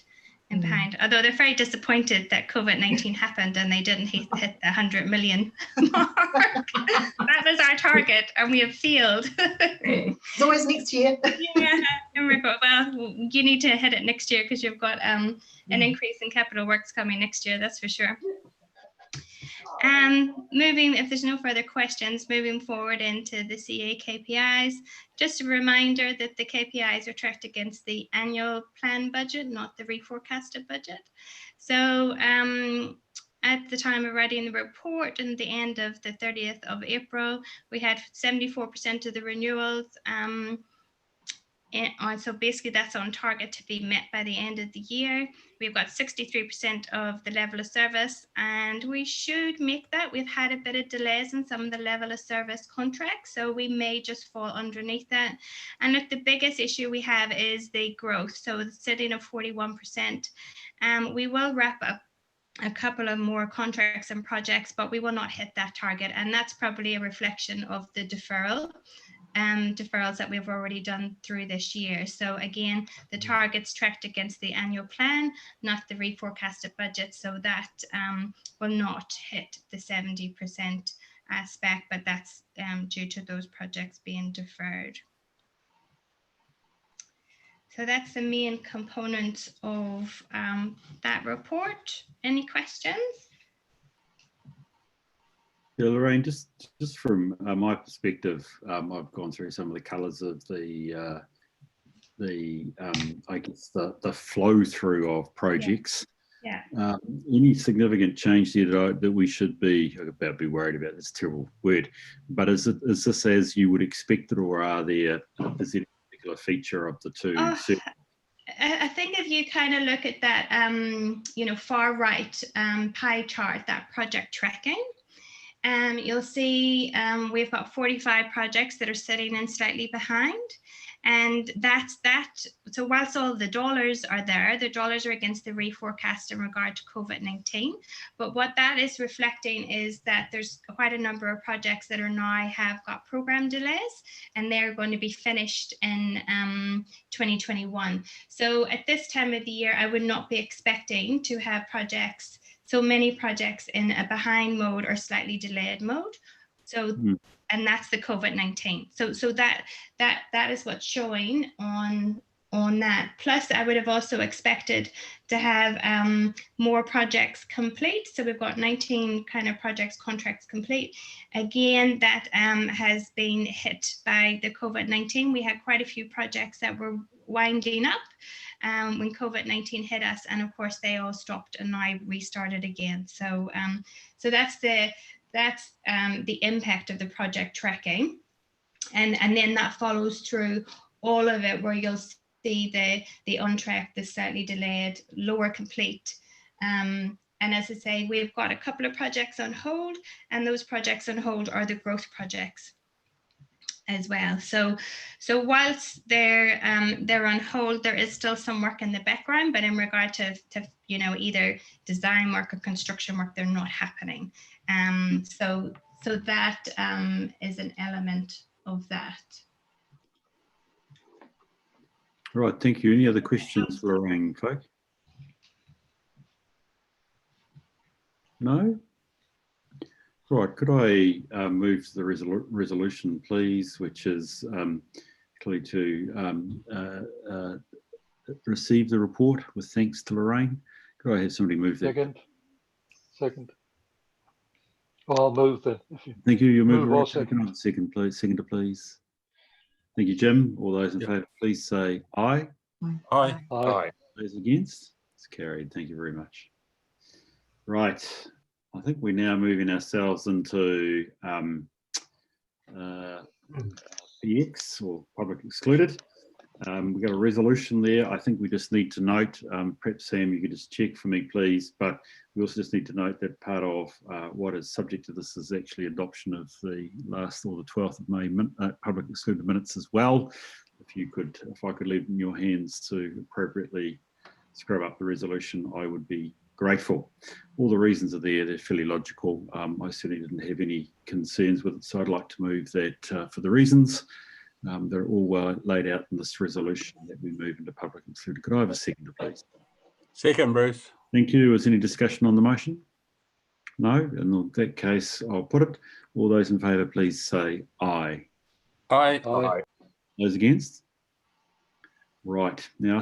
Although they're very disappointed that COVID-19 happened and they didn't hit the 100 million mark. That was our target and we have failed. It's always next year. Yeah, well, you need to hit it next year because you've got an increase in capital works coming next year, that's for sure. If there's no further questions, moving forward into the CA KPIs, just a reminder that the KPIs are tracked against the annual plan budget, not the reforecasted budget. So at the time of writing the report and the end of the 30th of April, we had 74% of the renewals So basically that's on target to be met by the end of the year. We've got 63% of the level of service, and we should make that. We've had a bit of delays in some of the level of service contracts, so we may just fall underneath that. And look, the biggest issue we have is the growth. So it's sitting at 41%. We will wrap up a couple of more contracts and projects, but we will not hit that target. And that's probably a reflection of the deferrals that we've already done through this year. So again, the targets tracked against the annual plan, not the reforecasted budget. So that will not hit the 70% aspect, but that's due to those projects being deferred. So that's the main component of that report. Any questions? Yeah, Lorraine, just from my perspective, I've gone through some of the colours of the I guess the flow through of projects. Yeah. Any significant change there that we should be worried about? That's a terrible word, but is this as you would expect it, or is there a particular feature of the two? I think if you kind of look at that, far right pie chart, that project tracking. You'll see we've got 45 projects that are sitting in slightly behind. And that's that. So whilst all the dollars are there, the dollars are against the reforecast in regard to COVID-19. But what that is reflecting is that there's quite a number of projects that are now have got program delays, and they're going to be finished in 2021. So at this time of the year, I would not be expecting to have so many projects in a behind mode or slightly delayed mode. So, and that's the COVID-19. So that is what's showing on that. Plus, I would have also expected to have more projects complete. So we've got 19 kind of contracts complete. Again, that has been hit by the COVID-19. We had quite a few projects that were winding up when COVID-19 hit us, and of course they all stopped and now restarted again. So that's the impact of the project tracking, and then that follows through all of it, where you'll see the on track, the slightly delayed, lower complete. And as I say, we've got a couple of projects on hold, and those projects on hold are the growth projects as well. So whilst they're on hold, there is still some work in the background, but in regard to either design work or construction work, they're not happening. So that is an element of that. All right, thank you. Any other questions for Lorraine, folk? No? Right, could I move to the resolution, please, which is clearly to receive the report with thanks to Lorraine. Could I have somebody move that? Second. Well, I'll move then. Thank you. You move or second. Second, please. Seconder, please. Thank you, Jim. All those in favour, please say aye. Aye. Aye. Those against? It's carried. Thank you very much. Right. I think we're now moving ourselves into PX, or public excluded. We've got a resolution there. I think we just need to note, perhaps Sam, you could just check for me, please, but we also just need to note that part of what is subject to this is actually adoption of the last, or the 12th of May public excluded minutes as well. If I could leave it in your hands to appropriately scrub up the resolution, I would be grateful. All the reasons are there, they're fairly logical. I certainly didn't have any concerns with it, so I'd like to move that for the reasons. They're all well laid out in this resolution that we move into public excluded. Could I have a seconder, please? Second, Bruce. Thank you. Is any discussion on the motion? No? In that case, I'll put it. All those in favour, please say aye. Aye. Aye. Those against? Right. Now,